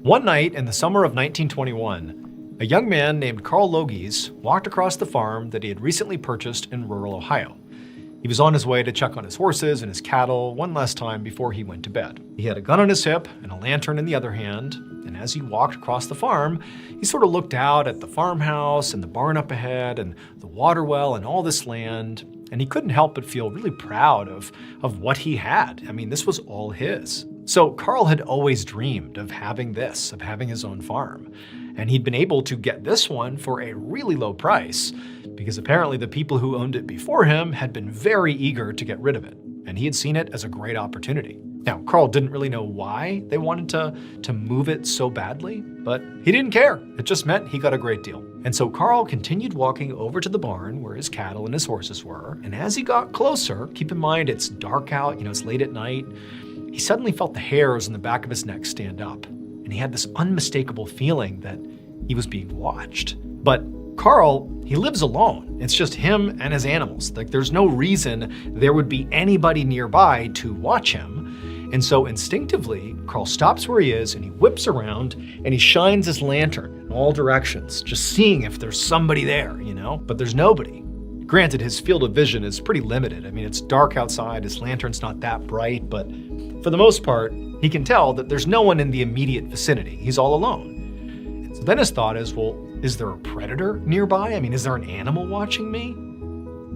One night in the summer of 1921, a young man named Carl Logies walked across the farm that he had recently purchased in rural Ohio. He was on his way to check on his horses and his cattle one last time before he went to bed. He had a gun on his hip and a lantern in the other hand, and as he walked across the farm, he sort of looked out at the farmhouse and the barn up ahead and the water well and all this land, and he couldn't help but feel really proud of what he had. I mean, this was all his. So Carl had always dreamed of having this, of having his own farm. And he'd been able to get this one for a really low price because apparently the people who owned it before him had been very eager to get rid of it. And he had seen it as a great opportunity. Now, Carl didn't really know why they wanted to move it so badly, but he didn't care. It just meant he got a great deal. And so Carl continued walking over to the barn where his cattle and his horses were. And as he got closer, keep in mind it's dark out, it's late at night, he suddenly felt the hairs on the back of his neck stand up. And he had this unmistakable feeling that he was being watched. But Carl, he lives alone. It's just him and his animals. Like, there's no reason there would be anybody nearby to watch him. And so instinctively, Carl stops where he is and he whips around and he shines his lantern in all directions, just seeing if there's somebody there, but there's nobody. Granted, his field of vision is pretty limited. I mean, it's dark outside, his lantern's not that bright, but for the most part, he can tell that there's no one in the immediate vicinity. He's all alone. And so then his thought is, well, is there a predator nearby? I mean, is there an animal watching me?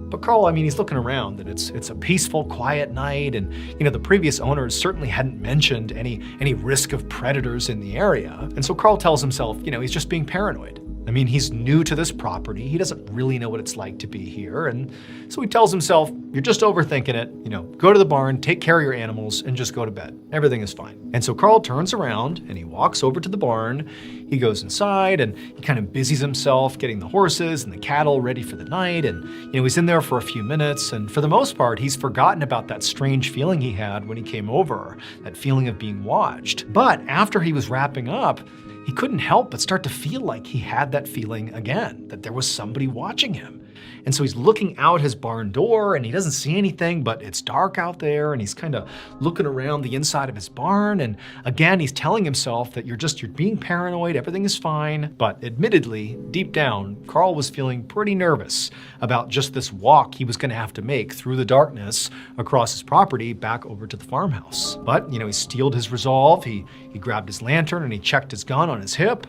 But Carl, he's looking around and it's a peaceful, quiet night. And, the previous owners certainly hadn't mentioned any risk of predators in the area. And so Carl tells himself, he's just being paranoid. He's new to this property. He doesn't really know what it's like to be here. And so he tells himself, you're just overthinking it. Go to the barn, take care of your animals, and just go to bed. Everything is fine. And so Carl turns around and he walks over to the barn. He goes inside and he kind of busies himself getting the horses and the cattle ready for the night. And, he's in there for a few minutes. And for the most part, he's forgotten about that strange feeling he had when he came over, that feeling of being watched. But after he was wrapping up, he couldn't help but start to feel like he had that feeling again, that there was somebody watching him. And so he's looking out his barn door and he doesn't see anything, but it's dark out there and he's kind of looking around the inside of his barn. And again, he's telling himself that you're being paranoid, everything is fine. But admittedly, deep down, Carl was feeling pretty nervous about just this walk he was going to have to make through the darkness across his property back over to the farmhouse. But, he steeled his resolve. He grabbed his lantern and he checked his gun on his hip.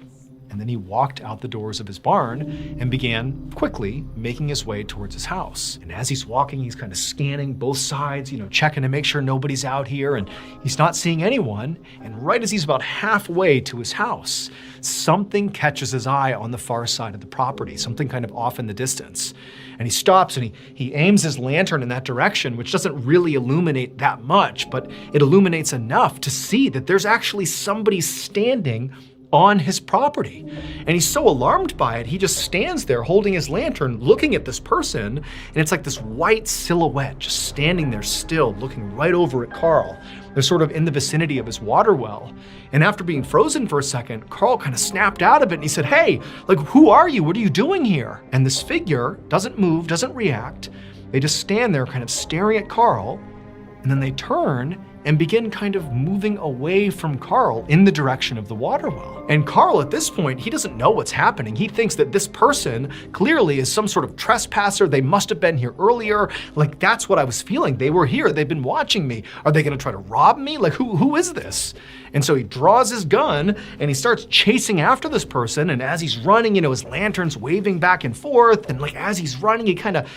And then he walked out the doors of his barn and began quickly making his way towards his house. And as he's walking, he's kind of scanning both sides, checking to make sure nobody's out here, and he's not seeing anyone. And right as he's about halfway to his house, something catches his eye on the far side of the property, something kind of off in the distance. And he stops and he aims his lantern in that direction, which doesn't really illuminate that much, but it illuminates enough to see that there's actually somebody standing on his property. And he's so alarmed by it, he just stands there holding his lantern, looking at this person, and it's like this white silhouette just standing there still, looking right over at Carl. They're sort of in the vicinity of his water well. And after being frozen for a second, Carl kind of snapped out of it and he said, hey, who are you? What are you doing here? And this figure doesn't move, doesn't react. They just stand there kind of staring at Carl, and then they turn and begin kind of moving away from Carl in the direction of the water well. And Carl, at this point, he doesn't know what's happening. He thinks that this person clearly is some sort of trespasser. They must have been here earlier. That's what I was feeling. They were here. They've been watching me. Are they gonna try to rob me? Who is this? And so he draws his gun and he starts chasing after this person. And as he's running, his lantern's waving back and forth. And as he's running,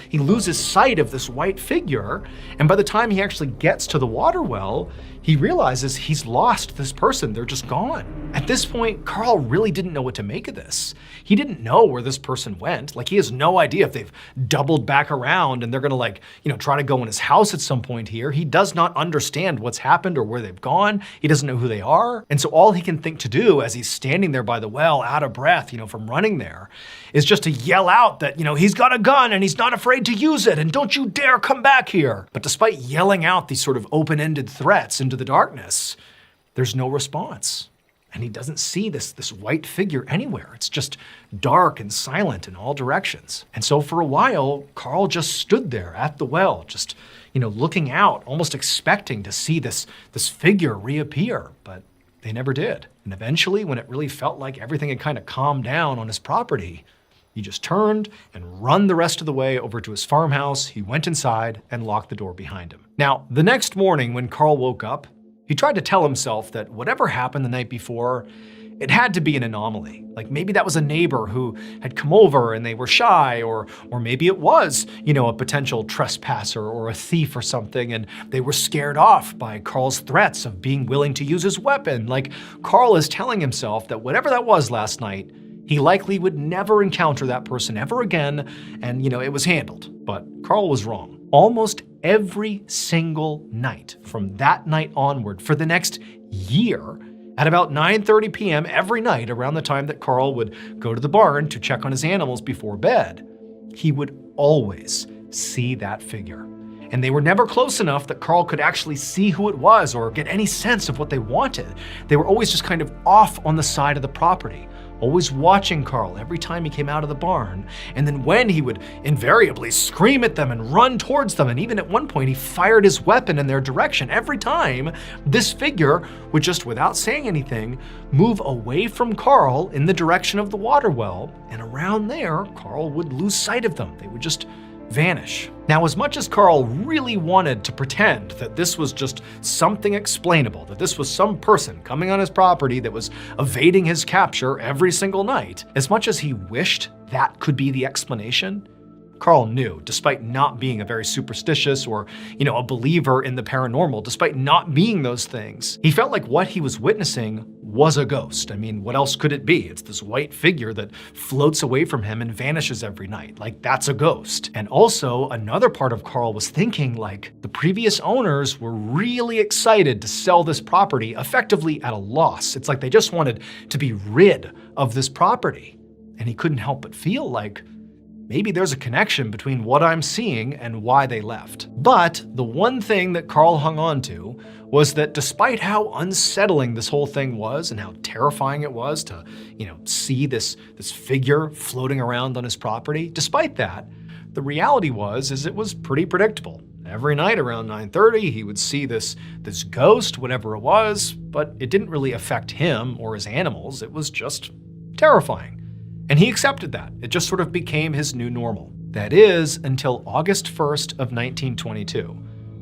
he loses sight of this white figure. And by the time he actually gets to the water well, he realizes he's lost this person. They're just gone. At this point, Carl really didn't know what to make of this. He didn't know where this person went. He has no idea if they've doubled back around and they're gonna try to go in his house at some point here. He does not understand what's happened or where they've gone. He doesn't know who they are. And so all he can think to do as he's standing there by the well, out of breath, from running there, is just to yell out that, he's got a gun and he's not afraid to use it and don't you dare come back here. But despite yelling out these sort of open-ended threats into the darkness, there's no response. And he doesn't see this white figure anywhere. It's just dark and silent in all directions. And so for a while, Carl just stood there at the well, just, looking out, almost expecting to see this figure reappear, but they never did. And eventually, when it really felt like everything had kind of calmed down on his property, he just turned and run the rest of the way over to his farmhouse. He went inside and locked the door behind him. Now, the next morning when Carl woke up, he tried to tell himself that whatever happened the night before, it had to be an anomaly. Like maybe that was a neighbor who had come over and they were shy, or maybe it was, a potential trespasser or a thief or something, and they were scared off by Carl's threats of being willing to use his weapon. Like Carl is telling himself that whatever that was last night, he likely would never encounter that person ever again, and it was handled. But Carl was wrong. Almost every single night from that night onward for the next year, at about 9:30 p.m. every night, around the time that Carl would go to the barn to check on his animals before bed, he would always see that figure. And they were never close enough that Carl could actually see who it was or get any sense of what they wanted. They were always just kind of off on the side of the property, always watching Carl every time he came out of the barn. And then when he would invariably scream at them and run towards them, and even at one point he fired his weapon in their direction, every time this figure would just, without saying anything, move away from Carl in the direction of the water well, and around there, Carl would lose sight of them. They would just vanish. Now, as much as Carl really wanted to pretend that this was just something explainable, that this was some person coming on his property that was evading his capture every single night, as much as he wished that could be the explanation, Carl knew, despite not being a very superstitious or, a believer in the paranormal, despite not being those things, he felt like what he was witnessing was a ghost. I mean, what else could it be? It's this white figure that floats away from him and vanishes every night. Like, that's a ghost. And also, another part of Carl was thinking, like, the previous owners were really excited to sell this property effectively at a loss. It's like they just wanted to be rid of this property. And he couldn't help but feel like, maybe there's a connection between what I'm seeing and why they left. But the one thing that Carl hung on to was that despite how unsettling this whole thing was and how terrifying it was to, see this figure floating around on his property, despite that, the reality is it was pretty predictable. Every night around 9:30, he would see this ghost, whatever it was, but it didn't really affect him or his animals. It was just terrifying. And he accepted that. It just sort of became his new normal. That is, until August 1st of 1922,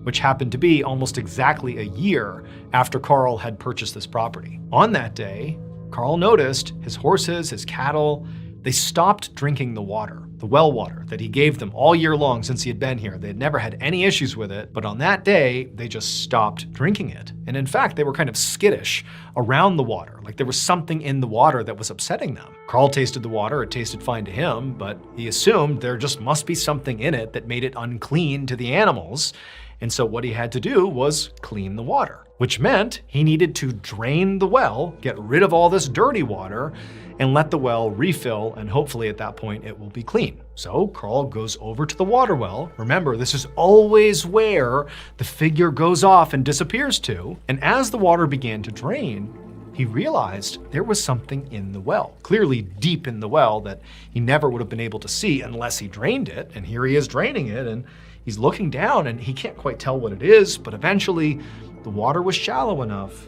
which happened to be almost exactly a year after Carl had purchased this property. On that day, Carl noticed his horses, his cattle, they stopped drinking the water, the well water that he gave them all year long since he had been here. They had never had any issues with it, but on that day, they just stopped drinking it. And in fact, they were kind of skittish around the water, like there was something in the water that was upsetting them. Carl tasted the water, it tasted fine to him, but he assumed there just must be something in it that made it unclean to the animals. And so what he had to do was clean the water, which meant he needed to drain the well, get rid of all this dirty water, and let the well refill, and hopefully at that point it will be clean. So Carl goes over to the water well. Remember, this is always where the figure goes off and disappears to. And as the water began to drain, he realized there was something in the well, clearly deep in the well that he never would have been able to see unless he drained it. And here he is draining it, and he's looking down and he can't quite tell what it is, but eventually the water was shallow enough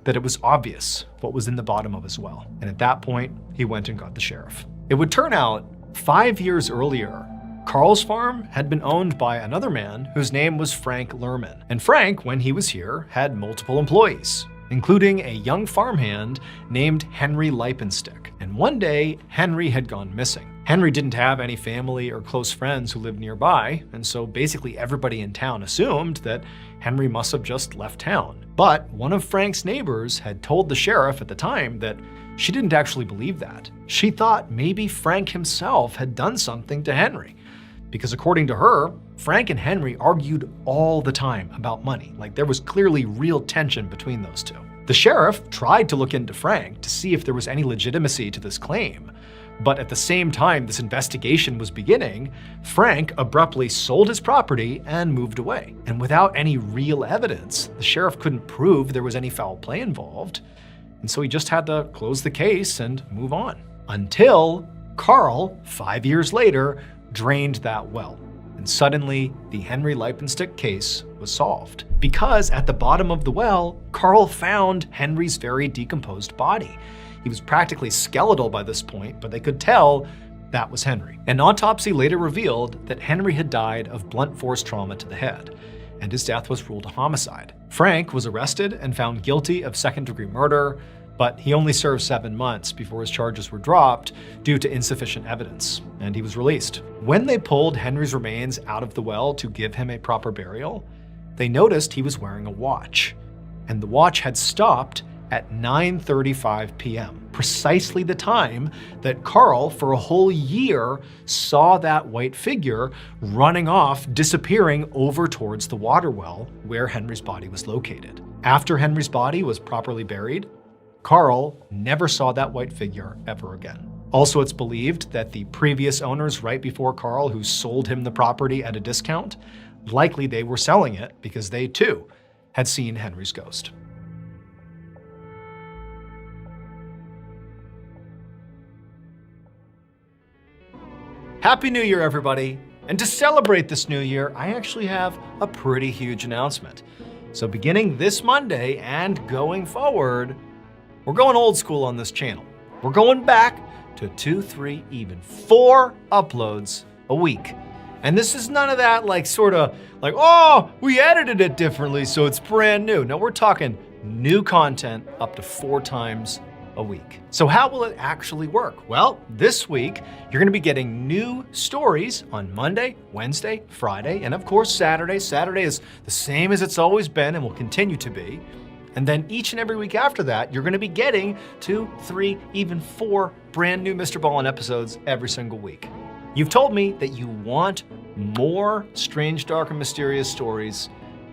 that it was obvious what was in the bottom of his well. And at that point, he went and got the sheriff. It would turn out 5 years earlier, Carl's farm had been owned by another man whose name was Frank Lerman. And Frank, when he was here, had multiple employees, including a young farmhand named Henry Lipenstick. And one day, Henry had gone missing. Henry didn't have any family or close friends who lived nearby, and so basically everybody in town assumed that Henry must have just left town. But one of Frank's neighbors had told the sheriff at the time that she didn't actually believe that. She thought maybe Frank himself had done something to Henry, because according to her, Frank and Henry argued all the time about money. Like there was clearly real tension between those two. The sheriff tried to look into Frank to see if there was any legitimacy to this claim. But at the same time this investigation was beginning, Frank abruptly sold his property and moved away. And without any real evidence, the sheriff couldn't prove there was any foul play involved. And so he just had to close the case and move on. Until Carl, 5 years later, drained that well. And suddenly, the Henry Lipenstick case was solved. because at the bottom of the well, Carl found Henry's very decomposed body. He was practically skeletal by this point, but they could tell that was Henry. An autopsy later revealed that Henry had died of blunt force trauma to the head, and his death was ruled a homicide. Frank was arrested and found guilty of second-degree murder, but he only served 7 months before his charges were dropped due to insufficient evidence, and he was released. When they pulled Henry's remains out of the well to give him a proper burial, they noticed he was wearing a watch, and the watch had stopped at 9:35 p.m., precisely the time that Carl, for a whole year, saw that white figure running off, disappearing over towards the water well where Henry's body was located. After Henry's body was properly buried, Carl never saw that white figure ever again. Also, it's believed that the previous owners right before Carl, who sold him the property at a discount, likely they were selling it because they too had seen Henry's ghost. Happy New Year, everybody. And to celebrate this new year, I actually have a pretty huge announcement. So beginning this Monday and going forward, we're going old school on this channel. We're going back to 2, 3, even 4 uploads a week. And this is none of that oh, we edited it differently, so it's brand new. No, we're talking new content up to 4 times a week. So how will it actually work? Well, this week, you're gonna be getting new stories on Monday, Wednesday, Friday, and of course, Saturday. Saturday is the same as it's always been and will continue to be. And then each and every week after that, you're gonna be getting 2, 3, even 4 brand new Mrballen episodes every single week. You've told me that you want more strange, dark, and mysterious stories,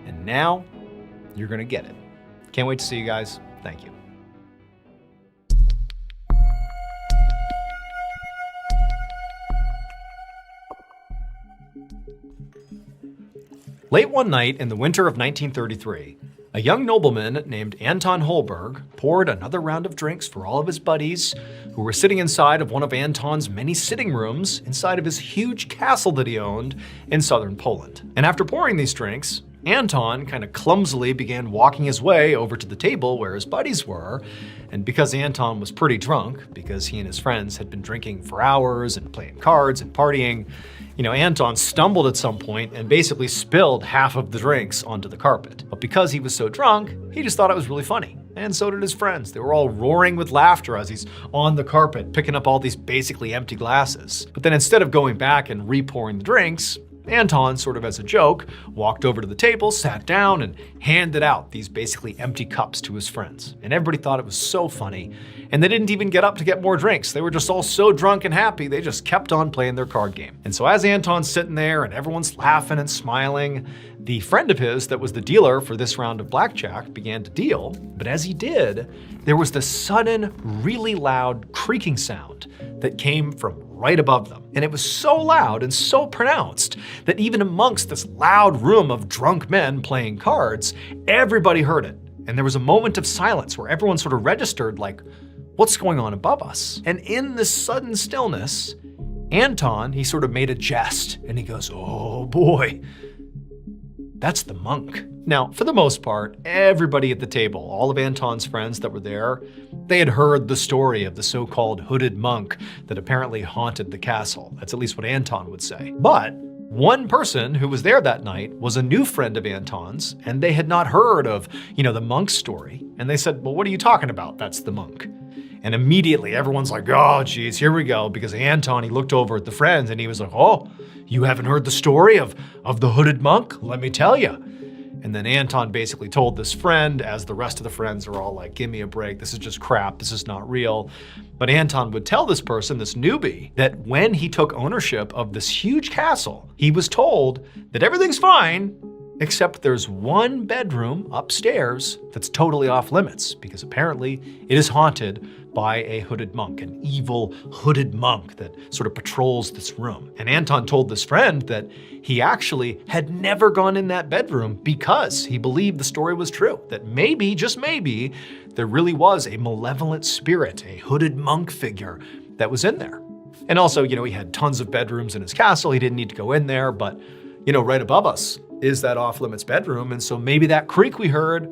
and now you're gonna get it. Can't wait to see you guys. Thank you. Late one night in the winter of 1933, a young nobleman named Anton Holberg poured another round of drinks for all of his buddies who were sitting inside of one of Anton's many sitting rooms inside of his huge castle that he owned in southern Poland. And after pouring these drinks, Anton kind of clumsily began walking his way over to the table where his buddies were. And because Anton was pretty drunk, because he and his friends had been drinking for hours and playing cards and partying, Anton stumbled at some point and basically spilled half of the drinks onto the carpet. But because he was so drunk, he just thought it was really funny. And so did his friends. They were all roaring with laughter as he's on the carpet, picking up all these basically empty glasses. But then instead of going back and re-pouring the drinks, Anton, sort of as a joke, walked over to the table, sat down, and handed out these basically empty cups to his friends. And everybody thought it was so funny, and they didn't even get up to get more drinks. They were just all so drunk and happy, they just kept on playing their card game. And so as Anton's sitting there and everyone's laughing and smiling, the friend of his that was the dealer for this round of blackjack began to deal. But as he did, there was this sudden, really loud creaking sound that came from right above them. And it was so loud and so pronounced that even amongst this loud room of drunk men playing cards, everybody heard it. And there was a moment of silence where everyone sort of registered like, what's going on above us? And in this sudden stillness, Anton, he sort of made a jest and he goes, oh boy, that's the monk. Now, for the most part, everybody at the table, all of Anton's friends that were there, they had heard the story of the so-called hooded monk that apparently haunted the castle. That's at least what Anton would say. But one person who was there that night was a new friend of Anton's, and they had not heard of, the monk's story. And they said, well, what are you talking about? That's the monk. And immediately everyone's like, oh, geez, here we go. Because Anton, he looked over at the friends and he was like, oh, you haven't heard the story of the hooded monk? Let me tell you. And then Anton basically told this friend, as the rest of the friends are all like, give me a break, this is just crap, this is not real. But Anton would tell this person, this newbie, that when he took ownership of this huge castle, he was told that everything's fine, except there's one bedroom upstairs that's totally off limits, because apparently it is haunted by a hooded monk, an evil hooded monk that sort of patrols this room. And Anton told this friend that he actually had never gone in that bedroom because he believed the story was true, that maybe, just maybe, there really was a malevolent spirit, a hooded monk figure that was in there. And also, he had tons of bedrooms in his castle. He didn't need to go in there, but right above us, is that off-limits bedroom, and so maybe that creak we heard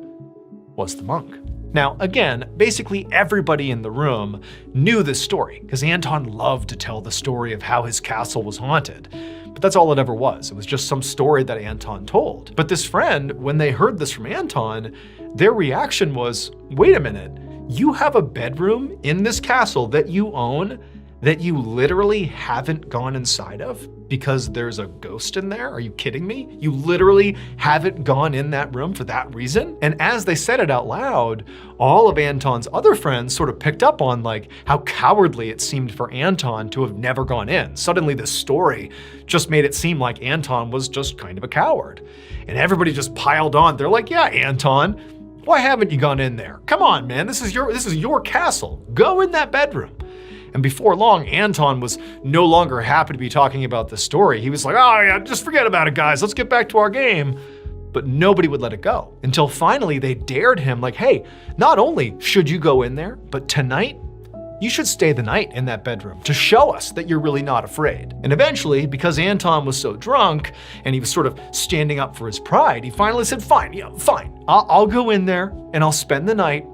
was the monk. Now, again, basically everybody in the room knew this story, because Anton loved to tell the story of how his castle was haunted. But that's all it ever was. It was just some story that Anton told. But this friend, when they heard this from Anton, their reaction was, wait a minute, you have a bedroom in this castle that you own that you literally haven't gone inside of because there's a ghost in there? Are you kidding me? You literally haven't gone in that room for that reason? And as they said it out loud, all of Anton's other friends sort of picked up on like how cowardly it seemed for Anton to have never gone in. Suddenly this story just made it seem like Anton was just kind of a coward. And everybody just piled on. They're like, yeah, Anton, why haven't you gone in there? Come on, man, this is your castle. Go in that bedroom. And before long, Anton was no longer happy to be talking about the story. He was like, oh yeah, just forget about it, guys. Let's get back to our game. But nobody would let it go until finally they dared him like, hey, not only should you go in there, but tonight, you should stay the night in that bedroom to show us that you're really not afraid. And eventually, because Anton was so drunk and he was sort of standing up for his pride, he finally said, fine, yeah, fine. I'll go in there and I'll spend the night.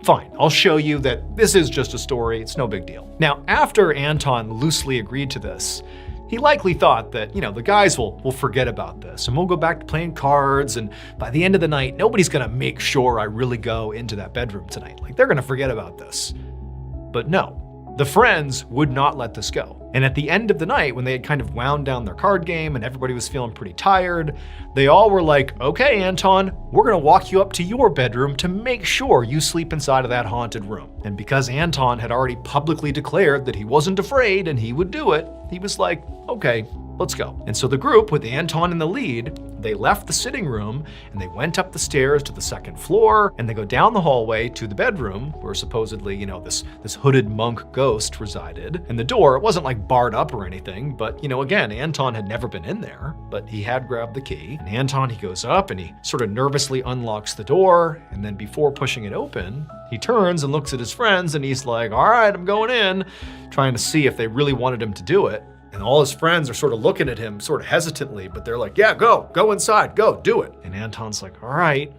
Fine, I'll show you that this is just a story, it's no big deal. Now, after Anton loosely agreed to this, he likely thought that, the guys will forget about this and we'll go back to playing cards, and by the end of the night, nobody's gonna make sure I really go into that bedroom tonight. Like, they're gonna forget about this. But no, the friends would not let this go. And at the end of the night, when they had kind of wound down their card game and everybody was feeling pretty tired, they all were like, okay, Anton, we're gonna walk you up to your bedroom to make sure you sleep inside of that haunted room. And because Anton had already publicly declared that he wasn't afraid and he would do it, he was like, okay, let's go. And so the group, with Anton in the lead, they left the sitting room and they went up the stairs to the second floor, and they go down the hallway to the bedroom where supposedly, this hooded monk ghost resided. And the door, it wasn't like barred up or anything, but again, Anton had never been in there, but he had grabbed the key. And Anton, he goes up and he sort of nervously unlocks the door, and then before pushing it open, he turns and looks at his friends and he's like, all right, I'm going in, trying to see if they really wanted him to do it. And all his friends are sort of looking at him sort of hesitantly, but they're like, yeah, go inside, go, do it. And Anton's like, all right.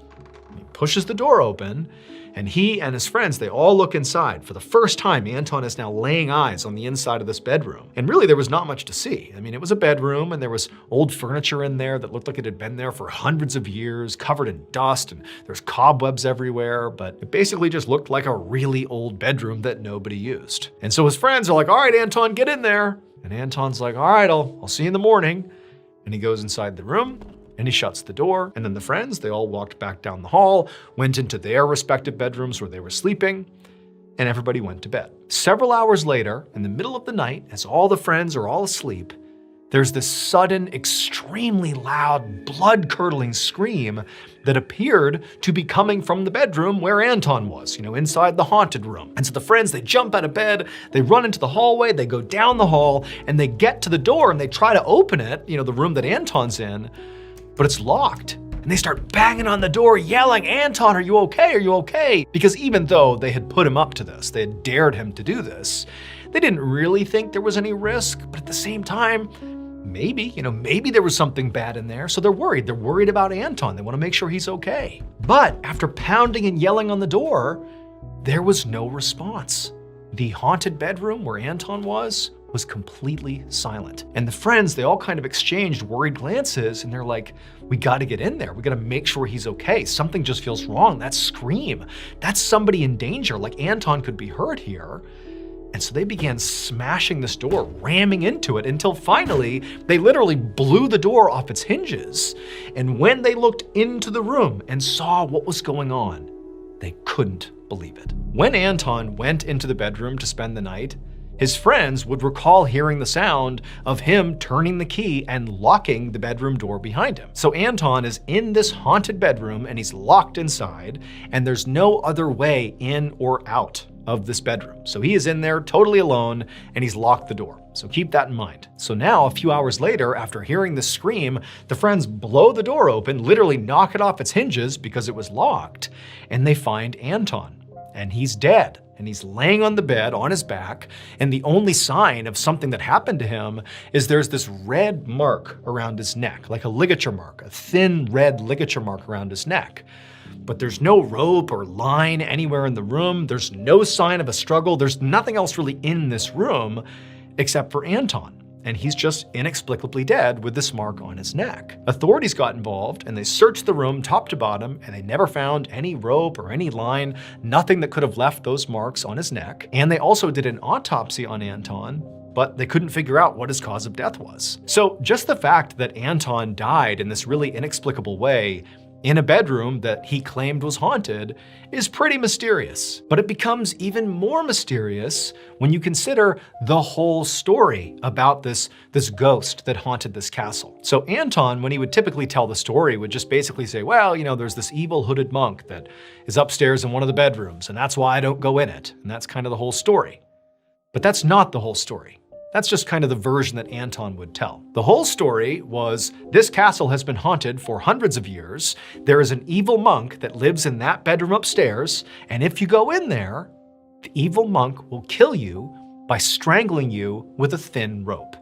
And he pushes the door open, and he and his friends, they all look inside. For the first time, Anton is now laying eyes on the inside of this bedroom. And really, there was not much to see. I mean, it was a bedroom, and there was old furniture in there that looked like it had been there for hundreds of years, covered in dust, and there's cobwebs everywhere, but it basically just looked like a really old bedroom that nobody used. And so his friends are like, all right, Anton, get in there. And Anton's like, all right, I'll see you in the morning. And he goes inside the room and he shuts the door. And then the friends, they all walked back down the hall, went into their respective bedrooms where they were sleeping, and everybody went to bed. Several hours later, in the middle of the night, as all the friends are all asleep, there's this sudden, extremely loud, blood-curdling scream that appeared to be coming from the bedroom where Anton was, inside the haunted room. And so the friends, they jump out of bed, they run into the hallway, they go down the hall, and they get to the door and they try to open it, the room that Anton's in, but it's locked. And they start banging on the door, yelling, Anton, are you okay? Are you okay? Because even though they had put him up to this, they had dared him to do this, they didn't really think there was any risk, but at the same time, maybe there was something bad in there, so they're worried. They're worried about Anton. They want to make sure he's okay. But after pounding and yelling on the door, there was no response. The haunted bedroom where Anton was completely silent. And the friends, they all kind of exchanged worried glances, and they're like, we got to get in there. We got to make sure he's okay. Something just feels wrong. That scream, that's somebody in danger. Like, Anton could be hurt here. And so they began smashing this door, ramming into it, until finally they literally blew the door off its hinges. And when they looked into the room and saw what was going on, they couldn't believe it. When Anton went into the bedroom to spend the night, his friends would recall hearing the sound of him turning the key and locking the bedroom door behind him. So Anton is in this haunted bedroom and he's locked inside, and there's no other way in or out of this bedroom. So he is in there totally alone and he's locked the door. So keep that in mind. So now, a few hours later, after hearing the scream, the friends blow the door open, literally knock it off its hinges because it was locked, and they find Anton. and he's dead. And he's laying on the bed on his back, and the only sign of something that happened to him is there's this red mark around his neck, like a ligature mark, a thin red ligature mark around his neck. But there's no rope or line anywhere in the room. There's no sign of a struggle. There's nothing else really in this room except for Anton. And he's just inexplicably dead with this mark on his neck. Authorities got involved and they searched the room top to bottom, and they never found any rope or any line, nothing that could have left those marks on his neck. And they also did an autopsy on Anton, but they couldn't figure out what his cause of death was. So just the fact that Anton died in this really inexplicable way in a bedroom that he claimed was haunted is pretty mysterious. But it becomes even more mysterious when you consider the whole story about this ghost that haunted this castle. So Anton, when he would typically tell the story, would just basically say, well, there's this evil hooded monk that is upstairs in one of the bedrooms, and that's why I don't go in it. And that's kind of the whole story. But that's not the whole story. That's just kind of the version that Anton would tell. The whole story was, this castle has been haunted for hundreds of years. There is an evil monk that lives in that bedroom upstairs, and if you go in there, the evil monk will kill you by strangling you with a thin rope.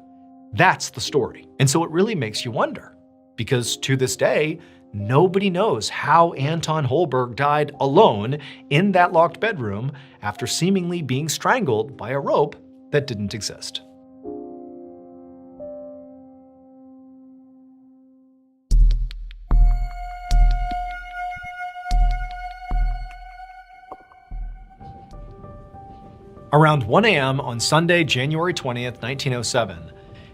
That's the story. And so it really makes you wonder, because to this day, nobody knows how Anton Holberg died alone in that locked bedroom after seemingly being strangled by a rope that didn't exist. Around 1 a.m. on Sunday, January 20th, 1907,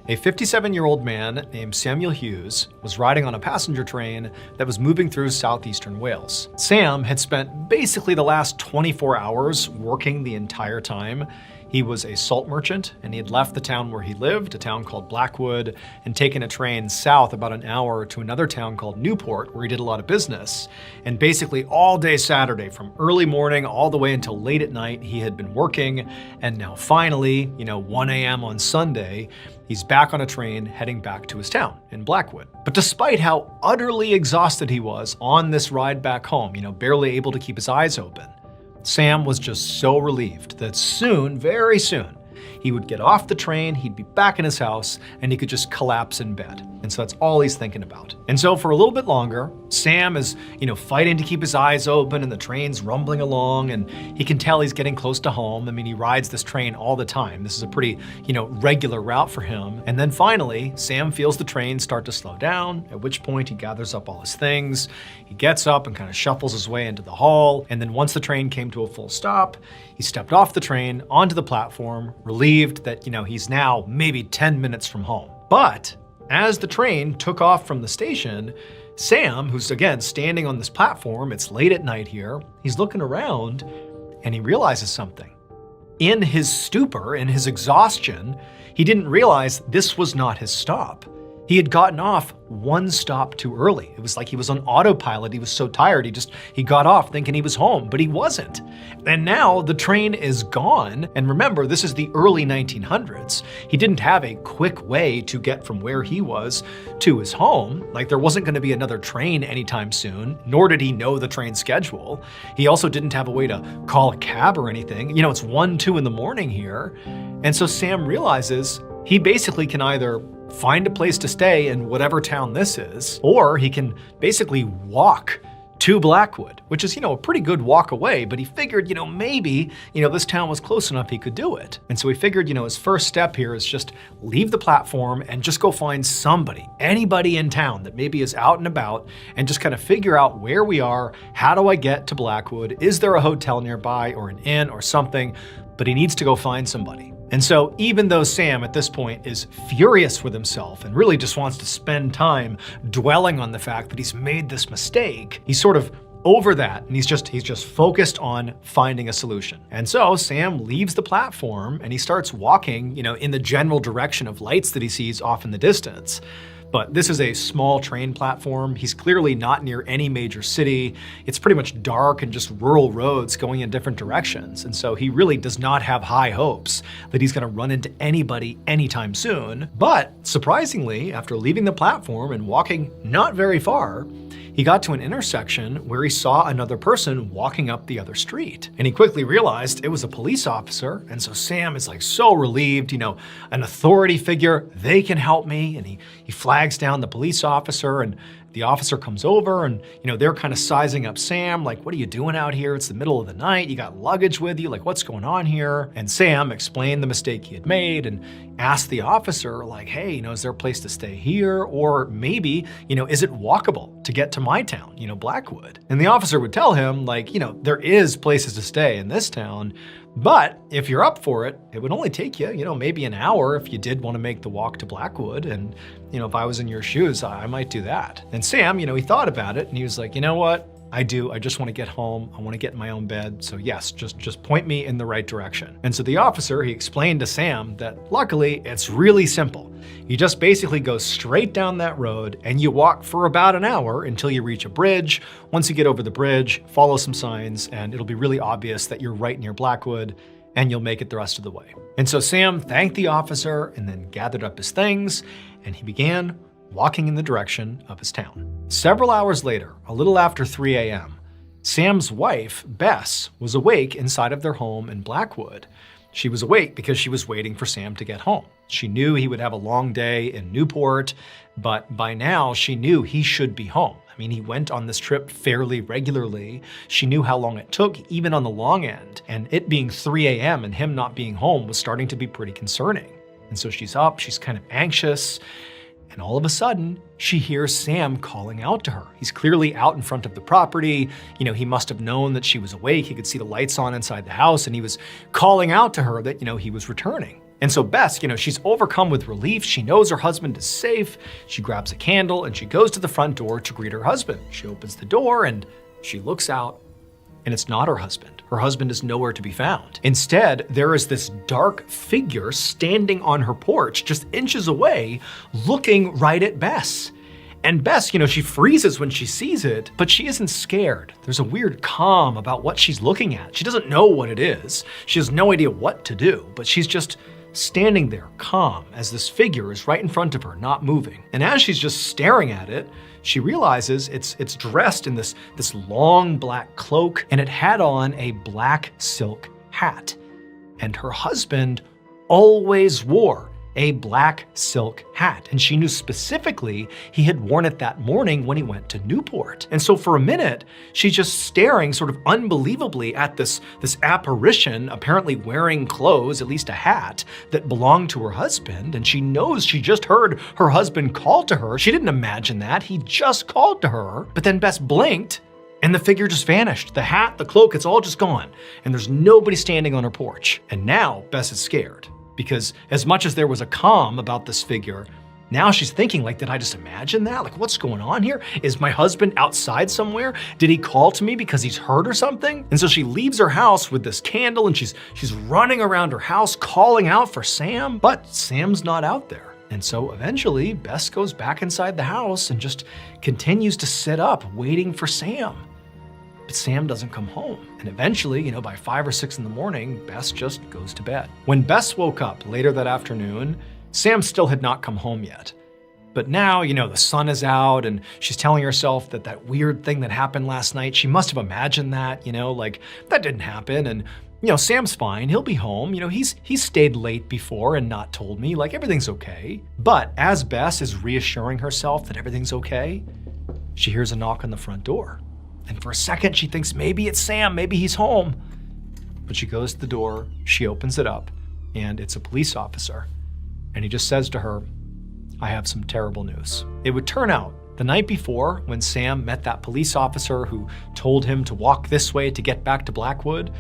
a 57-year-old man named Samuel Hughes was riding on a passenger train that was moving through southeastern Wales. Sam had spent basically the last 24 hours working the entire time. He was a salt merchant, and he had left the town where he lived, a town called Blackwood, and taken a train south about an hour to another town called Newport, where he did a lot of business. And basically all day Saturday, from early morning all the way until late at night, he had been working. And now finally, 1 a.m. on Sunday, he's back on a train heading back to his town in Blackwood. But despite how utterly exhausted he was on this ride back home, barely able to keep his eyes open, Sam was just so relieved that soon, very soon, he would get off the train, he'd be back in his house, and he could just collapse in bed. And so that's all he's thinking about. And so for a little bit longer, Sam is, fighting to keep his eyes open, and the train's rumbling along, and he can tell he's getting close to home. I mean, he rides this train all the time. This is a pretty, regular route for him. And then finally, Sam feels the train start to slow down, at which point he gathers up all his things. He gets up and kind of shuffles his way into the hall. And then once the train came to a full stop, he stepped off the train onto the platform, relieved that, he's now maybe 10 minutes from home. But as the train took off from the station, Sam, who's again standing on this platform, it's late at night here, he's looking around and he realizes something. In his stupor, in his exhaustion, he didn't realize this was not his stop. He had gotten off one stop too early. It was like he was on autopilot. He was so tired, he got off thinking he was home, but he wasn't. And now the train is gone. And remember, this is the early 1900s. He didn't have a quick way to get from where he was to his home. Like, there wasn't going to be another train anytime soon, nor did he know the train schedule. He also didn't have a way to call a cab or anything. It's 1, 2 in the morning here. And so Sam realizes he basically can either find a place to stay in whatever town this is, or he can basically walk to Blackwood, which is, a pretty good walk away, but he figured, maybe, this town was close enough he could do it. And so he figured, his first step here is just leave the platform and just go find somebody, anybody in town that maybe is out and about, and just kind of figure out where we are. How do I get to Blackwood? Is there a hotel nearby or an inn or something? But he needs to go find somebody. And so even though Sam at this point is furious with himself and really just wants to spend time dwelling on the fact that he's made this mistake, he's sort of over that, and he's just focused on finding a solution. And so Sam leaves the platform and he starts walking, in the general direction of lights that he sees off in the distance. But this is a small train platform. He's clearly not near any major city. It's pretty much dark and just rural roads going in different directions. And so he really does not have high hopes that he's gonna run into anybody anytime soon. But surprisingly, after leaving the platform and walking not very far, he he got to an intersection where he saw another person walking up the other street. And he quickly realized it was a police officer. And so Sam is like so relieved, an authority figure, they can help me. And he flags down the police officer, and the officer comes over, and they're kind of sizing up Sam, like, what are you doing out here? It's the middle of the night, you got luggage with you, like what's going on here? And Sam explained the mistake he had made and asked the officer, like, hey, is there a place to stay here? Or maybe, is it walkable to get to my town, Blackwood? And the officer would tell him, like, there is places to stay in this town, but if you're up for it, it would only take you, maybe an hour if you did want to make the walk to Blackwood. And, if I was in your shoes, I might do that. And Sam, he thought about it and he was like, you know what? I do. I just want to get home. I want to get in my own bed. So yes, just point me in the right direction. And so the officer, he explained to Sam that luckily it's really simple. You just basically go straight down that road and you walk for about an hour until you reach a bridge. Once you get over the bridge, follow some signs and it'll be really obvious that you're right near Blackwood and you'll make it the rest of the way. And so Sam thanked the officer and then gathered up his things and he began walking in the direction of his town. Several hours later, a little after 3 a.m., Sam's wife, Bess, was awake inside of their home in Blackwood. She was awake because she was waiting for Sam to get home. She knew he would have a long day in Newport, but by now she knew he should be home. I mean, he went on this trip fairly regularly. She knew how long it took, even on the long end, and it being 3 a.m. and him not being home was starting to be pretty concerning. And so she's up, she's kind of anxious, and all of a sudden, she hears Sam calling out to her. He's clearly out in front of the property. He must have known that she was awake. He could see the lights on inside the house, and he was calling out to her that, he was returning. And so Bess, she's overcome with relief. She knows her husband is safe. She grabs a candle and she goes to the front door to greet her husband. She opens the door and she looks out, and it's not her husband. Her husband is nowhere to be found. Instead, there is this dark figure standing on her porch, just inches away, looking right at Bess. And Bess, she freezes when she sees it, but she isn't scared. There's a weird calm about what she's looking at. She doesn't know what it is. She has no idea what to do, but she's just standing there calm as this figure is right in front of her, not moving. And as she's just staring at it, she realizes it's dressed in this long black cloak, and it had on a black silk hat. And her husband always wore a black silk hat, and she knew specifically he had worn it that morning when he went to Newport. And so for a minute, she's just staring sort of unbelievably at this apparition, apparently wearing clothes, at least a hat, that belonged to her husband, and she knows she just heard her husband call to her. She didn't imagine that, he just called to her, but then Bess blinked, and the figure just vanished. The hat, the cloak, it's all just gone, and there's nobody standing on her porch. And now Bess is scared. Because as much as there was a calm about this figure, now she's thinking, like, did I just imagine that? Like, what's going on here? Is my husband outside somewhere? Did he call to me because he's hurt or something? And so she leaves her house with this candle and she's running around her house calling out for Sam, but Sam's not out there. And so eventually Bess goes back inside the house and just continues to sit up waiting for Sam. But Sam doesn't come home. And eventually, by 5 or 6 in the morning, Bess just goes to bed. When Bess woke up later that afternoon, Sam still had not come home yet. But now, the sun is out and she's telling herself that weird thing that happened last night, she must have imagined that, like that didn't happen. And, Sam's fine, he'll be home. He's stayed late before and not told me, like everything's okay. But as Bess is reassuring herself that everything's okay, she hears a knock on the front door. And for a second, she thinks maybe it's Sam, maybe he's home. But she goes to the door, she opens it up, and it's a police officer. And he just says to her, I have some terrible news. It would turn out the night before, when Sam met that police officer who told him to walk this way to get back to Blackwood,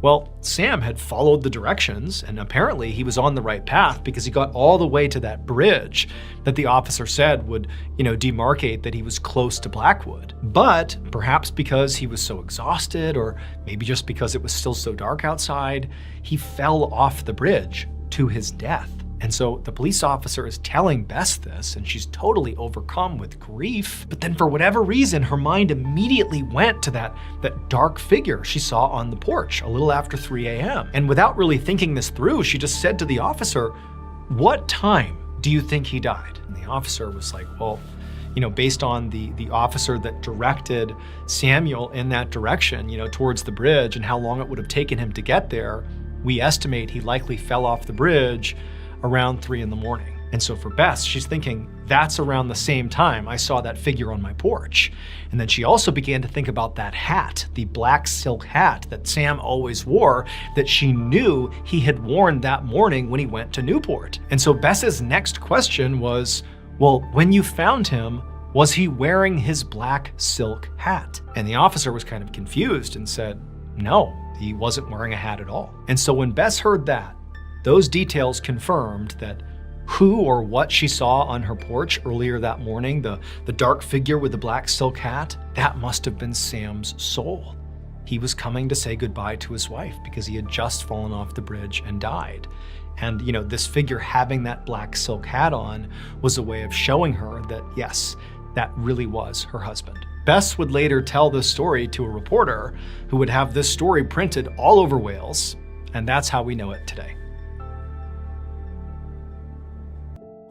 well, Sam had followed the directions, and apparently he was on the right path because he got all the way to that bridge that the officer said would, demarcate that he was close to Blackwood. But perhaps because he was so exhausted, or maybe just because it was still so dark outside, he fell off the bridge to his death. And so the police officer is telling Bess this, and she's totally overcome with grief. But then for whatever reason, her mind immediately went to that dark figure she saw on the porch a little after 3 a.m. And without really thinking this through, she just said to the officer, what time do you think he died? And the officer was like, well, based on the officer that directed Samuel in that direction, towards the bridge and how long it would have taken him to get there, we estimate he likely fell off the bridge around 3 a.m. And so for Bess, she's thinking, that's around the same time I saw that figure on my porch. And then she also began to think about that hat, the black silk hat that Sam always wore, that she knew he had worn that morning when he went to Newport. And so Bess's next question was, well, when you found him, was he wearing his black silk hat? And the officer was kind of confused and said, no, he wasn't wearing a hat at all. And so when Bess heard that, those details confirmed that who or what she saw on her porch earlier that morning, the dark figure with the black silk hat, that must have been Sam's soul. He was coming to say goodbye to his wife because he had just fallen off the bridge and died. And, this figure having that black silk hat on was a way of showing her that, yes, that really was her husband. Bess would later tell this story to a reporter who would have this story printed all over Wales, and that's how we know it today.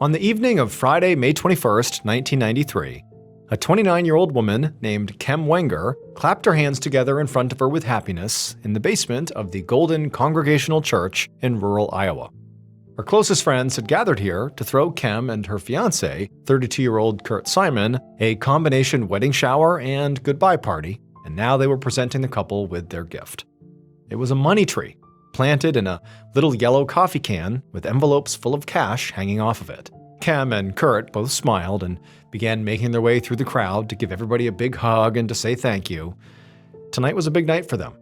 On the evening of Friday, May 21st, 1993, a 29-year-old woman named Kem Wenger clapped her hands together in front of her with happiness in the basement of the Golden Congregational Church in rural Iowa. Her closest friends had gathered here to throw Kem and her fiancé, 32-year-old Kurt Simon, a combination wedding shower and goodbye party, and now they were presenting the couple with their gift. It was a money tree, planted in a little yellow coffee can with envelopes full of cash hanging off of it. Kem and Kurt both smiled and began making their way through the crowd to give everybody a big hug and to say thank you. Tonight was a big night for them.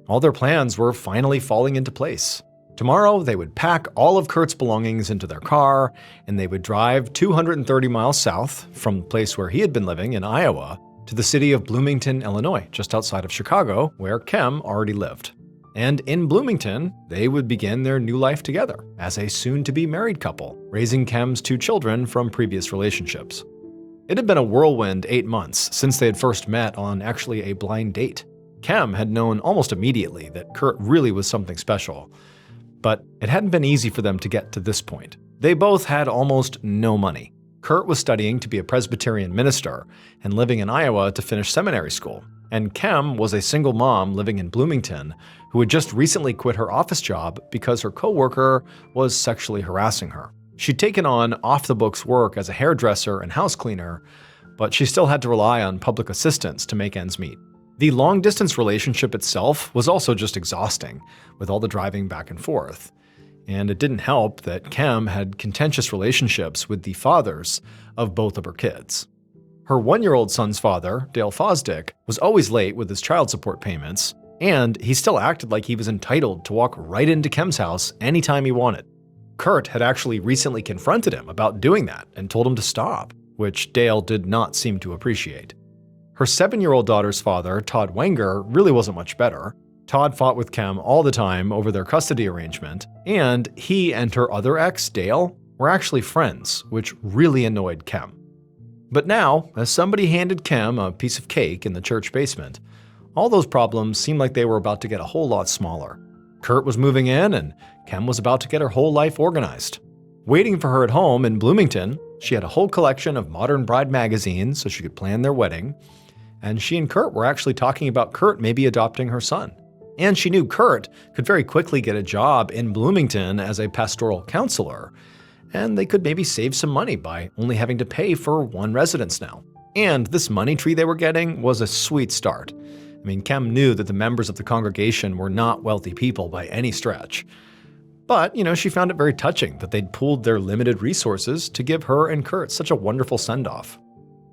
All their plans were finally falling into place. Tomorrow, they would pack all of Kurt's belongings into their car, and they would drive 230 miles south from the place where he had been living in Iowa to the city of Bloomington, Illinois, just outside of Chicago, where Kem already lived. And in Bloomington, they would begin their new life together as a soon-to-be married couple, raising Kem's 2 children from previous relationships. It had been a whirlwind 8 months since they had first met on actually a blind date. Kem had known almost immediately that Kurt really was something special, but it hadn't been easy for them to get to this point. They both had almost no money. Kurt was studying to be a Presbyterian minister and living in Iowa to finish seminary school. And Kem was a single mom living in Bloomington who had just recently quit her office job because her coworker was sexually harassing her. She'd taken on off-the-books work as a hairdresser and house cleaner, but she still had to rely on public assistance to make ends meet. The long-distance relationship itself was also just exhausting, with all the driving back and forth. And it didn't help that Kem had contentious relationships with the fathers of both of her kids. Her 1-year-old son's father, Dale Fosdick, was always late with his child support payments, and he still acted like he was entitled to walk right into Kem's house anytime he wanted. Kurt had actually recently confronted him about doing that and told him to stop, which Dale did not seem to appreciate. Her 7-year-old daughter's father, Todd Wenger, really wasn't much better. Todd fought with Kem all the time over their custody arrangement, and he and her other ex, Dale, were actually friends, which really annoyed Kem. But now, as somebody handed Kem a piece of cake in the church basement, all those problems seemed like they were about to get a whole lot smaller. Kurt was moving in, and Kem was about to get her whole life organized. Waiting for her at home in Bloomington, she had a whole collection of modern bride magazines so she could plan their wedding, and she and Kurt were actually talking about Kurt maybe adopting her son. And she knew Kurt could very quickly get a job in Bloomington as a pastoral counselor, and they could maybe save some money by only having to pay for one residence now. And this money tree they were getting was a sweet start. I mean, Kem knew that the members of the congregation were not wealthy people by any stretch. But, she found it very touching that they'd pooled their limited resources to give her and Kurt such a wonderful send-off.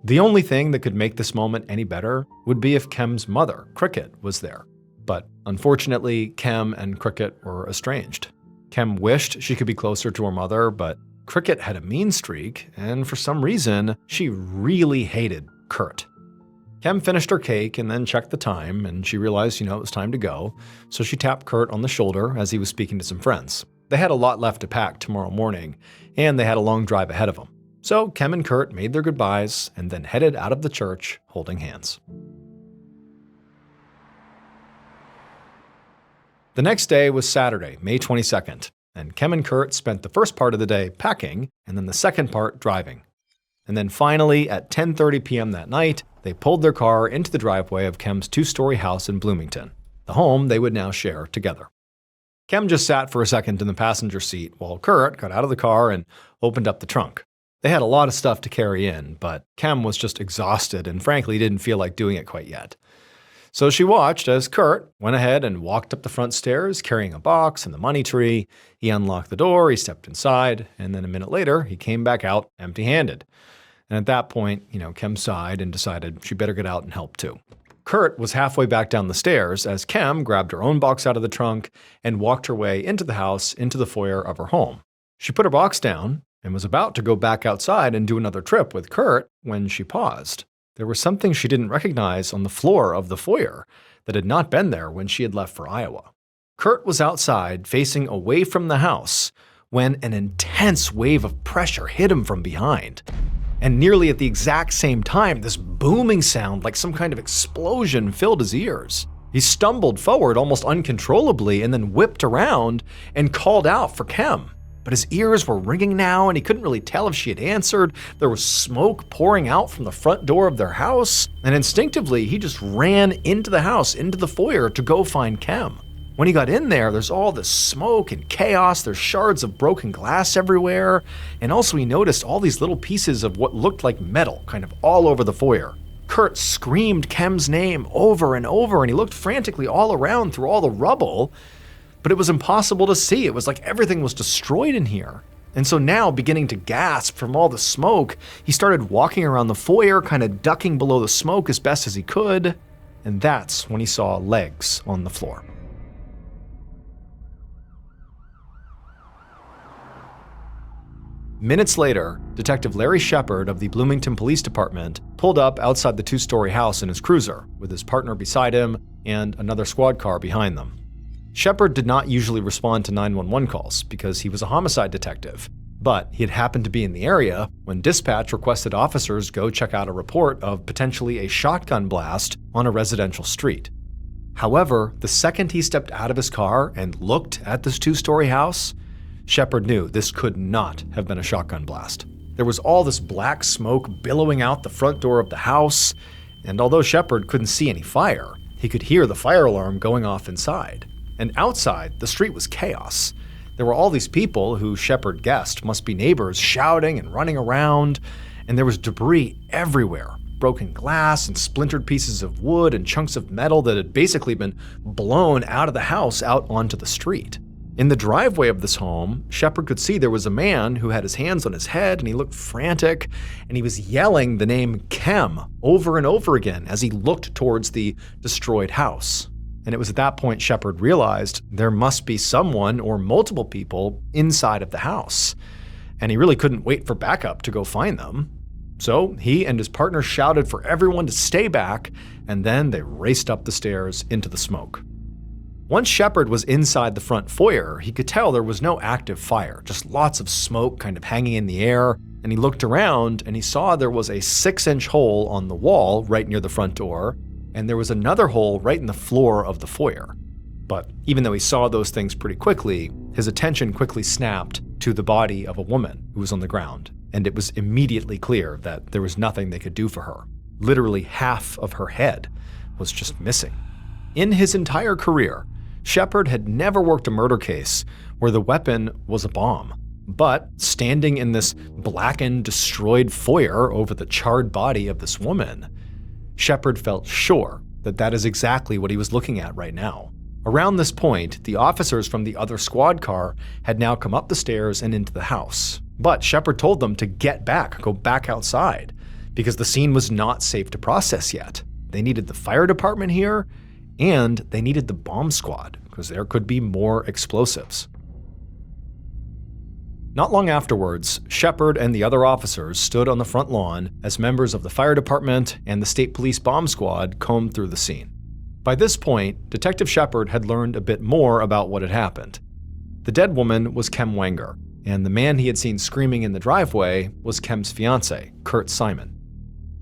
The only thing that could make this moment any better would be if Kem's mother, Cricket, was there. But unfortunately, Kem and Cricket were estranged. Kem wished she could be closer to her mother, but Cricket had a mean streak, and for some reason, she really hated Kurt. Kem finished her cake and then checked the time, and she realized, it was time to go, so she tapped Kurt on the shoulder as he was speaking to some friends. They had a lot left to pack tomorrow morning, and they had a long drive ahead of them. So Kem and Kurt made their goodbyes and then headed out of the church holding hands. The next day was Saturday, May 22nd, and Kem and Kurt spent the first part of the day packing and then the second part driving. And then finally, at 10:30 p.m. that night, they pulled their car into the driveway of Kem's two-story house in Bloomington, the home they would now share together. Kem just sat for a second in the passenger seat while Kurt got out of the car and opened up the trunk. They had a lot of stuff to carry in, but Kem was just exhausted and frankly didn't feel like doing it quite yet. So she watched as Kurt went ahead and walked up the front stairs carrying a box and the money tree. He unlocked the door, he stepped inside, and then a minute later, he came back out empty-handed. And at that point, Kem sighed and decided she better get out and help too. Kurt was halfway back down the stairs as Kem grabbed her own box out of the trunk and walked her way into the house, into the foyer of her home. She put her box down and was about to go back outside and do another trip with Kurt when she paused. There was something she didn't recognize on the floor of the foyer that had not been there when she had left for Iowa. Kurt was outside, facing away from the house, when an intense wave of pressure hit him from behind. And nearly at the exact same time, this booming sound like some kind of explosion filled his ears. He stumbled forward almost uncontrollably and then whipped around and called out for Kem. But his ears were ringing now and he couldn't really tell if she had answered. There was smoke pouring out from the front door of their house, and instinctively he just ran into the house, into the foyer to go find Kem. When he got in there, there's all this smoke and chaos, there's shards of broken glass everywhere, and also he noticed all these little pieces of what looked like metal kind of all over the foyer. Kurt screamed Kem's name over and over, and he looked frantically all around through all the rubble, but it was impossible to see. It was like everything was destroyed in here. And so now, beginning to gasp from all the smoke, he started walking around the foyer, kind of ducking below the smoke as best as he could, and that's when he saw legs on the floor. Minutes later, Detective Larry Shepard of the Bloomington Police Department pulled up outside the two-story house in his cruiser, with his partner beside him and another squad car behind them. Shepard did not usually respond to 911 calls because he was a homicide detective, but he had happened to be in the area when dispatch requested officers go check out a report of potentially a shotgun blast on a residential street. However, the second he stepped out of his car and looked at this two-story house, Shepard knew this could not have been a shotgun blast. There was all this black smoke billowing out the front door of the house, and although Shepard couldn't see any fire, he could hear the fire alarm going off inside. And outside, the street was chaos. There were all these people who Shepard guessed must be neighbors shouting and running around, and there was debris everywhere. Broken glass and splintered pieces of wood and chunks of metal that had basically been blown out of the house out onto the street. In the driveway of this home, Shepard could see there was a man who had his hands on his head and he looked frantic, and he was yelling the name Kem over and over again as he looked towards the destroyed house. And it was at that point Shepard realized there must be someone or multiple people inside of the house, and he really couldn't wait for backup to go find them. So he and his partner shouted for everyone to stay back, and then they raced up the stairs into the smoke. Once Shepard was inside the front foyer, he could tell there was no active fire, just lots of smoke kind of hanging in the air, and he looked around and he saw there was a 6-inch hole on the wall right near the front door, and there was another hole right in the floor of the foyer. But even though he saw those things pretty quickly, his attention quickly snapped to the body of a woman who was on the ground, and it was immediately clear that there was nothing they could do for her. Literally half of her head was just missing. In his entire career, Shepard had never worked a murder case where the weapon was a bomb. But standing in this blackened, destroyed foyer over the charred body of this woman, Shepard felt sure that that is exactly what he was looking at right now. Around this point, the officers from the other squad car had now come up the stairs and into the house. But Shepard told them to get back, go back outside, because the scene was not safe to process yet. They needed the fire department here, and they needed the bomb squad, because there could be more explosives. Not long afterwards, Shepard and the other officers stood on the front lawn as members of the fire department and the state police bomb squad combed through the scene. By this point, Detective Shepard had learned a bit more about what had happened. The dead woman was Kem Wenger, and the man he had seen screaming in the driveway was Kem's fiancé, Kurt Simon.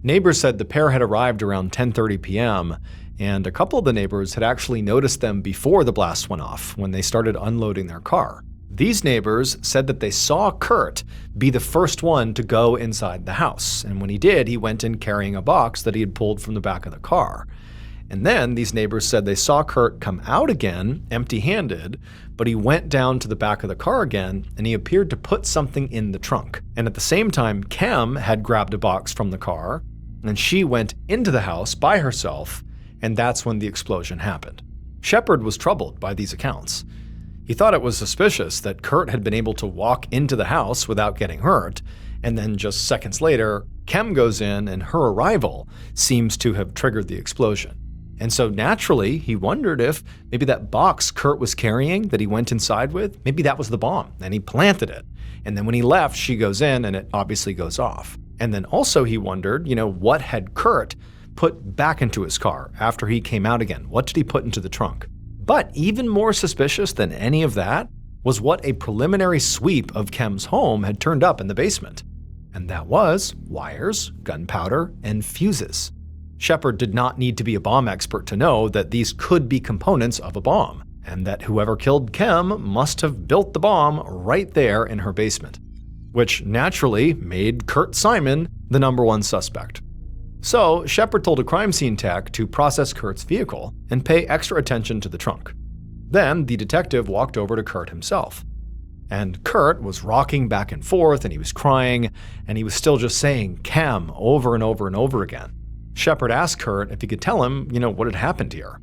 Neighbors said the pair had arrived around 10:30 p.m., and a couple of the neighbors had actually noticed them before the blast went off when they started unloading their car. These neighbors said that they saw Kurt be the first one to go inside the house, and when he did, he went in carrying a box that he had pulled from the back of the car. And then these neighbors said they saw Kurt come out again, empty-handed, but he went down to the back of the car again, and he appeared to put something in the trunk. And at the same time, Kem had grabbed a box from the car, and she went into the house by herself, and that's when the explosion happened. Shepard was troubled by these accounts. He thought it was suspicious that Kurt had been able to walk into the house without getting hurt, and then just seconds later, Kem goes in and her arrival seems to have triggered the explosion. And so naturally, he wondered if maybe that box Kurt was carrying that he went inside with, maybe that was the bomb, and he planted it. And then when he left, she goes in and it obviously goes off. And then also he wondered, what had Kurt put back into his car after he came out again? What did he put into the trunk? But even more suspicious than any of that was what a preliminary sweep of Kem's home had turned up in the basement. And that was wires, gunpowder, and fuses. Shepard did not need to be a bomb expert to know that these could be components of a bomb, and that whoever killed Kem must have built the bomb right there in her basement, which naturally made Kurt Simon the #1 suspect. So Shepard told a crime scene tech to process Kurt's vehicle and pay extra attention to the trunk. Then the detective walked over to Kurt himself. And Kurt was rocking back and forth, and he was crying, and he was still just saying Kem over and over and over again. Shepard asked Kurt if he could tell him, what had happened here.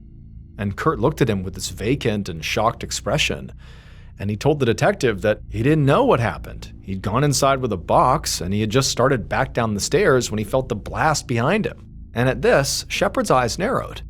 And Kurt looked at him with this vacant and shocked expression. And he told the detective that he didn't know what happened. He'd gone inside with a box, and he had just started back down the stairs when he felt the blast behind him. And at this, Shepard's eyes narrowed,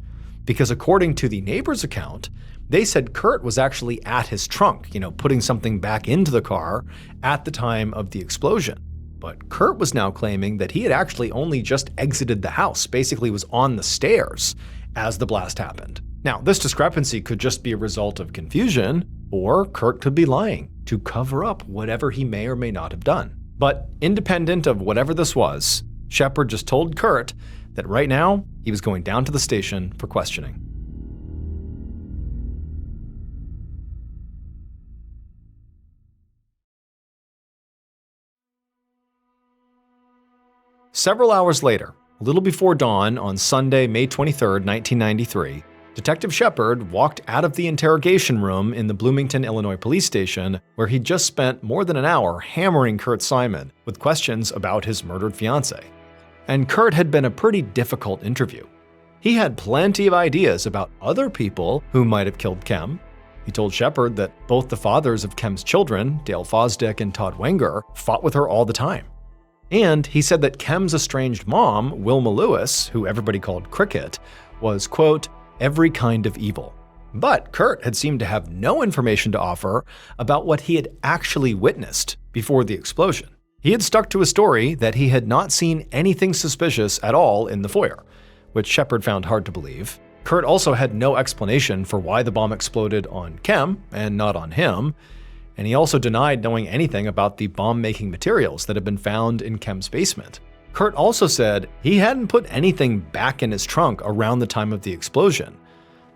because according to the neighbor's account, they said Kurt was actually at his trunk, putting something back into the car at the time of the explosion. But Kurt was now claiming that he had actually only just exited the house, basically was on the stairs as the blast happened. Now, this discrepancy could just be a result of confusion, or Kurt could be lying to cover up whatever he may or may not have done. But independent of whatever this was, Shepard just told Kurt that right now he was going down to the station for questioning. Several hours later, a little before dawn on Sunday, May 23, 1993, Detective Shepard walked out of the interrogation room in the Bloomington, Illinois police station, where he'd just spent more than an hour hammering Kurt Simon with questions about his murdered fiancée. And Kurt had been a pretty difficult interview. He had plenty of ideas about other people who might have killed Kem. He told Shepard that both the fathers of Kem's children, Dale Fosdick and Todd Wenger, fought with her all the time. And he said that Kem's estranged mom, Wilma Lewis, who everybody called Cricket, was, quote, every kind of evil. But Kurt had seemed to have no information to offer about what he had actually witnessed before the explosion. He had stuck to a story that he had not seen anything suspicious at all in the foyer, which Shepard found hard to believe. Kurt also had no explanation for why the bomb exploded on Kem and not on him, and he also denied knowing anything about the bomb-making materials that had been found in Kem's basement. Kurt also said he hadn't put anything back in his trunk around the time of the explosion,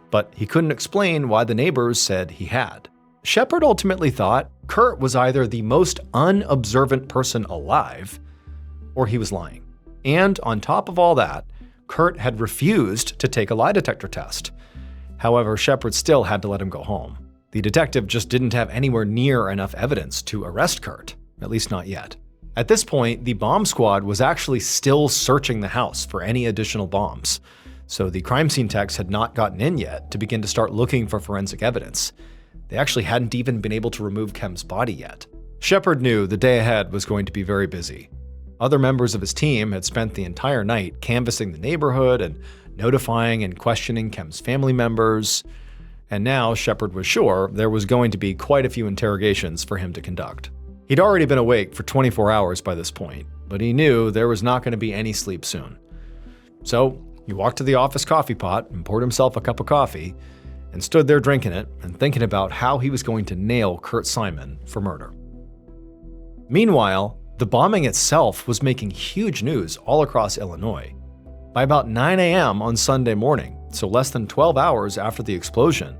but he couldn't explain why the neighbors said he had. Shepard ultimately thought Kurt was either the most unobservant person alive, or he was lying. And on top of all that, Kurt had refused to take a lie detector test. However, Shepard still had to let him go home. The detective just didn't have anywhere near enough evidence to arrest Kurt, at least not yet. At this point, the bomb squad was actually still searching the house for any additional bombs, so the crime scene techs had not gotten in yet to begin to start looking for forensic evidence. They actually hadn't even been able to remove Kem's body yet. Shepard knew the day ahead was going to be very busy. Other members of his team had spent the entire night canvassing the neighborhood and notifying and questioning Kem's family members, and now Shepard was sure there was going to be quite a few interrogations for him to conduct. He'd already been awake for 24 hours by this point, but he knew there was not going to be any sleep soon. So he walked to the office coffee pot and poured himself a cup of coffee and stood there drinking it and thinking about how he was going to nail Kurt Simon for murder. Meanwhile, the bombing itself was making huge news all across Illinois. By about 9 a.m. on Sunday morning, so less than 12 hours after the explosion,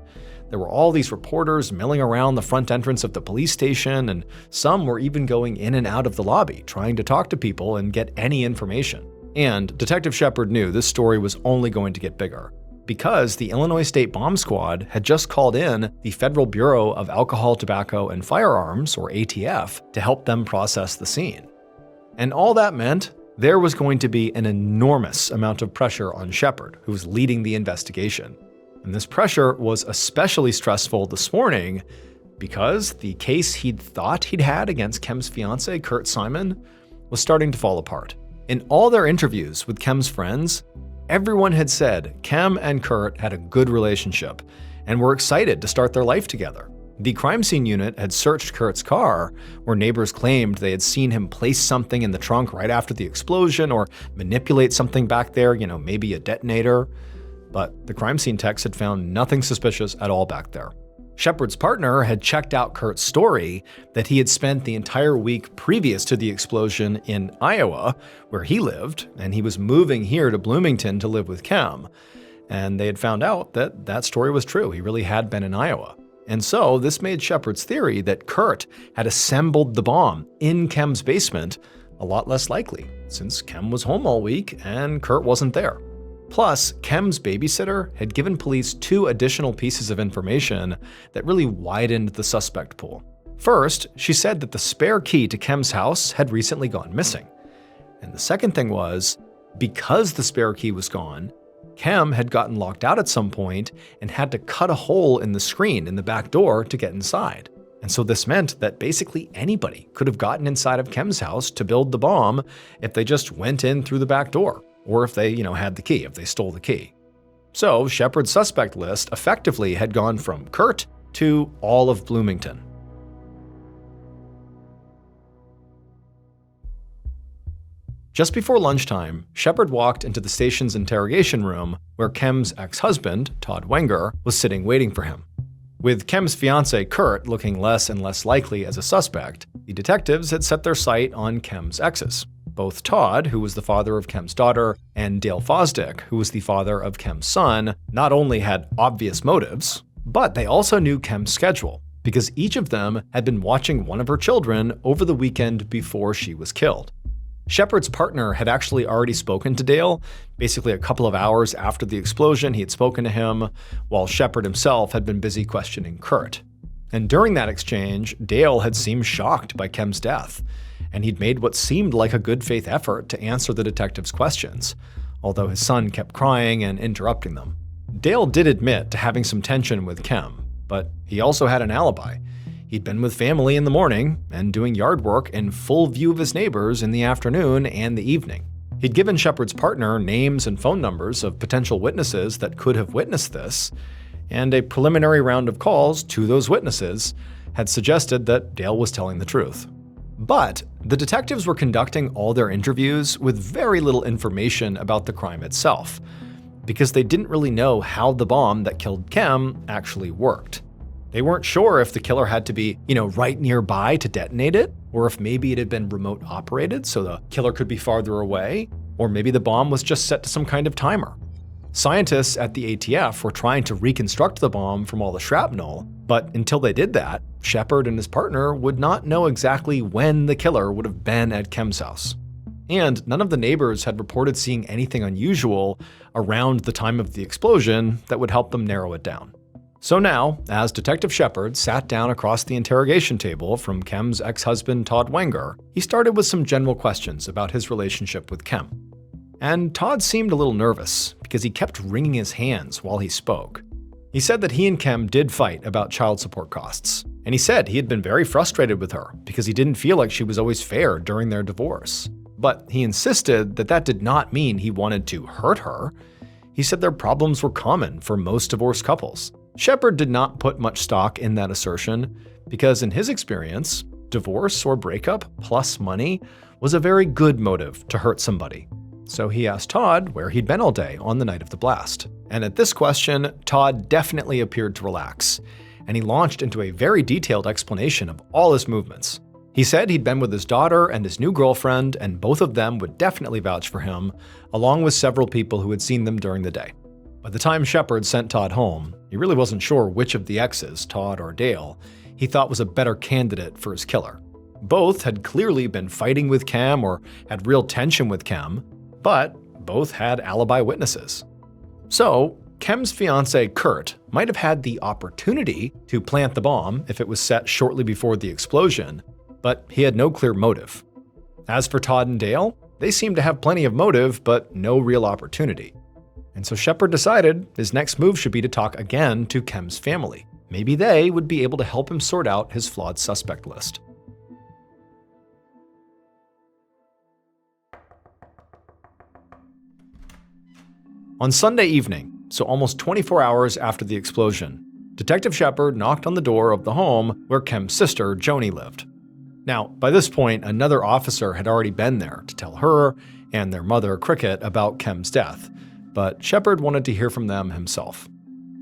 there were all these reporters milling around the front entrance of the police station, and some were even going in and out of the lobby, trying to talk to people and get any information. And Detective Shepard knew this story was only going to get bigger, because the Illinois State Bomb Squad had just called in the Federal Bureau of Alcohol, Tobacco, and Firearms, or ATF, to help them process the scene. And all that meant there was going to be an enormous amount of pressure on Shepard, who was leading the investigation. And this pressure was especially stressful this morning because the case he'd thought he'd had against Kem's fiancé, Kurt Simon, was starting to fall apart. In all their interviews with Kem's friends, everyone had said Kem and Kurt had a good relationship and were excited to start their life together. The crime scene unit had searched Kurt's car, where neighbors claimed they had seen him place something in the trunk right after the explosion or manipulate something back there, maybe a detonator. But the crime scene techs had found nothing suspicious at all back there. Shepard's partner had checked out Kurt's story that he had spent the entire week previous to the explosion in Iowa, where he lived, and he was moving here to Bloomington to live with Kem. And they had found out that that story was true. He really had been in Iowa. And so this made Shepard's theory that Kurt had assembled the bomb in Kem's basement a lot less likely, since Kem was home all week and Kurt wasn't there. Plus, Kem's babysitter had given police 2 additional pieces of information that really widened the suspect pool. First, she said that the spare key to Kem's house had recently gone missing. And the second thing was, because the spare key was gone, Kem had gotten locked out at some point and had to cut a hole in the screen in the back door to get inside. And so this meant that basically anybody could have gotten inside of Kem's house to build the bomb if they just went in through the back door, or if they, had the key, if they stole the key. So Shepard's suspect list effectively had gone from Kurt to all of Bloomington. Just before lunchtime, Shepard walked into the station's interrogation room where Kem's ex-husband, Todd Wenger, was sitting waiting for him. With Kem's fiancé, Kurt, looking less and less likely as a suspect, the detectives had set their sight on Kem's exes. Both Todd, who was the father of Kem's daughter, and Dale Fosdick, who was the father of Kem's son, not only had obvious motives, but they also knew Kem's schedule, because each of them had been watching one of her children over the weekend before she was killed. Shepard's partner had actually already spoken to Dale. Basically a couple of hours after the explosion, he had spoken to him, while Shepard himself had been busy questioning Kurt. And during that exchange, Dale had seemed shocked by Kem's death, and he'd made what seemed like a good faith effort to answer the detective's questions, although his son kept crying and interrupting them. Dale did admit to having some tension with Kem, but he also had an alibi. He'd been with family in the morning and doing yard work in full view of his neighbors in the afternoon and the evening. He'd given Shepard's partner names and phone numbers of potential witnesses that could have witnessed this, and a preliminary round of calls to those witnesses had suggested that Dale was telling the truth. But the detectives were conducting all their interviews with very little information about the crime itself, because they didn't really know how the bomb that killed Kem actually worked. They weren't sure if the killer had to be, right nearby to detonate it, or if maybe it had been remote operated so the killer could be farther away, or maybe the bomb was just set to some kind of timer. Scientists at the ATF were trying to reconstruct the bomb from all the shrapnel, but until they did that, Shepard and his partner would not know exactly when the killer would have been at Kem's house. And none of the neighbors had reported seeing anything unusual around the time of the explosion that would help them narrow it down. So now, as Detective Shepard sat down across the interrogation table from Kem's ex-husband Todd Wenger, he started with some general questions about his relationship with Kem. And Todd seemed a little nervous because he kept wringing his hands while he spoke. He said that he and Kem did fight about child support costs, and he said he had been very frustrated with her because he didn't feel like she was always fair during their divorce. But he insisted that that did not mean he wanted to hurt her. He said their problems were common for most divorced couples. Shepard did not put much stock in that assertion because in his experience, divorce or breakup plus money was a very good motive to hurt somebody. So he asked Todd where he'd been all day on the night of the blast. And at this question, Todd definitely appeared to relax, and he launched into a very detailed explanation of all his movements. He said he'd been with his daughter and his new girlfriend, and both of them would definitely vouch for him, along with several people who had seen them during the day. By the time Shepard sent Todd home, He really wasn't sure which of the exes, Todd or Dale, he thought was a better candidate for his killer. Both had clearly been fighting with Cam or had real tension with Cam, but both had alibi witnesses. So, Kem's fiancé Kurt might have had the opportunity to plant the bomb if it was set shortly before the explosion, but he had no clear motive. As for Todd and Dale, they seemed to have plenty of motive, but no real opportunity. And so Shepard decided his next move should be to talk again to Kem's family. Maybe they would be able to help him sort out his flawed suspect list. On Sunday evening, so almost 24 hours after the explosion, Detective Shepard knocked on the door of the home where Kem's sister, Joni, lived. Now, by this point, another officer had already been there to tell her and their mother, Cricket, about Kem's death, but Shepard wanted to hear from them himself.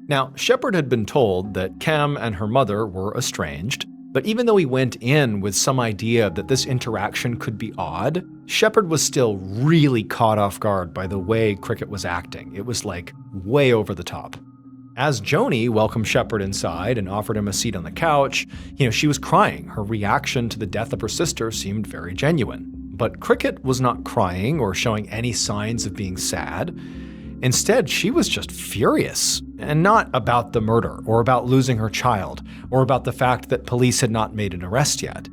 Now, Shepard had been told that Kem and her mother were estranged, but even though he went in with some idea that this interaction could be odd, Shepard was still really caught off guard by the way Cricket was acting. It was like way over the top. As Joni welcomed Shepard inside and offered him a seat on the couch, she was crying. Her reaction to the death of her sister seemed very genuine. But Cricket was not crying or showing any signs of being sad. Instead, she was just furious, and not about the murder, or about losing her child, or about the fact that police had not made an arrest yet.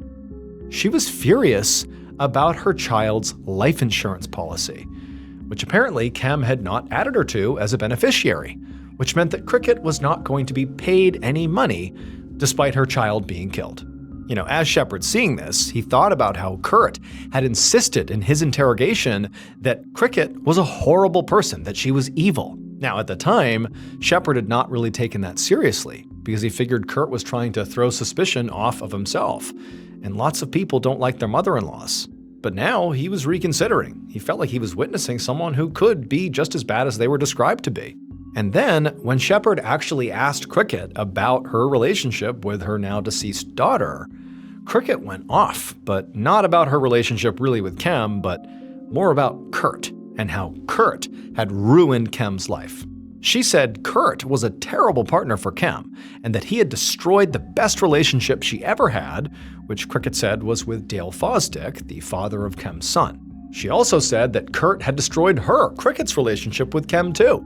She was furious about her child's life insurance policy, which apparently Kem had not added her to as a beneficiary, which meant that Cricket was not going to be paid any money despite her child being killed. As Shepard seeing this, he thought about how Kurt had insisted in his interrogation that Cricket was a horrible person, that she was evil. Now, at the time, Shepard had not really taken that seriously because he figured Kurt was trying to throw suspicion off of himself, and lots of people don't like their mother-in-laws. But now he was reconsidering. He felt like he was witnessing someone who could be just as bad as they were described to be. And then, when Shepard actually asked Cricket about her relationship with her now deceased daughter, Cricket went off, but not about her relationship really with Kem, but more about Kurt and how Kurt had ruined Kem's life. She said Kurt was a terrible partner for Kem and that he had destroyed the best relationship she ever had, which Cricket said was with Dale Fosdick, the father of Kem's son. She also said that Kurt had destroyed her, Cricket's relationship with Kem too.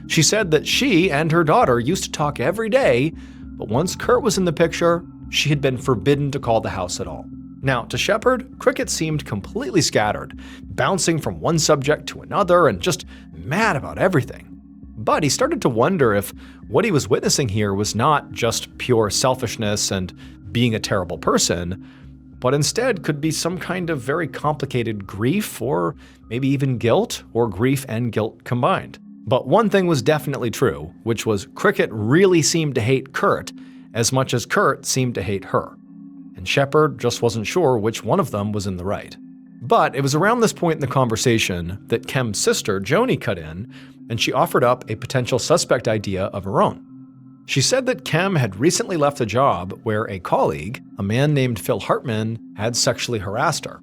She said that she and her daughter used to talk every day, but once Kurt was in the picture, she had been forbidden to call the house at all. Now, to Shepard, Cricket seemed completely scattered, bouncing from one subject to another and just mad about everything. But he started to wonder if what he was witnessing here was not just pure selfishness and being a terrible person, but instead could be some kind of very complicated grief or maybe even guilt, or grief and guilt combined. But one thing was definitely true, which was Cricket really seemed to hate Kurt as much as Kurt seemed to hate her. And Shepard just wasn't sure which one of them was in the right. But it was around this point in the conversation that Kem's sister, Joni, cut in, and she offered up a potential suspect idea of her own. She said that Kem had recently left a job where a colleague, a man named Phil Hartman, had sexually harassed her.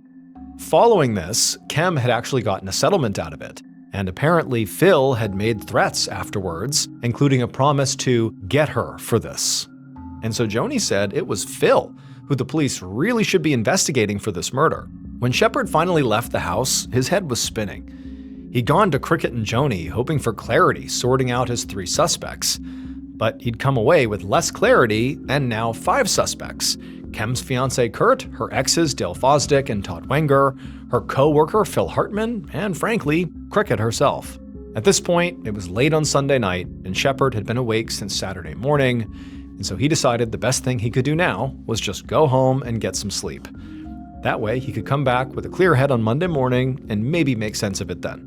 Following this, Kem had actually gotten a settlement out of it, and apparently Phil had made threats afterwards, including a promise to get her for this. And so Joni said it was Phil who the police really should be investigating for this murder. When Shepard finally left the house, his head was spinning. He'd gone to Cricket and Joni, hoping for clarity, sorting out his 3 suspects. But he'd come away with less clarity and now 5 suspects. Kem's fiancé Kurt, her exes Dale Fosdick and Todd Wenger, her co-worker Phil Hartman, and frankly, Cricket herself. At this point, it was late on Sunday night, and Shepard had been awake since Saturday morning, and so he decided the best thing he could do now was just go home and get some sleep. That way, he could come back with a clear head on Monday morning and maybe make sense of it then.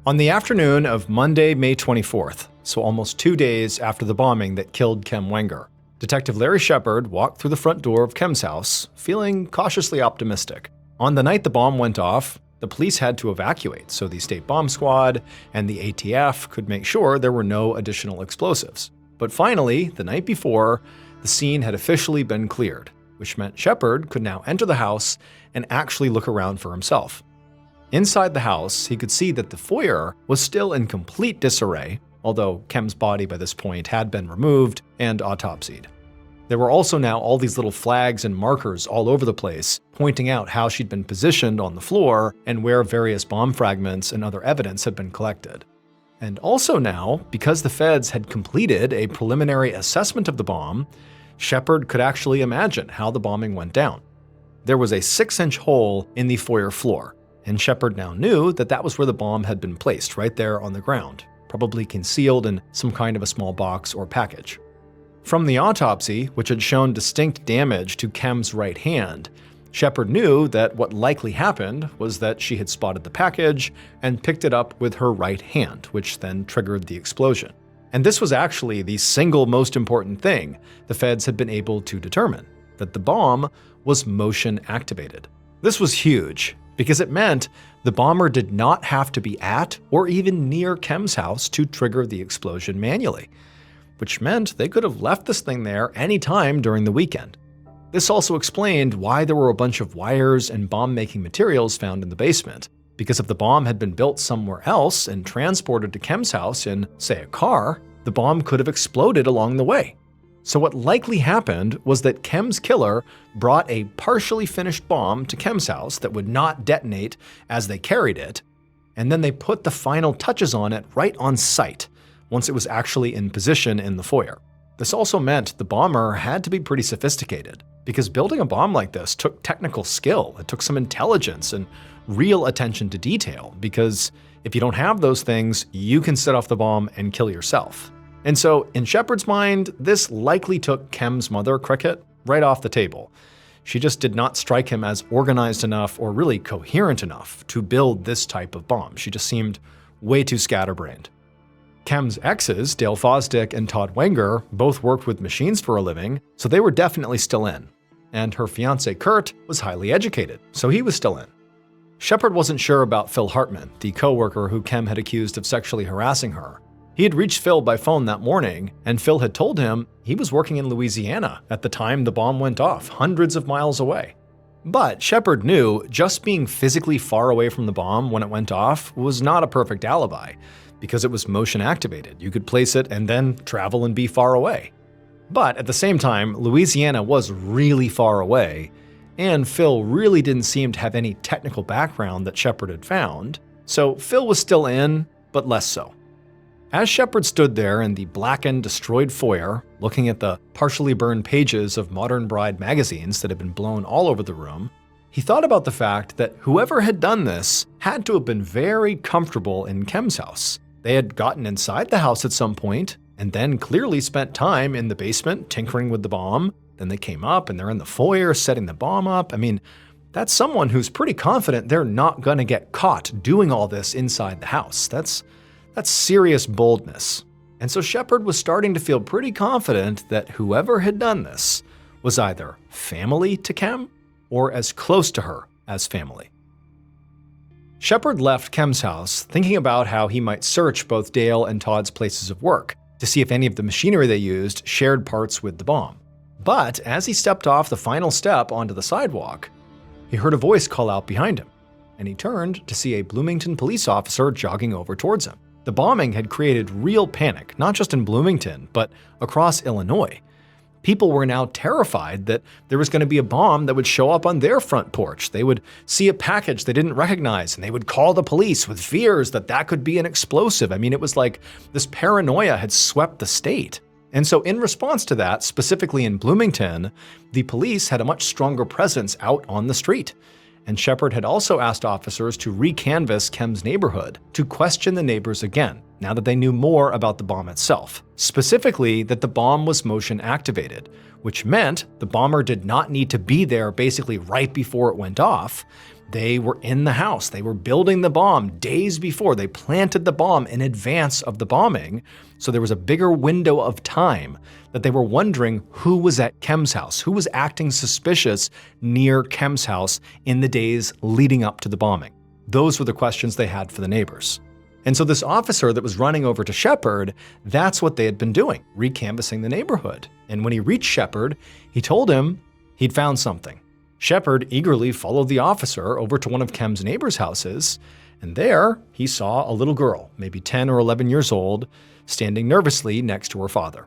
On the afternoon of Monday, May 24th, so almost 2 days after the bombing that killed Kem Wenger, Detective Larry Shepard walked through the front door of Kem's house, feeling cautiously optimistic. On the night the bomb went off, the police had to evacuate so the State Bomb Squad and the ATF could make sure there were no additional explosives. But finally, the night before, the scene had officially been cleared, which meant Shepard could now enter the house and actually look around for himself. Inside the house, he could see that the foyer was still in complete disarray, although Kem's body by this point had been removed and autopsied. There were also now all these little flags and markers all over the place, pointing out how she'd been positioned on the floor and where various bomb fragments and other evidence had been collected. And also now, because the feds had completed a preliminary assessment of the bomb, Shepard could actually imagine how the bombing went down. There was a 6-inch hole in the foyer floor, and Shepard now knew that that was where the bomb had been placed, right there on the ground, probably concealed in some kind of a small box or package. From the autopsy, which had shown distinct damage to Kem's right hand, Shepard knew that what likely happened was that she had spotted the package and picked it up with her right hand, which then triggered the explosion. And this was actually the single most important thing the feds had been able to determine, that the bomb was motion activated. This was huge, because it meant the bomber did not have to be at or even near Kem's house to trigger the explosion manually, which meant they could have left this thing there anytime during the weekend. This also explained why there were a bunch of wires and bomb-making materials found in the basement, because if the bomb had been built somewhere else and transported to Kem's house in, say, a car, the bomb could have exploded along the way. So what likely happened was that Kem's killer brought a partially finished bomb to Kem's house that would not detonate as they carried it, and then they put the final touches on it right on site, once it was actually in position in the foyer. This also meant the bomber had to be pretty sophisticated, because building a bomb like this took technical skill, it took some intelligence and real attention to detail, because if you don't have those things, you can set off the bomb and kill yourself. And so, in Shepard's mind, this likely took Kem's mother, Cricket, right off the table. She just did not strike him as organized enough or really coherent enough to build this type of bomb. She just seemed way too scatterbrained. Kem's exes, Dale Fosdick and Todd Wenger, both worked with machines for a living, so they were definitely still in. And her fiancé Kurt was highly educated, so he was still in. Shepard wasn't sure about Phil Hartman, the co-worker who Kem had accused of sexually harassing her. He had reached Phil by phone that morning, and Phil had told him he was working in Louisiana at the time the bomb went off, hundreds of miles away. But Shepard knew just being physically far away from the bomb when it went off was not a perfect alibi, because it was motion activated. You could place it and then travel and be far away. But at the same time, Louisiana was really far away, and Phil really didn't seem to have any technical background that Shepard had found, so Phil was still in, but less so. As Shepard stood there in the blackened, destroyed foyer, looking at the partially burned pages of Modern Bride magazines that had been blown all over the room, he thought about the fact that whoever had done this had to have been very comfortable in Kem's house. They had gotten inside the house at some point, and then clearly spent time in the basement tinkering with the bomb. Then they came up and they're in the foyer setting the bomb up. I mean, that's someone who's pretty confident they're not gonna get caught doing all this inside the house. That's serious boldness. And so Shepard was starting to feel pretty confident that whoever had done this was either family to Kem or as close to her as family. Shepard left Kem's house thinking about how he might search both Dale and Todd's places of work to see if any of the machinery they used shared parts with the bomb. But as he stepped off the final step onto the sidewalk, he heard a voice call out behind him, and he turned to see a Bloomington police officer jogging over towards him. The bombing had created real panic, not just in Bloomington, but across Illinois. People were now terrified that there was going to be a bomb that would show up on their front porch. They would see a package they didn't recognize, and they would call the police with fears that that could be an explosive. I mean, it was like this paranoia had swept the state. And so in response to that, specifically in Bloomington, the police had a much stronger presence out on the street. And Shepard had also asked officers to recanvass Kem's neighborhood to question the neighbors again, now that they knew more about the bomb itself. Specifically, that the bomb was motion activated, which meant the bomber did not need to be there basically right before it went off. They were in the house. They were building the bomb days before. They planted the bomb in advance of the bombing, so there was a bigger window of time that they were wondering who was at Kem's house, who was acting suspicious near Kem's house in the days leading up to the bombing. Those were the questions they had for the neighbors. And so this officer that was running over to Shepard, that's what they had been doing, recanvassing the neighborhood. And when he reached Shepard, he told him he'd found something. Shepard eagerly followed the officer over to one of Kem's neighbors' houses, and there he saw a little girl, maybe 10 or 11 years old, standing nervously next to her father.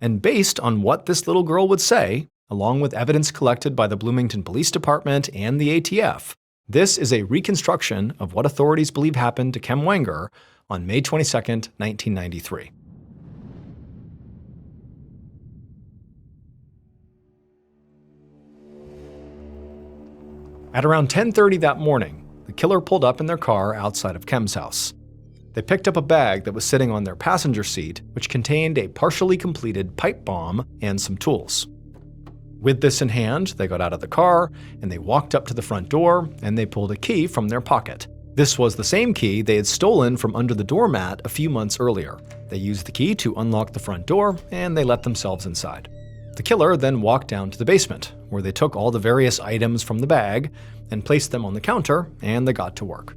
And based on what this little girl would say, along with evidence collected by the Bloomington Police Department and the ATF, this is a reconstruction of what authorities believe happened to Kem Wenger on May 22, 1993. At around 10:30 that morning, the killer pulled up in their car outside of Kem's house. They picked up a bag that was sitting on their passenger seat, which contained a partially completed pipe bomb and some tools. With this in hand, they got out of the car, and they walked up to the front door, and they pulled a key from their pocket. This was the same key they had stolen from under the doormat a few months earlier. They used the key to unlock the front door, and they let themselves inside. The killer then walked down to the basement, where they took all the various items from the bag and placed them on the counter, and they got to work.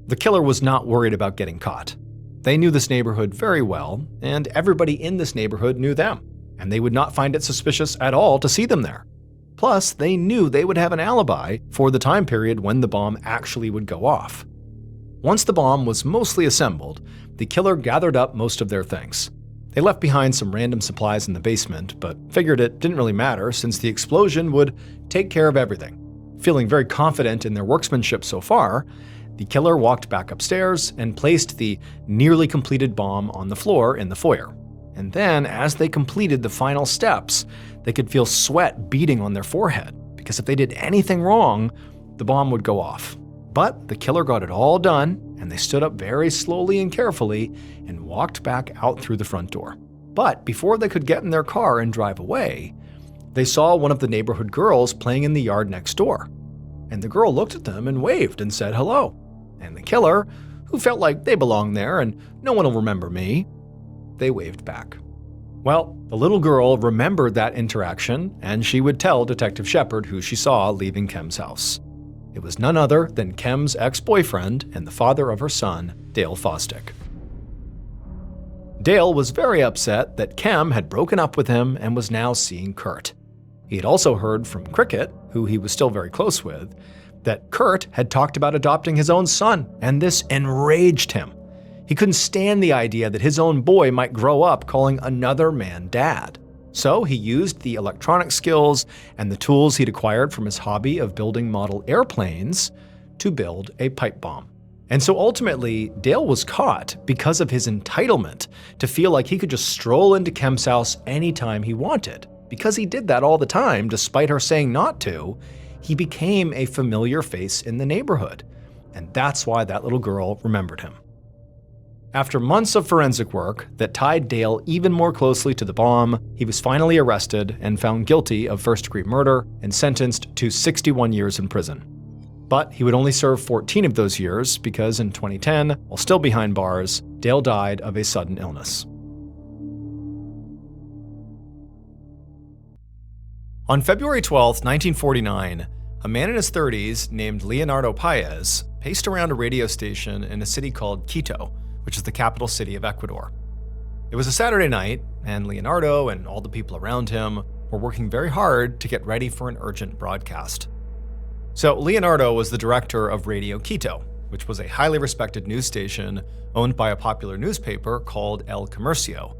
The killer was not worried about getting caught. They knew this neighborhood very well, and everybody in this neighborhood knew them, and they would not find it suspicious at all to see them there. Plus, they knew they would have an alibi for the time period when the bomb actually would go off. Once the bomb was mostly assembled, the killer gathered up most of their things. They left behind some random supplies in the basement, but figured it didn't really matter since the explosion would take care of everything. Feeling very confident in their workmanship so far, the killer walked back upstairs and placed the nearly completed bomb on the floor in the foyer. And then, as they completed the final steps, they could feel sweat beating on their forehead, because if they did anything wrong, the bomb would go off. But the killer got it all done, and they stood up very slowly and carefully and walked back out through the front door. But before they could get in their car and drive away, they saw one of the neighborhood girls playing in the yard next door. And the girl looked at them and waved and said hello. And the killer, who felt like they belonged there and no one will remember me, they waved back. Well, the little girl remembered that interaction, and she would tell Detective Shepard who she saw leaving Kem's house. It was none other than Kem's ex-boyfriend and the father of her son, Dale Fosdick. Dale was very upset that Kem had broken up with him and was now seeing Kurt. He had also heard from Cricket, who he was still very close with, that Kurt had talked about adopting his own son, and this enraged him. He couldn't stand the idea that his own boy might grow up calling another man dad. So he used the electronic skills and the tools he'd acquired from his hobby of building model airplanes to build a pipe bomb. And so ultimately, Dale was caught because of his entitlement to feel like he could just stroll into Kem's house anytime he wanted. Because he did that all the time, despite her saying not to, he became a familiar face in the neighborhood. And that's why that little girl remembered him. After months of forensic work that tied Dale even more closely to the bomb, he was finally arrested and found guilty of first-degree murder and sentenced to 61 years in prison. But he would only serve 14 of those years because in 2010, while still behind bars, Dale died of a sudden illness. On February 12, 1949, a man in his 30s named Leonardo Paez paced around a radio station in a city called Quito, which is the capital city of Ecuador. It was a Saturday night, and Leonardo and all the people around him were working very hard to get ready for an urgent broadcast. So Leonardo was the director of Radio Quito, which was a highly respected news station owned by a popular newspaper called El Comercio.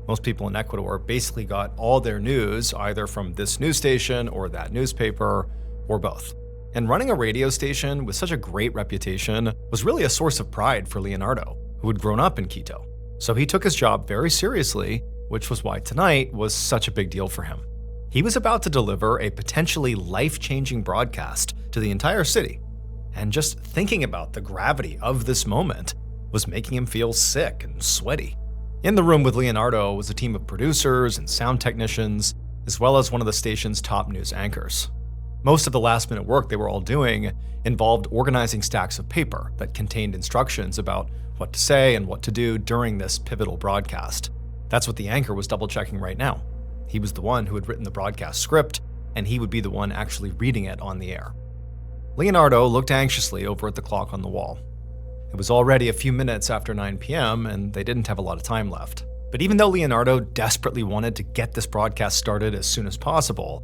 Most people in Ecuador basically got all their news either from this news station or that newspaper, or both. And running a radio station with such a great reputation was really a source of pride for Leonardo, who had grown up in Quito. So he took his job very seriously, which was why tonight was such a big deal for him. He was about to deliver a potentially life-changing broadcast to the entire city. And just thinking about the gravity of this moment was making him feel sick and sweaty. In the room with Leonardo was a team of producers and sound technicians, as well as one of the station's top news anchors. Most of the last-minute work they were all doing involved organizing stacks of paper that contained instructions about what to say and what to do during this pivotal broadcast. That's what the anchor was double-checking right now. He was the one who had written the broadcast script, and he would be the one actually reading it on the air. Leonardo looked anxiously over at the clock on the wall. It was already a few minutes after 9 p.m., and they didn't have a lot of time left. But even though Leonardo desperately wanted to get this broadcast started as soon as possible,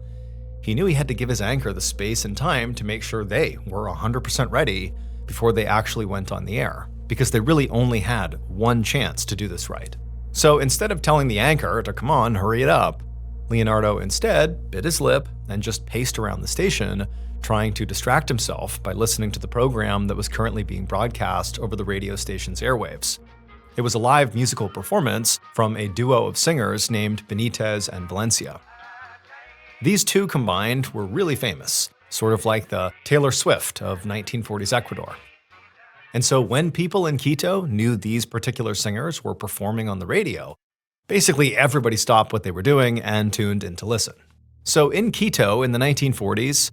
he knew he had to give his anchor the space and time to make sure they were 100% ready before they actually went on the air, because they really only had one chance to do this right. So instead of telling the anchor to come on, hurry it up, Leonardo instead bit his lip and just paced around the station, trying to distract himself by listening to the program that was currently being broadcast over the radio station's airwaves. It was a live musical performance from a duo of singers named Benitez and Valencia. These two combined were really famous, sort of like the Taylor Swift of 1940s Ecuador. And so when people in Quito knew these particular singers were performing on the radio, basically everybody stopped what they were doing and tuned in to listen. So in Quito in the 1940s,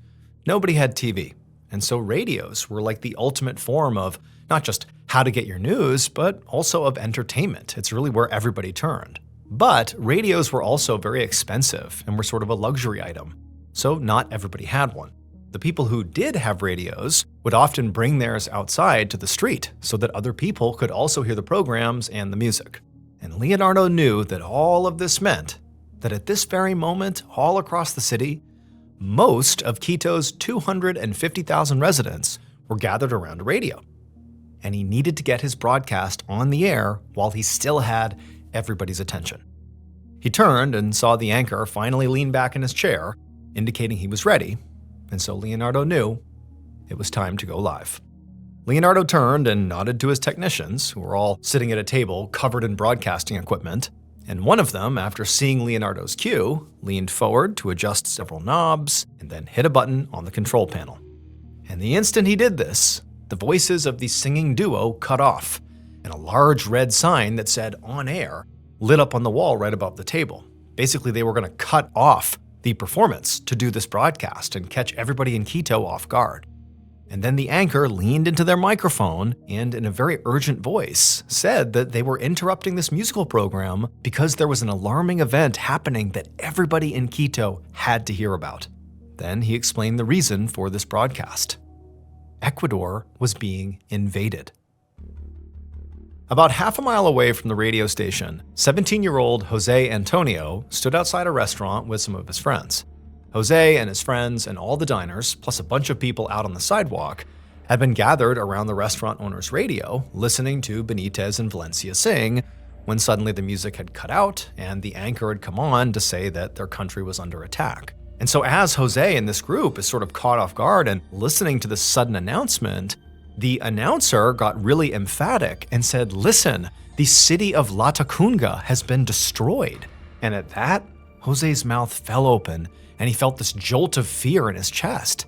nobody had TV. And so radios were like the ultimate form of not just how to get your news, but also of entertainment. It's really where everybody turned. But radios were also very expensive and were sort of a luxury item, so not everybody had one. The people who did have radios would often bring theirs outside to the street so that other people could also hear the programs and the music. And Leonardo knew that all of this meant that at this very moment, all across the city, most of Quito's 250,000 residents were gathered around a radio. And he needed to get his broadcast on the air while he still had everybody's attention. He turned and saw the anchor finally lean back in his chair, indicating he was ready, and so Leonardo knew it was time to go live. Leonardo turned and nodded to his technicians, who were all sitting at a table covered in broadcasting equipment, and one of them, after seeing Leonardo's cue, leaned forward to adjust several knobs and then hit a button on the control panel. And the instant he did this, the voices of the singing duo cut off, and a large red sign that said "on air" lit up on the wall right above the table. Basically, they were going to cut off the performance to do this broadcast and catch everybody in Quito off guard. And then the anchor leaned into their microphone and, in a very urgent voice, said that they were interrupting this musical program because there was an alarming event happening that everybody in Quito had to hear about. Then he explained the reason for this broadcast. Ecuador was being invaded. About half a mile away from the radio station, 17-year-old Jose Antonio stood outside a restaurant with some of his friends. Jose and his friends and all the diners, plus a bunch of people out on the sidewalk, had been gathered around the restaurant owner's radio, listening to Benitez and Valencia sing, when suddenly the music had cut out and the anchor had come on to say that their country was under attack. And so as Jose and this group is sort of caught off guard and listening to this sudden announcement, the announcer got really emphatic and said, "Listen, the city of Latacunga has been destroyed." And at that, Jose's mouth fell open and he felt this jolt of fear in his chest.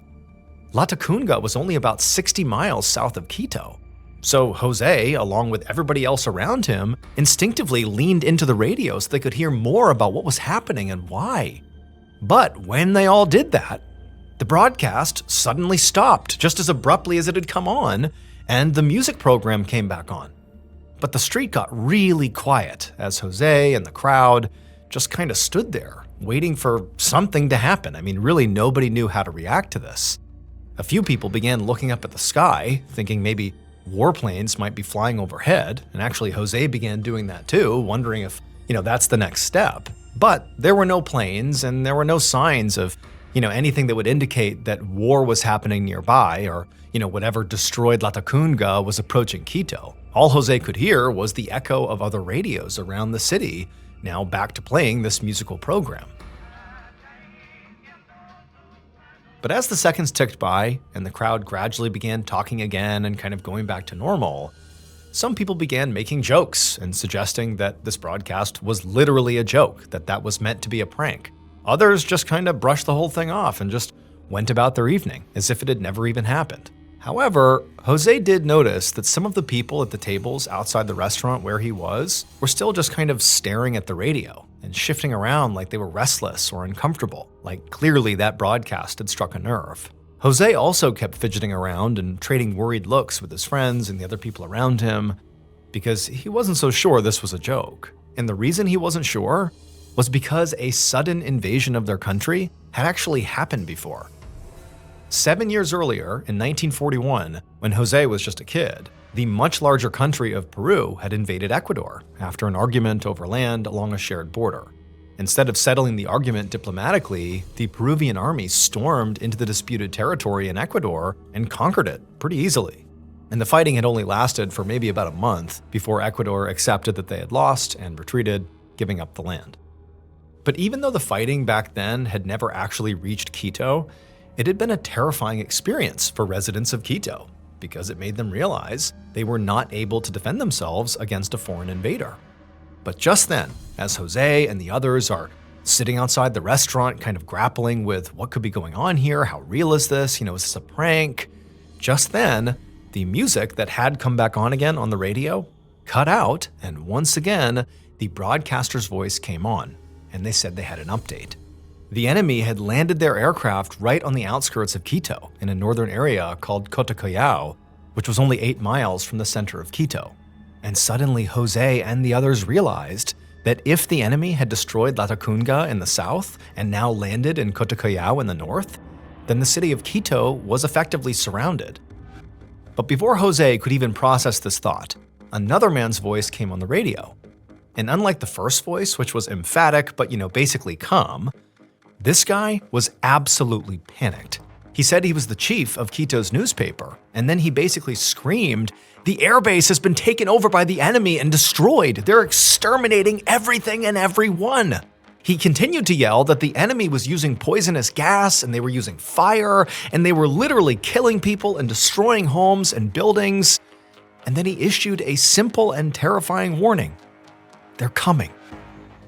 Latacunga was only about 60 miles south of Quito. So Jose, along with everybody else around him, instinctively leaned into the radio so they could hear more about what was happening and why. But when they all did that, the broadcast suddenly stopped just as abruptly as it had come on, and the music program came back on. But the street got really quiet as Jose and the crowd just kind of stood there, waiting for something to happen. I mean, really nobody knew how to react to this. A few people began looking up at the sky, thinking maybe warplanes might be flying overhead, and actually Jose began doing that too, wondering if, that's the next step. But there were no planes, and there were no signs of anything that would indicate that war was happening nearby or, whatever destroyed Latacunga was approaching Quito. All Jose could hear was the echo of other radios around the city, now back to playing this musical program. But as the seconds ticked by and the crowd gradually began talking again and kind of going back to normal, some people began making jokes and suggesting that this broadcast was literally a joke, that was meant to be a prank. Others just kind of brushed the whole thing off and just went about their evening as if it had never even happened. However, Jose did notice that some of the people at the tables outside the restaurant where he was were still just kind of staring at the radio and shifting around like they were restless or uncomfortable, like clearly that broadcast had struck a nerve. Jose also kept fidgeting around and trading worried looks with his friends and the other people around him because he wasn't so sure this was a joke. And the reason he wasn't sure was because a sudden invasion of their country had actually happened before. 7 years earlier, in 1941, when Jose was just a kid, the much larger country of Peru had invaded Ecuador after an argument over land along a shared border. Instead of settling the argument diplomatically, the Peruvian army stormed into the disputed territory in Ecuador and conquered it pretty easily. And the fighting had only lasted for maybe about a month before Ecuador accepted that they had lost and retreated, giving up the land. But even though the fighting back then had never actually reached Quito, it had been a terrifying experience for residents of Quito because it made them realize they were not able to defend themselves against a foreign invader. But just then, as Jose and the others are sitting outside the restaurant kind of grappling with what could be going on here, how real is this, is this a prank? Just then, the music that had come back on again on the radio cut out, and once again, the broadcaster's voice came on, and they said they had an update. The enemy had landed their aircraft right on the outskirts of Quito in a northern area called Cotocollao, which was only 8 miles from the center of Quito. And suddenly Jose and the others realized that if the enemy had destroyed Latacunga in the south and now landed in Cotocollao in the north, then the city of Quito was effectively surrounded. But before Jose could even process this thought, another man's voice came on the radio. And unlike the first voice, which was emphatic but basically calm, this guy was absolutely panicked. He said he was the chief of Quito's newspaper, and then he basically screamed, "The airbase has been taken over by the enemy and destroyed. They're exterminating everything and everyone." He continued to yell that the enemy was using poisonous gas and they were using fire and they were literally killing people and destroying homes and buildings. And then he issued a simple and terrifying warning. They're coming.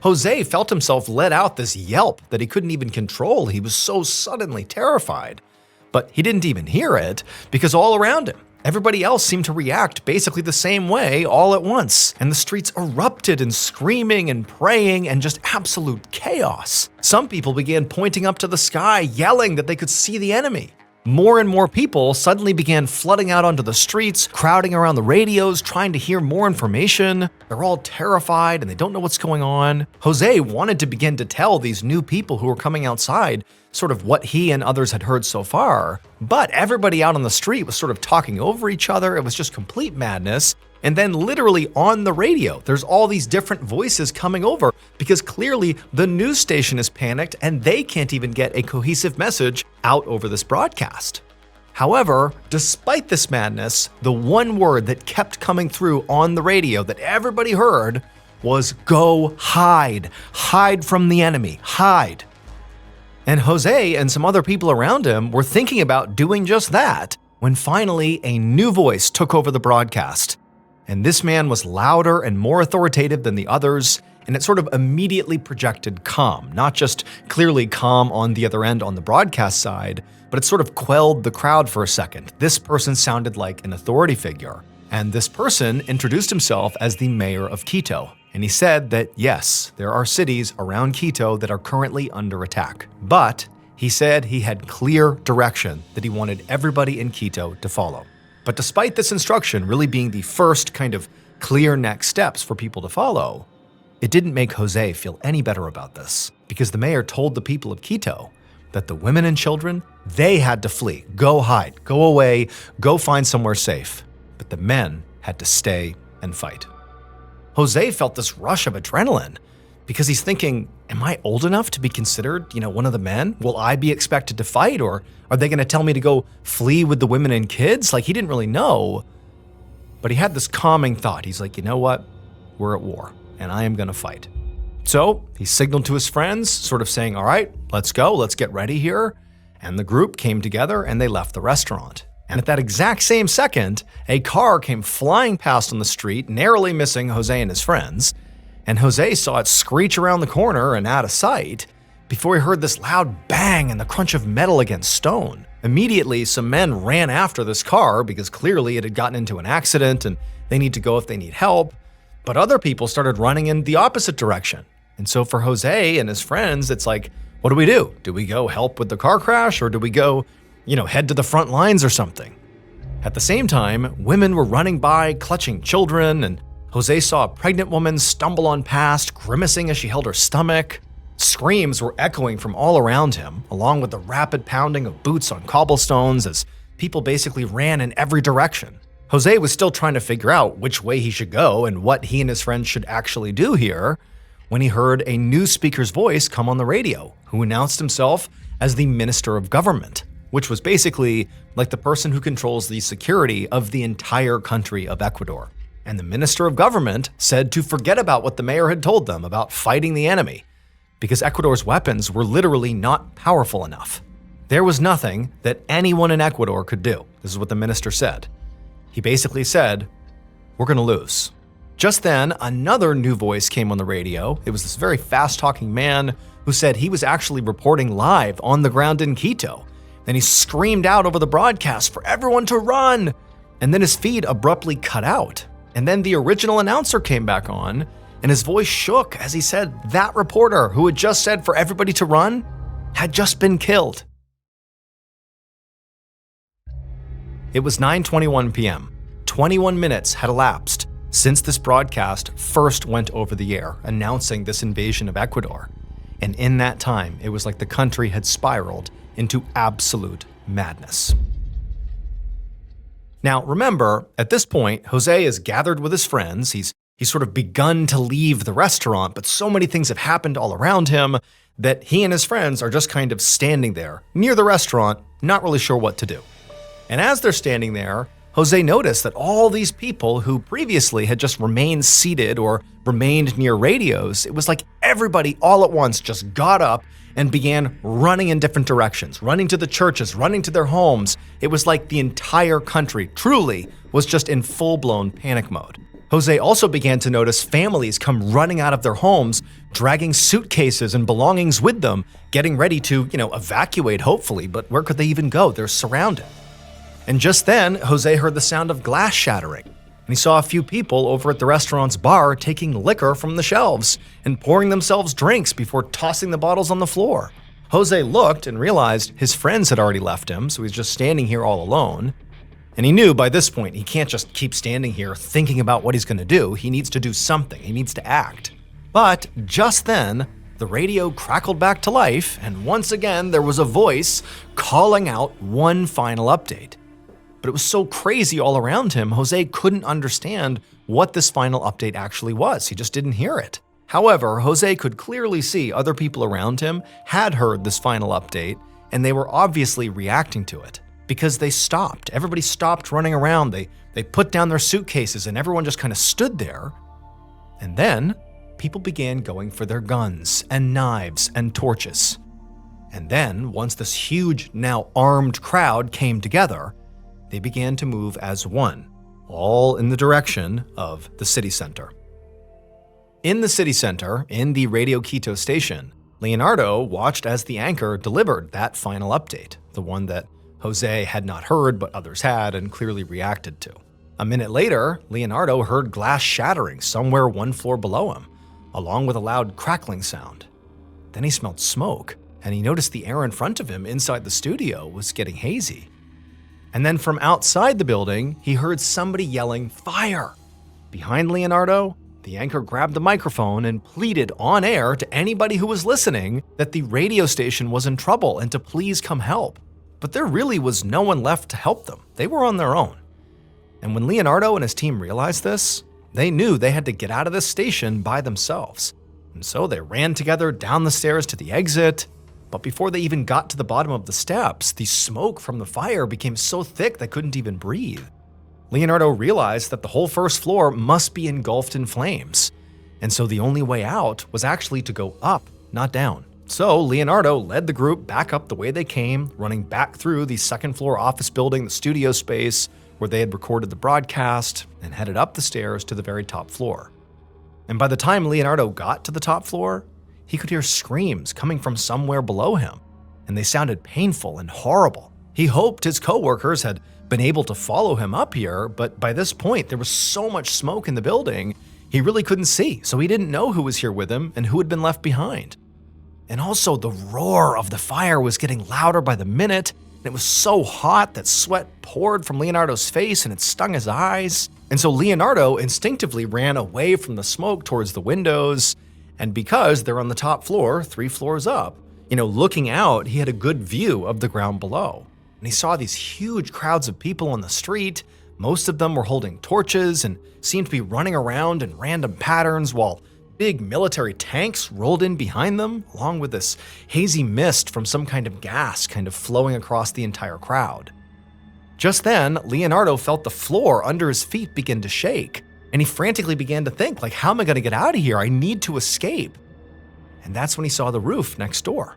Jose felt himself let out this yelp that he couldn't even control. He was so suddenly terrified. But he didn't even hear it because all around him, everybody else seemed to react basically the same way all at once. And the streets erupted in screaming and praying and just absolute chaos. Some people began pointing up to the sky, yelling that they could see the enemy. More and more people suddenly began flooding out onto the streets, crowding around the radios, trying to hear more information. They're all terrified and they don't know what's going on. Jose wanted to begin to tell these new people who were coming outside sort of what he and others had heard so far, but everybody out on the street was sort of talking over each other. It was just complete madness. And then literally on the radio, there's all these different voices coming over because clearly the news station is panicked and they can't even get a cohesive message out over this broadcast. However, despite this madness, the one word that kept coming through on the radio that everybody heard was "Go hide. Hide from the enemy. Hide." And Jose and some other people around him were thinking about doing just that when finally a new voice took over the broadcast. And this man was louder and more authoritative than the others, and it sort of immediately projected calm, not just clearly calm on the other end on the broadcast side, but it sort of quelled the crowd for a second. This person sounded like an authority figure, and this person introduced himself as the mayor of Quito. And he said that yes, there are cities around Quito that are currently under attack, but he said he had clear direction that he wanted everybody in Quito to follow. But despite this instruction really being the first kind of clear next steps for people to follow, it didn't make Jose feel any better about this, because the mayor told the people of Quito that the women and children, they had to flee, go hide, go away, go find somewhere safe. But the men had to stay and fight. Jose felt this rush of adrenaline because he's thinking, am I old enough to be considered, one of the men? Will I be expected to fight, or are they going to tell me to go flee with the women and kids? Like, he didn't really know, but he had this calming thought. He's like, you know what? We're at war and I am going to fight. So he signaled to his friends, sort of saying, all right, let's go, let's get ready here. And the group came together and they left the restaurant. And at that exact same second, a car came flying past on the street, narrowly missing Jose and his friends. And Jose saw it screech around the corner and out of sight before he heard this loud bang and the crunch of metal against stone. Immediately, some men ran after this car because clearly it had gotten into an accident and they need to go if they need help. But other people started running in the opposite direction. And so for Jose and his friends, it's like, what do we do? Do we go help with the car crash, or do we go, head to the front lines or something? At the same time, women were running by, clutching children, and Jose saw a pregnant woman stumble on past, grimacing as she held her stomach. Screams were echoing from all around him, along with the rapid pounding of boots on cobblestones as people basically ran in every direction. Jose was still trying to figure out which way he should go and what he and his friends should actually do here when he heard a news speaker's voice come on the radio, who announced himself as the Minister of Government, which was basically like the person who controls the security of the entire country of Ecuador. And the Minister of Government said to forget about what the mayor had told them about fighting the enemy, because Ecuador's weapons were literally not powerful enough. There was nothing that anyone in Ecuador could do. This is what the minister said. He basically said, "We're going to lose." Just then, another new voice came on the radio. It was this very fast-talking man who said he was actually reporting live on the ground in Quito. Then he screamed out over the broadcast for everyone to run. And then his feed abruptly cut out. And then the original announcer came back on, and his voice shook as he said that reporter who had just said for everybody to run had just been killed. It was 9:21 p.m. 21 minutes had elapsed since this broadcast first went over the air, announcing this invasion of Ecuador. And in that time, it was like the country had spiraled into absolute madness. Now, remember, at this point, Jose is gathered with his friends. He's sort of begun to leave the restaurant, but so many things have happened all around him that he and his friends are just kind of standing there near the restaurant, not really sure what to do. And as they're standing there, Jose noticed that all these people who previously had just remained seated or remained near radios, it was like everybody all at once just got up and began running in different directions, running to the churches, running to their homes. It was like the entire country truly was just in full-blown panic mode. Jose also began to notice families come running out of their homes, dragging suitcases and belongings with them, getting ready to, evacuate hopefully, but where could they even go? They're surrounded. And just then, Jose heard the sound of glass shattering, and he saw a few people over at the restaurant's bar taking liquor from the shelves and pouring themselves drinks before tossing the bottles on the floor. Jose looked and realized his friends had already left him, so he's just standing here all alone. And he knew by this point he can't just keep standing here thinking about what he's going to do. He needs to do something. He needs to act. But just then, the radio crackled back to life, and once again there was a voice calling out one final update. But it was so crazy all around him, Jose couldn't understand what this final update actually was. He just didn't hear it. However, Jose could clearly see other people around him had heard this final update, and they were obviously reacting to it because they stopped. Everybody stopped running around. They put down their suitcases, and everyone just kind of stood there. And then people began going for their guns and knives and torches. And then, once this huge, now armed crowd came together, they began to move as one, all in the direction of the city center. In the city center, in the Radio Quito station, Leonardo watched as the anchor delivered that final update, the one that Jose had not heard but others had and clearly reacted to. A minute later, Leonardo heard glass shattering somewhere one floor below him, along with a loud crackling sound. Then he smelled smoke, and he noticed the air in front of him inside the studio was getting hazy. And then from outside the building, he heard somebody yelling, "Fire!" Behind Leonardo, the anchor grabbed the microphone and pleaded on air to anybody who was listening that the radio station was in trouble and to please come help. But there really was no one left to help them. They were on their own. And when Leonardo and his team realized this, they knew they had to get out of this station by themselves. And so they ran together down the stairs to the exit. But before they even got to the bottom of the steps, the smoke from the fire became so thick they couldn't even breathe. Leonardo realized that the whole first floor must be engulfed in flames. And so the only way out was actually to go up, not down. So Leonardo led the group back up the way they came, running back through the second floor office building, the studio space where they had recorded the broadcast, and headed up the stairs to the very top floor. And by the time Leonardo got to the top floor, he could hear screams coming from somewhere below him, and they sounded painful and horrible. He hoped his coworkers had been able to follow him up here, but by this point there was so much smoke in the building, he really couldn't see, so he didn't know who was here with him and who had been left behind. And also the roar of the fire was getting louder by the minute, and it was so hot that sweat poured from Leonardo's face and it stung his eyes. And so Leonardo instinctively ran away from the smoke towards the windows. And because they're on the top floor, 3 floors up, looking out, he had a good view of the ground below. And he saw these huge crowds of people on the street, Most of them were holding torches and seemed to be running around in random patterns while big military tanks rolled in behind them, along with this hazy mist from some kind of gas kind of flowing across the entire crowd. Just then, Leonardo felt the floor under his feet begin to shake, and he frantically began to think, like, how am I going to get out of here? I need to escape. And that's when he saw the roof next door.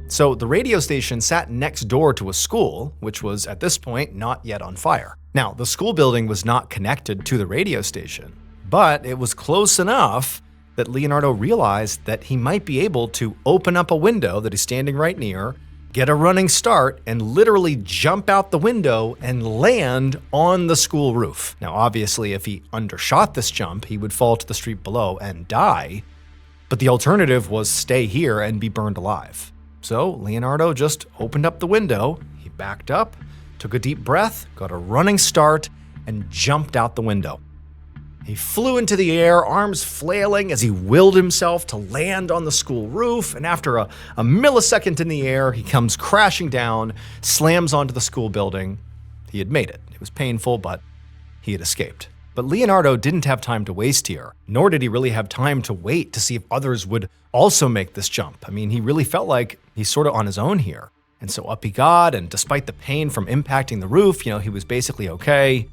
So the radio station sat next door to a school, which was at this point not yet on fire. Now, the school building was not connected to the radio station, but it was close enough that Leonardo realized that he might be able to open up a window that he's standing right near, get a running start, and literally jump out the window and land on the school roof. Now, obviously, if he undershot this jump, he would fall to the street below and die, but the alternative was stay here and be burned alive. So Leonardo just opened up the window, he backed up, took a deep breath, got a running start, and jumped out the window. He flew into the air, arms flailing as he willed himself to land on the school roof, and after a millisecond in the air, he comes crashing down, slams onto the school building. He had made it. It was painful, but he had escaped. But Leonardo didn't have time to waste here, nor did he really have time to wait to see if others would also make this jump. I mean, he really felt like he's sort of on his own here. And so up he got, and despite the pain from impacting the roof, he was basically okay.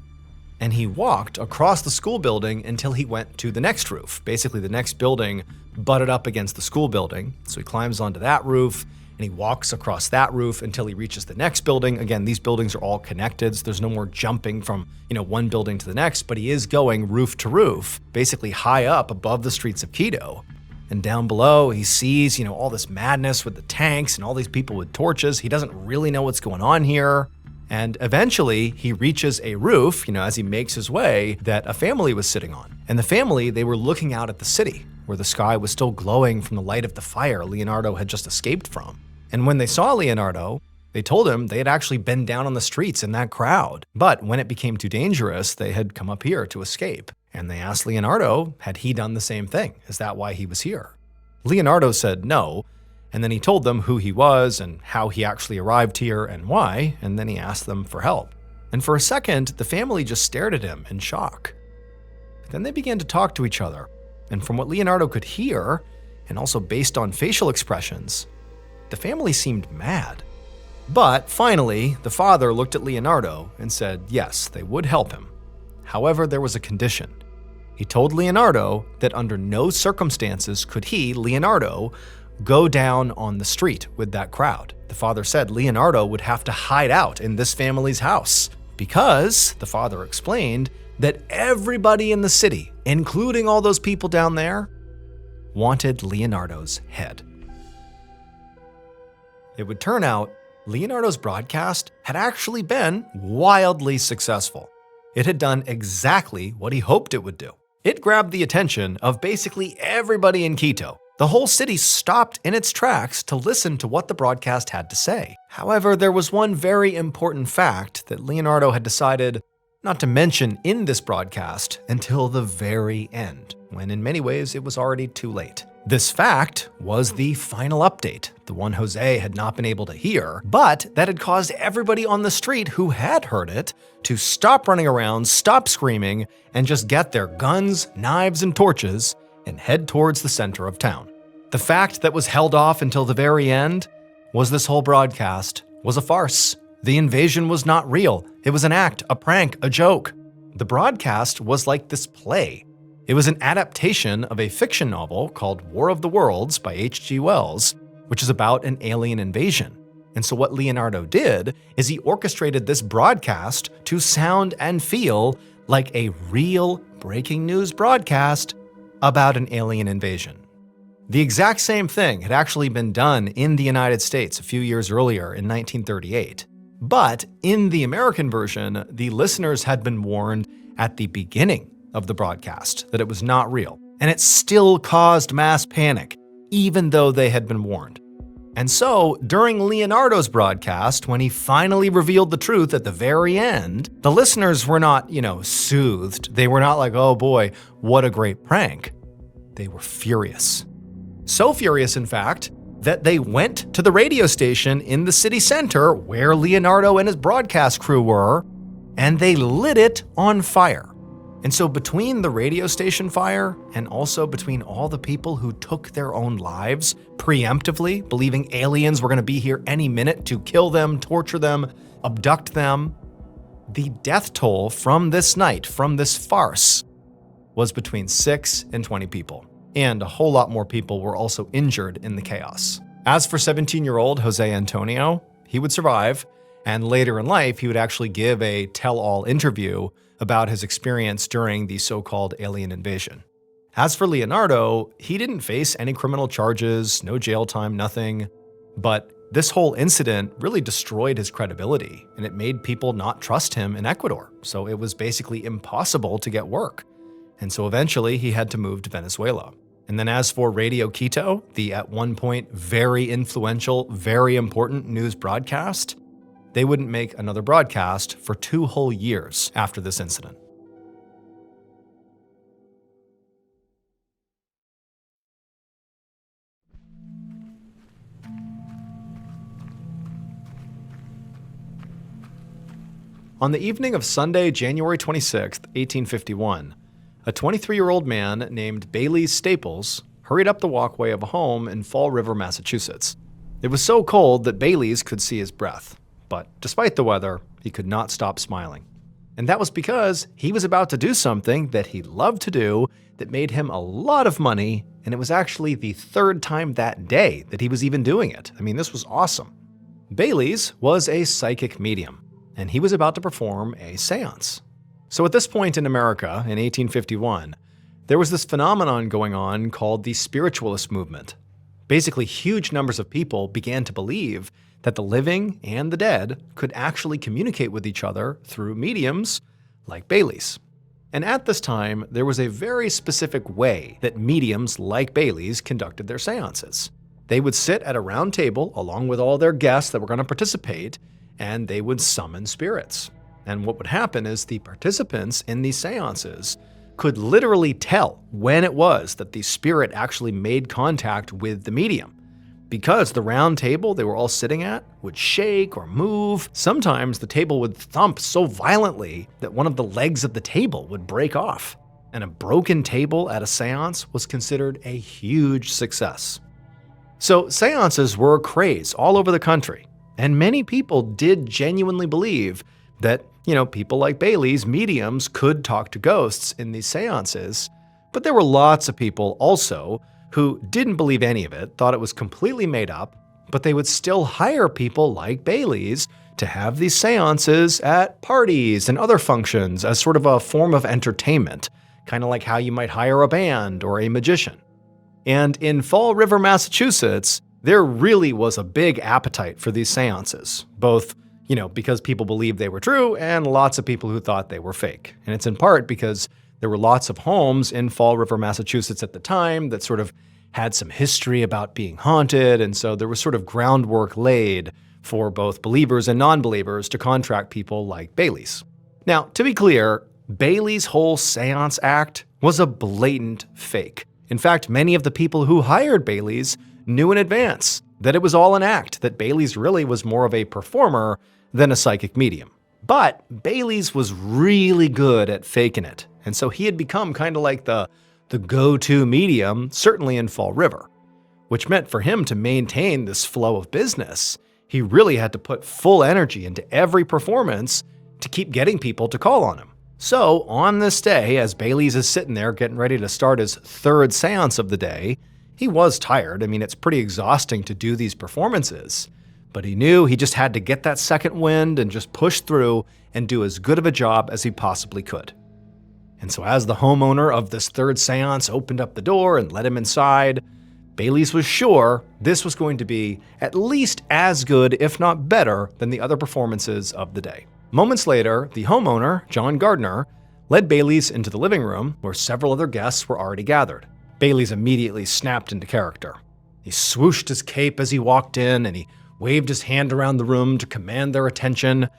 And he walked across the school building until he went to the next roof. Basically, the next building butted up against the school building. So he climbs onto that roof, and he walks across that roof until he reaches the next building. Again, these buildings are all connected, so there's no more jumping from, one building to the next, but he is going roof to roof, basically high up above the streets of Quito. And down below, he sees, all this madness with the tanks and all these people with torches. He doesn't really know what's going on here. And eventually, he reaches a roof, as he makes his way, that a family was sitting on. And the family, they were looking out at the city, where the sky was still glowing from the light of the fire Leonardo had just escaped from. And when they saw Leonardo, they told him they had actually been down on the streets in that crowd. But when it became too dangerous, they had come up here to escape. And they asked Leonardo, had he done the same thing? Is that why he was here? Leonardo said no. And then he told them who he was and how he actually arrived here and why, and then he asked them for help. And for a second, the family just stared at him in shock. But then they began to talk to each other, and from what Leonardo could hear, and also based on facial expressions, the family seemed mad. But finally, the father looked at Leonardo and said yes, they would help him. However, there was a condition. He told Leonardo that under no circumstances could he, Leonardo, go down on the street with that crowd. The father said Leonardo would have to hide out in this family's house because, the father explained, that everybody in the city, including all those people down there, wanted Leonardo's head. It would turn out Leonardo's broadcast had actually been wildly successful. It had done exactly what he hoped it would do. It grabbed the attention of basically everybody in Quito. The whole city stopped in its tracks to listen to what the broadcast had to say. However, there was one very important fact that Leonardo had decided not to mention in this broadcast until the very end, when in many ways it was already too late. This fact was the final update, the one Jose had not been able to hear, but that had caused everybody on the street who had heard it to stop running around, stop screaming, and just get their guns, knives, and torches and head towards the center of town. The fact that was held off until the very end was this whole broadcast was a farce. The invasion was not real. It was an act, a prank, a joke. The broadcast was like this play. It was an adaptation of a fiction novel called War of the Worlds by H.G. Wells, which is about an alien invasion. And so what Leonardo did is he orchestrated this broadcast to sound and feel like a real breaking news broadcast about an alien invasion. The exact same thing had actually been done in the United States a few years earlier in 1938. But in the American version, the listeners had been warned at the beginning of the broadcast that it was not real, and it still caused mass panic, even though they had been warned. And so, during Leonardo's broadcast, when he finally revealed the truth at the very end, the listeners were not, soothed. They were not like, oh boy, what a great prank. They were furious. So furious, in fact, that they went to the radio station in the city center where Leonardo and his broadcast crew were, and they lit it on fire. And so between the radio station fire and also between all the people who took their own lives preemptively, believing aliens were going to be here any minute to kill them, torture them, abduct them, the death toll from this night, from this farce, was between 6 and 20 people. And a whole lot more people were also injured in the chaos. As for 17-year-old Jose Antonio, he would survive, and later in life, he would actually give a tell-all interview about his experience during the so-called alien invasion. As for Leonardo, he didn't face any criminal charges, no jail time, nothing. But this whole incident really destroyed his credibility, and it made people not trust him in Ecuador. So it was basically impossible to get work. And so eventually he had to move to Venezuela. And then as for Radio Quito, the at one point very influential, very important news broadcast, they wouldn't make another broadcast for 2 whole years after this incident. On the evening of Sunday, January 26, 1851, a 23-year-old man named Bailey Staples hurried up the walkway of a home in Fall River, Massachusetts. It was so cold that Bailey's could see his breath. But despite the weather, he could not stop smiling. And that was because he was about to do something that he loved to do that made him a lot of money, and it was actually the 3rd time that day that he was even doing it. I mean, this was awesome. Bailey's was a psychic medium, and he was about to perform a seance. So at this point in America, in 1851, there was this phenomenon going on called the spiritualist movement. Basically, huge numbers of people began to believe that the living and the dead could actually communicate with each other through mediums like Bailey's. And at this time, there was a very specific way that mediums like Bailey's conducted their seances. They would sit at a round table along with all their guests that were going to participate, and they would summon spirits. And what would happen is the participants in these seances could literally tell when it was that the spirit actually made contact with the medium. Because the round table they were all sitting at would shake or move, sometimes the table would thump so violently that one of the legs of the table would break off. And a broken table at a seance was considered a huge success. So seances were a craze all over the country, and many people did genuinely believe that, people like Bailey's, mediums, could talk to ghosts in these seances. But there were lots of people also who didn't believe any of it, thought it was completely made up, but they would still hire people like Bailey's to have these seances at parties and other functions as sort of a form of entertainment, kind of like how you might hire a band or a magician. And in Fall River, Massachusetts, there really was a big appetite for these seances, both, because people believed they were true and lots of people who thought they were fake. And it's in part because there were lots of homes in Fall River, Massachusetts at the time that sort of had some history about being haunted, and so there was sort of groundwork laid for both believers and non-believers to contract people like Bailey's. Now, to be clear, Bailey's whole seance act was a blatant fake. In fact, many of the people who hired Bailey's knew in advance that it was all an act, that Bailey's really was more of a performer than a psychic medium. But Bailey's was really good at faking it, and so he had become kind of like the go-to medium, certainly in Fall River, which meant for him to maintain this flow of business, he really had to put full energy into every performance to keep getting people to call on him. So on this day, as Bailey's is sitting there getting ready to start his 3rd seance of the day, he was tired. I mean, it's pretty exhausting to do these performances, but he knew he just had to get that second wind and just push through and do as good of a job as he possibly could. And so as the homeowner of this 3rd seance opened up the door and let him inside, Bailey's was sure this was going to be at least as good, if not better, than the other performances of the day. Moments later, the homeowner, John Gardner, led Bailey's into the living room where several other guests were already gathered. Bailey's immediately snapped into character. He swooshed his cape as he walked in, and he waved his hand around the room to command their attention.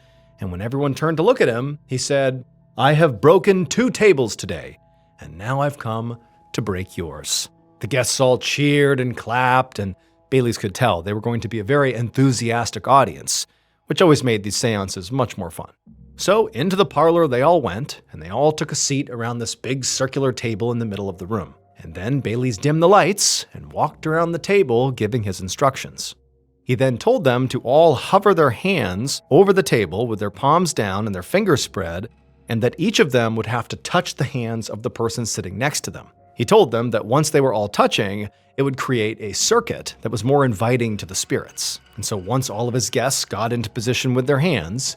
And when everyone turned to look at him, he said, "I have broken 2 tables today, and now I've come to break yours." The guests all cheered and clapped, and Bailey's could tell they were going to be a very enthusiastic audience, which always made these seances much more fun. So into the parlor they all went, and they all took a seat around this big circular table in the middle of the room. And then Bailey's dimmed the lights and walked around the table giving his instructions. He then told them to all hover their hands over the table with their palms down and their fingers spread, and that each of them would have to touch the hands of the person sitting next to them. He told them that once they were all touching, it would create a circuit that was more inviting to the spirits. And so once all of his guests got into position with their hands,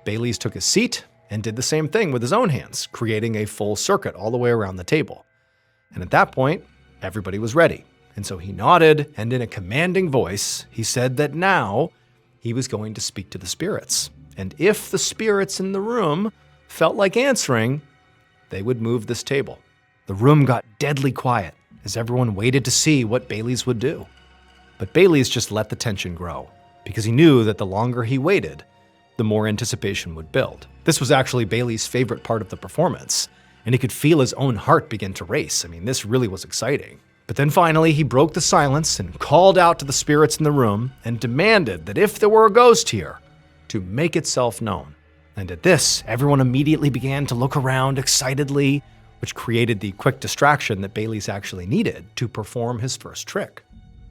Bailey's took his seat and did the same thing with his own hands, creating a full circuit all the way around the table. And at that point, everybody was ready. And so he nodded, and in a commanding voice, he said that now he was going to speak to the spirits. And if the spirits in the room felt like answering, they would move this table. The room got deadly quiet as everyone waited to see what Bailey's would do. But Bailey's just let the tension grow, because he knew that the longer he waited, the more anticipation would build. This was actually Bailey's favorite part of the performance, and he could feel his own heart begin to race. I mean, this really was exciting. But then finally, he broke the silence and called out to the spirits in the room and demanded that if there were a ghost here, to make itself known. And at this, everyone immediately began to look around excitedly, which created the quick distraction that Bailey's actually needed to perform his first trick.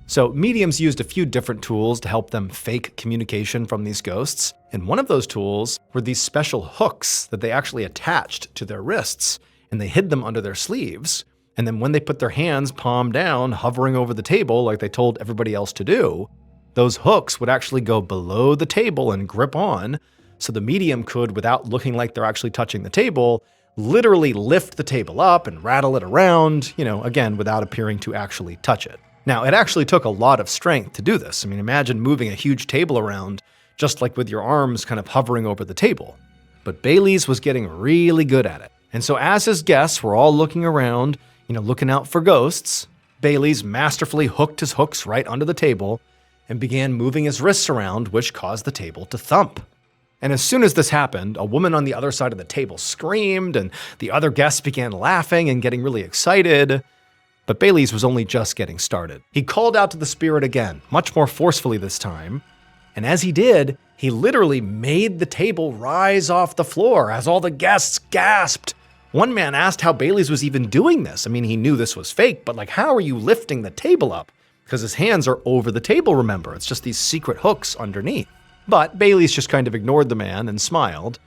So mediums used a few different tools to help them fake communication from these ghosts, and one of those tools were these special hooks that they actually attached to their wrists, and they hid them under their sleeves. And then when they put their hands palm down, hovering over the table like they told everybody else to do, those hooks would actually go below the table and grip on, so the medium could, without looking like they're actually touching the table, literally lift the table up and rattle it around, again, without appearing to actually touch it. Now, it actually took a lot of strength to do this. I mean, imagine moving a huge table around just like with your arms kind of hovering over the table. But Bailey's was getting really good at it. And so as his guests were all looking around, looking out for ghosts, Bailey's masterfully hooked his hooks right under the table and began moving his wrists around, which caused the table to thump. And as soon as this happened, a woman on the other side of the table screamed, and the other guests began laughing and getting really excited. But Bailey's was only just getting started. He called out to the spirit again, much more forcefully this time, and as he did, he literally made the table rise off the floor as all the guests gasped. One man asked how Bailey's was even doing this. I mean, he knew this was fake, but how are you lifting the table up? Because his hands are over the table, remember. It's just these secret hooks underneath. But Bailey's just kind of ignored the man and smiled.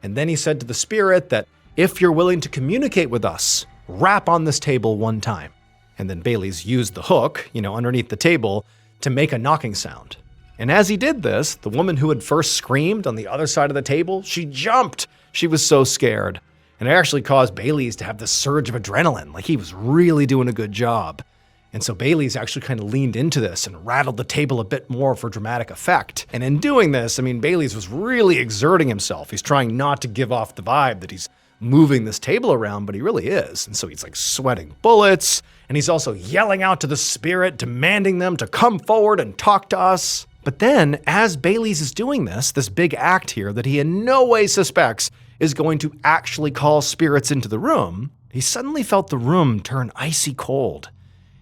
And then he said to the spirit that if you're willing to communicate with us, rap on this table one time. And then Bailey's used the hook, underneath the table to make a knocking sound. And as he did this, the woman who had first screamed on the other side of the table, she jumped. She was so scared. And it actually caused Bailey's to have this surge of adrenaline, like he was really doing a good job. And so Bailey's actually kind of leaned into this and rattled the table a bit more for dramatic effect. And in doing this, Bailey's was really exerting himself. He's trying not to give off the vibe that he's moving this table around, but he really is. And so he's sweating bullets, and he's also yelling out to the spirit, demanding them to come forward and talk to us. But then, as Bailey's is doing this big act here that he in no way suspects is going to actually call spirits into the room, he suddenly felt the room turn icy cold,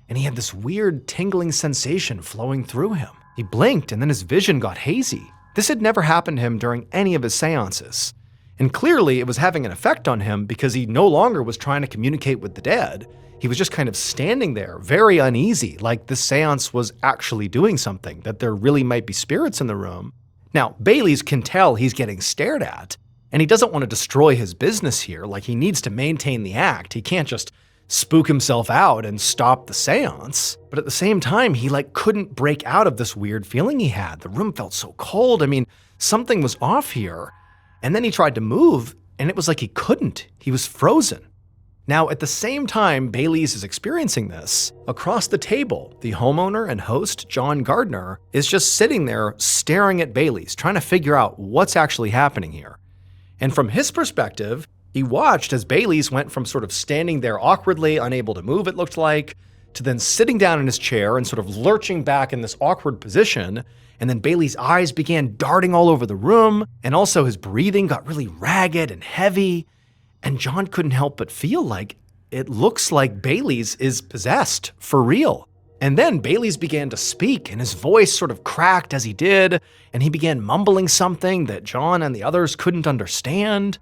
and he had this weird tingling sensation flowing through him. He blinked, and then his vision got hazy. This had never happened to him during any of his seances. And clearly it was having an effect on him because he no longer was trying to communicate with the dead. He was just kind of standing there, very uneasy, like the seance was actually doing something, that there really might be spirits in the room. Now, Bailey's can tell he's getting stared at, and he doesn't want to destroy his business here. He needs to maintain the act. He can't just spook himself out and stop the seance. But at the same time, he couldn't break out of this weird feeling he had. The room felt so cold. Something was off here. And then he tried to move, and it was like he couldn't. He was frozen. Now, at the same time Bailey's is experiencing this, across the table, the homeowner and host, John Gardner, is just sitting there staring at Bailey's, trying to figure out what's actually happening here. And from his perspective, he watched as Bailey's went from sort of standing there awkwardly, unable to move, it looked like, to then sitting down in his chair and sort of lurching back in this awkward position. And then Bailey's eyes began darting all over the room, and also his breathing got really ragged and heavy. And John couldn't help but feel like it looks like Bailey's is possessed for real. And then Bailey's began to speak, and his voice sort of cracked as he did, and he began mumbling something that John and the others couldn't understand.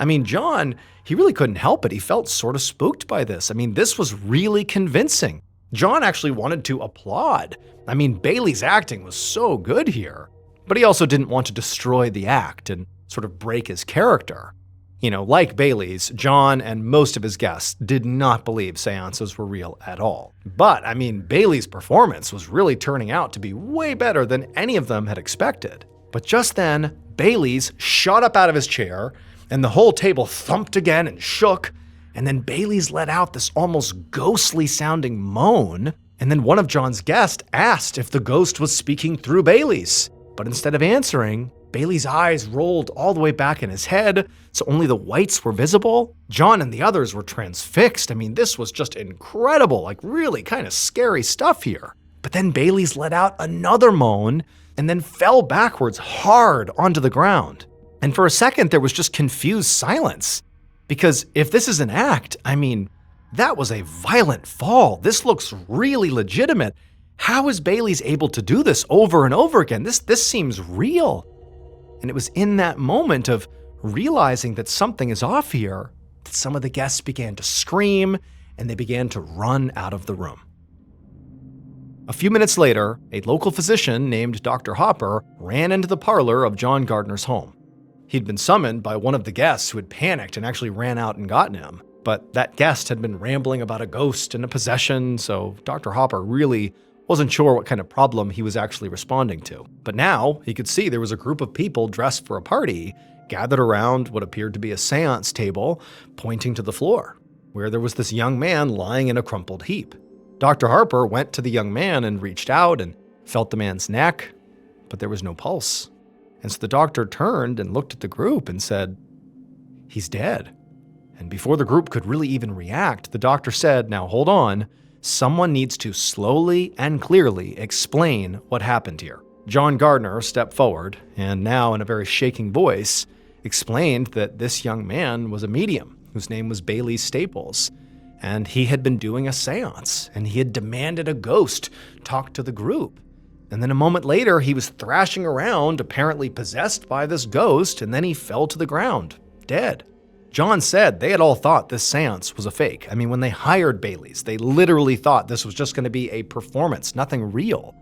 I mean, John, he really couldn't help it. He felt sort of spooked by this. I mean, this was really convincing. John actually wanted to applaud. I mean, Bailey's acting was so good here. But he also didn't want to destroy the act and sort of break his character. You know, like Bailey's, John and most of his guests did not believe seances were real at all. But, I mean, Bailey's performance was really turning out to be way better than any of them had expected. But just then, Bailey's shot up out of his chair, and the whole table thumped again and shook, and then Bailey's let out this almost ghostly-sounding moan, and then one of John's guests asked if the ghost was speaking through Bailey's. But instead of answering, Bailey's eyes rolled all the way back in his head, so only the whites were visible. John and the others were transfixed. I mean, this was just incredible, like really kind of scary stuff here. But then Bailey's let out another moan and then fell backwards hard onto the ground. And for a second, there was just confused silence. Because if this is an act, I mean, that was a violent fall. This looks really legitimate. How is Bailey's able to do this over and over again? This seems real. And it was in that moment of realizing that something is off here that some of the guests began to scream and they began to run out of the room. A few minutes later, a local physician named Dr. Hopper ran into the parlor of John Gardner's home. He'd been summoned by one of the guests who had panicked and actually ran out and gotten him. But that guest had been rambling about a ghost and a possession, so Dr. Hopper really wasn't sure what kind of problem he was actually responding to. But now he could see there was a group of people dressed for a party gathered around what appeared to be a seance table, pointing to the floor, where there was this young man lying in a crumpled heap. Dr. Harper went to the young man and reached out and felt the man's neck, but there was no pulse. And so the doctor turned and looked at the group and said, "He's dead." And before the group could really even react, the doctor said, "Now hold on. Someone needs to slowly and clearly explain what happened here." John Gardner stepped forward and now in a very shaking voice explained that this young man was a medium whose name was Bailey Staples. And he had been doing a seance and he had demanded a ghost talk to the group. And then a moment later, he was thrashing around, apparently possessed by this ghost, and then he fell to the ground, dead. John said they had all thought this seance was a fake. I mean, when they hired Bailey's, they literally thought this was just going to be a performance, nothing real.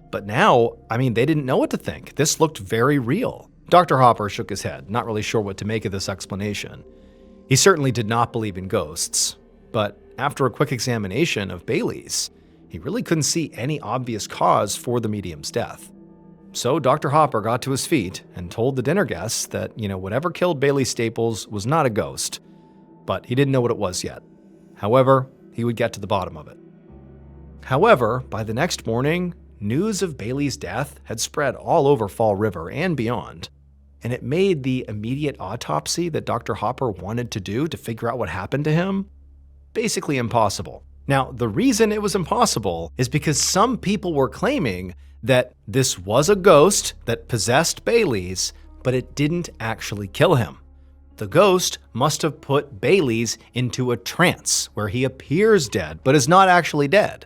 But now, I mean, they didn't know what to think. This looked very real. Dr. Hopper shook his head, not really sure what to make of this explanation. He certainly did not believe in ghosts, but after a quick examination of Bailey's, he really couldn't see any obvious cause for the medium's death. So Dr. Hopper got to his feet and told the dinner guests that, whatever killed Bailey Staples was not a ghost, but he didn't know what it was yet. However, he would get to the bottom of it. However, by the next morning, news of Bailey's death had spread all over Fall River and beyond, and it made the immediate autopsy that Dr. Hopper wanted to do to figure out what happened to him basically impossible. Now, the reason it was impossible is because some people were claiming that this was a ghost that possessed Bailey's, but it didn't actually kill him. The ghost must have put Bailey's into a trance where he appears dead, but is not actually dead.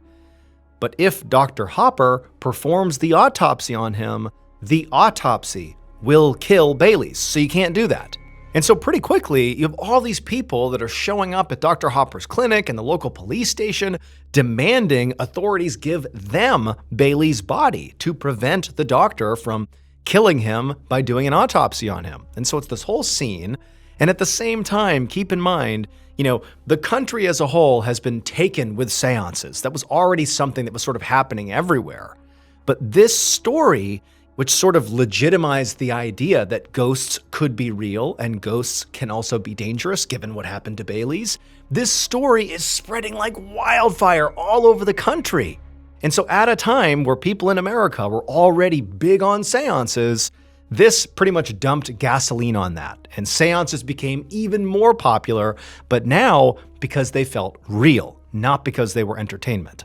But if Dr. Hopper performs the autopsy on him, the autopsy will kill Bailey's, so you can't do that. And so pretty quickly, you have all these people that are showing up at Dr. Hopper's clinic and the local police station demanding authorities give them Bailey's body to prevent the doctor from killing him by doing an autopsy on him. And so it's this whole scene. And at the same time, keep in mind, the country as a whole has been taken with seances. That was already something that was sort of happening everywhere. But this story, which sort of legitimized the idea that ghosts could be real and ghosts can also be dangerous given what happened to Bailey's, this story is spreading like wildfire all over the country. And so at a time where people in America were already big on seances, this pretty much dumped gasoline on that. And seances became even more popular, but now because they felt real, not because they were entertainment.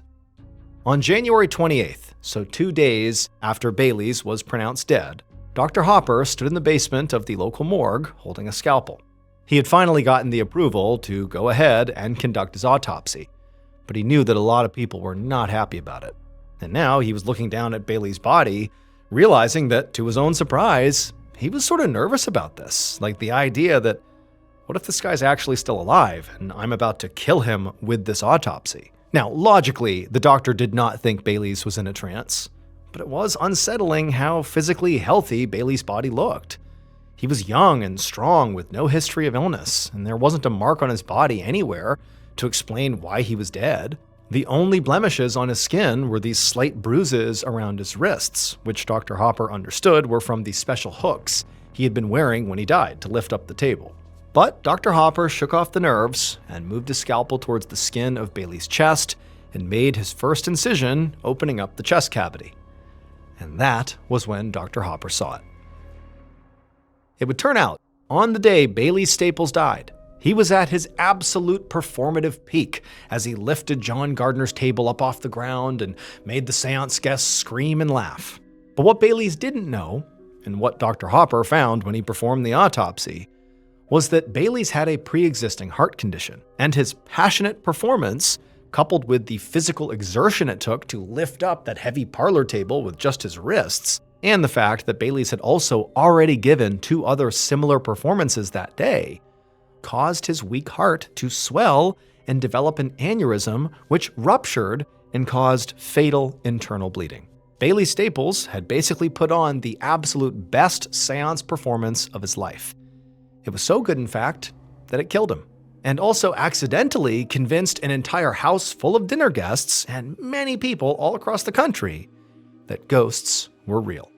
On January 28th, so 2 days after Bailey's was pronounced dead, Dr. Hopper stood in the basement of the local morgue holding a scalpel. He had finally gotten the approval to go ahead and conduct his autopsy. but he knew that a lot of people were not happy about it. And now he was looking down at Bailey's body, realizing that, to his own surprise, he was sort of nervous about this. Like the idea that, what if this guy's actually still alive and I'm about to kill him with this autopsy? Now, logically, the doctor did not think Bailey's was in a trance, but it was unsettling how physically healthy Bailey's body looked. He was young and strong with no history of illness, and there wasn't a mark on his body anywhere to explain why he was dead. The only blemishes on his skin were these slight bruises around his wrists, which Dr. Hopper understood were from the special hooks he had been wearing when he died to lift up the table. But Dr. Hopper shook off the nerves and moved his scalpel towards the skin of Bailey's chest and made his first incision, opening up the chest cavity. And that was when Dr. Hopper saw it. It would turn out, on the day Bailey Staples died, he was at his absolute performative peak as he lifted John Gardner's table up off the ground and made the seance guests scream and laugh. But what Bailey's didn't know, and what Dr. Hopper found when he performed the autopsy, was that Bailey's had a pre-existing heart condition, and his passionate performance, coupled with the physical exertion it took to lift up that heavy parlor table with just his wrists, and the fact that Bailey's had also already given 2 other similar performances that day, caused his weak heart to swell and develop an aneurysm which ruptured and caused fatal internal bleeding. Bailey Staples had basically put on the absolute best seance performance of his life. It was so good, in fact, that it killed him, and also accidentally convinced an entire house full of dinner guests and many people all across the country that ghosts were real.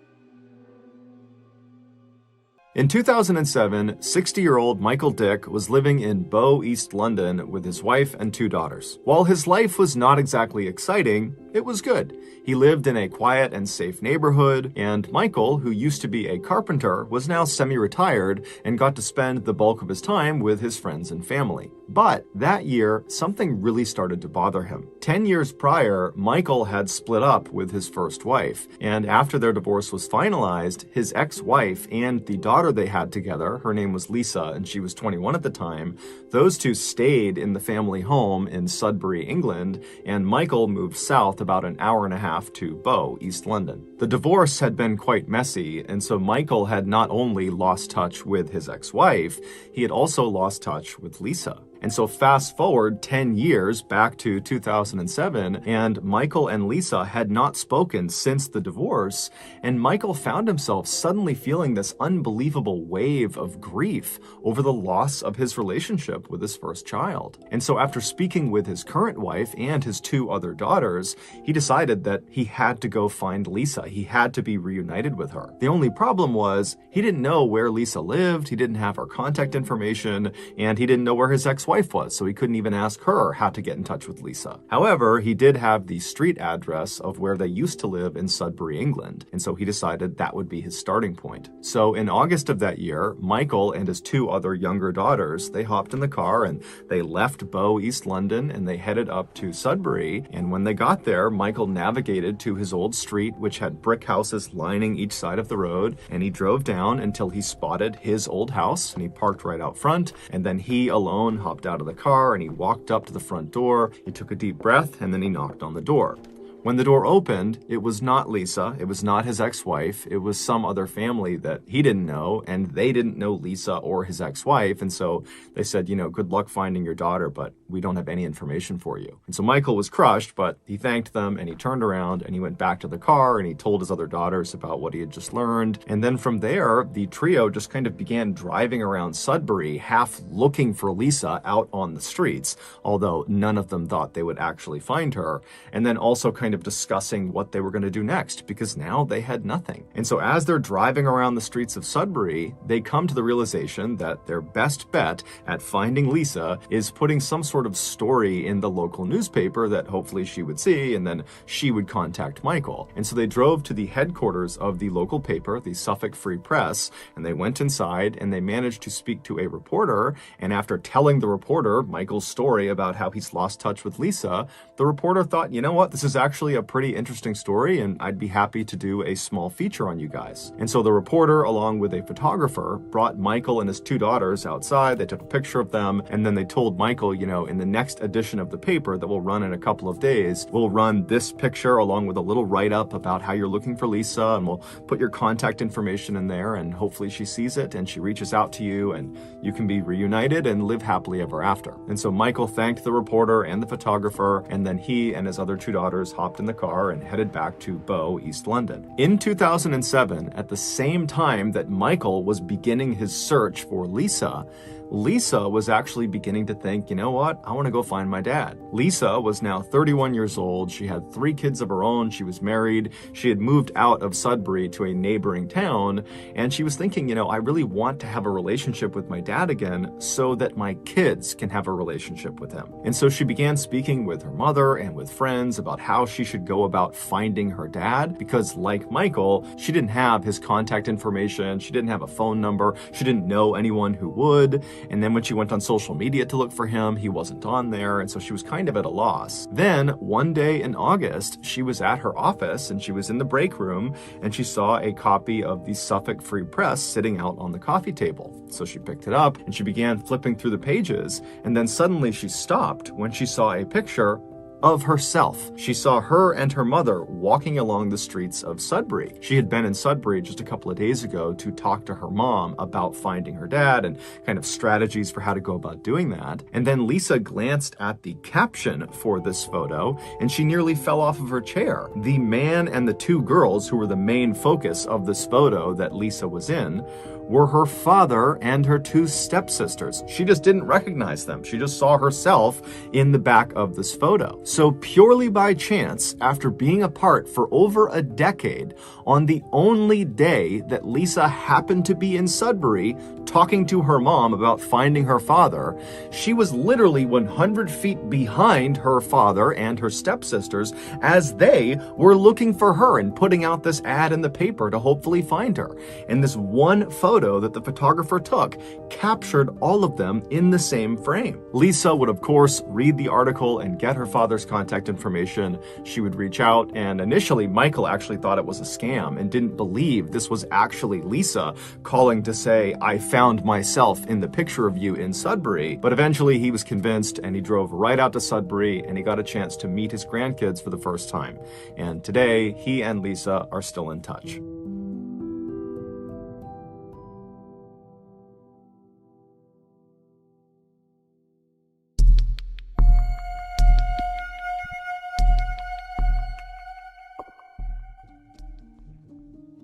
In 2007, 60-year-old Michael Dick was living in Bow, East London with his wife and 2 daughters. While his life was not exactly exciting, it was good. He lived in a quiet and safe neighborhood, and Michael, who used to be a carpenter, was now semi-retired and got to spend the bulk of his time with his friends and family. But that year, something really started to bother him. 10 years prior, Michael had split up with his first wife, and after their divorce was finalized, his ex-wife and the daughter they had together, her name was Lisa and she was 21 at the time, those 2 stayed in the family home in Sudbury, England, and Michael moved south about an hour and a half to Bow, East London. The divorce had been quite messy, and so Michael had not only lost touch with his ex-wife, he had also lost touch with Lisa. And so fast forward 10 years back to 2007, and Michael and Lisa had not spoken since the divorce, and Michael found himself suddenly feeling this unbelievable wave of grief over the loss of his relationship with his first child. And so after speaking with his current wife and his 2 other daughters, he decided that he had to go find Lisa. He had to be reunited with her. The only problem was he didn't know where Lisa lived, he didn't have her contact information, and he didn't know where his ex-wife was, so he couldn't even ask her how to get in touch with Lisa. However, he did have the street address of where they used to live in Sudbury, England, and so he decided that would be his starting point. So in August of that year, Michael and his 2 other younger daughters, they hopped in the car and they left Bow, East London, and they headed up to Sudbury, and when they got there, Michael navigated to his old street, which had brick houses lining each side of the road, and he drove down until he spotted his old house, and he parked right out front, and then he alone hopped out of the car and he walked up to the front door. He took a deep breath and then he knocked on the door. When the door opened, it was not Lisa, it was not his ex-wife, it was some other family that he didn't know, and they didn't know Lisa or his ex-wife, and so they said, you know, good luck finding your daughter, but we don't have any information for you. And so Michael was crushed, but he thanked them and he turned around and he went back to the car and he told his other daughters about what he had just learned. And then from there, the trio just kind of began driving around Sudbury, half looking for Lisa out on the streets, although none of them thought they would actually find her, and then also kind of discussing what they were going to do next, because now they had nothing. And so as they're driving around the streets of Sudbury, they come to the realization that their best bet at finding Lisa is putting some sort of story in the local newspaper that hopefully she would see, and then she would contact Michael. And so they drove to the headquarters of the local paper, the Suffolk Free Press, and they went inside and they managed to speak to a reporter. And after telling the reporter Michael's story about how he's lost touch with Lisa, the reporter thought, you know what, this is actually actually a pretty interesting story, and I'd be happy to do a small feature on you guys. And so the reporter, along with a photographer, brought Michael and his two daughters outside. They took a picture of them, and then they told Michael, you know, in the next edition of the paper that will run in a couple of days, we'll run this picture along with a little write-up about how you're looking for Lisa, and we'll put your contact information in there, and hopefully she sees it and she reaches out to you and you can be reunited and live happily ever after. And so Michael thanked the reporter and the photographer, and then he and his other two daughters hopped in the car and headed back to Bow, East London. In 2007, at the same time that Michael was beginning his search for Lisa, Lisa was actually beginning to think, you know what, I want to go find my dad. Lisa was now 31 years old. She had 3 kids of her own. She was married. She had moved out of Sudbury to a neighboring town. And she was thinking, you know, I really want to have a relationship with my dad again so that my kids can have a relationship with him. And so she began speaking with her mother and with friends about how she should go about finding her dad, because like Michael, she didn't have his contact information. She didn't have a phone number. She didn't know anyone who would. And then when she went on social media to look for him, he wasn't on there, and so she was kind of at a loss. Then, one day in August, she was at her office, and she was in the break room, and she saw a copy of the Suffolk Free Press sitting out on the coffee table. So she picked it up, and she began flipping through the pages, and then suddenly she stopped when she saw a picture of herself. She saw her and her mother walking along the streets of Sudbury. She had been in Sudbury just a couple of days ago to talk to her mom about finding her dad and kind of strategies for how to go about doing that. And then Lisa glanced at the caption for this photo and she nearly fell off of her chair. The man and the 2 girls who were the main focus of this photo that Lisa was in were her father and her 2 stepsisters. She just didn't recognize them. She just saw herself in the back of this photo. So purely by chance, after being apart for over a decade, on the only day that Lisa happened to be in Sudbury talking to her mom about finding her father, she was literally 100 feet behind her father and her stepsisters as they were looking for her and putting out this ad in the paper to hopefully find her. And this one photo that the photographer took captured all of them in the same frame. Lisa would, of course, read the article and get her father's contact information. She would reach out, and initially Michael actually thought it was a scam and didn't believe this was actually Lisa calling to say, I found myself in the picture of you in Sudbury. But eventually he was convinced and he drove right out to Sudbury and he got a chance to meet his grandkids for the first time. And today he and Lisa are still in touch.